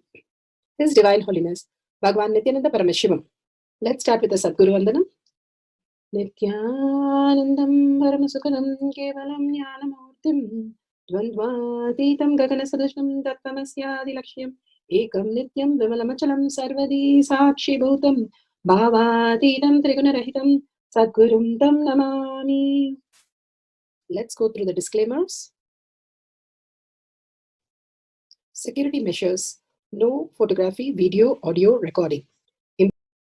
His Divine Holiness, Bhagavan Nithyananda Paramashivam. Let's start with the Sadguru Vandanam. Nithyanandam Paramasukhanam Kevalam Jnanamurtim Dvandvatitam Gaganasadusham Tattamasyadi Lakshyam Ekam Nityam Vimalamachalam Sarvadi Sakshi Bhutam Bhavatitam Trigunarahitam Sadgurum Tam Namami. Let's go through the disclaimers. Security measures. No photography, video, audio recording.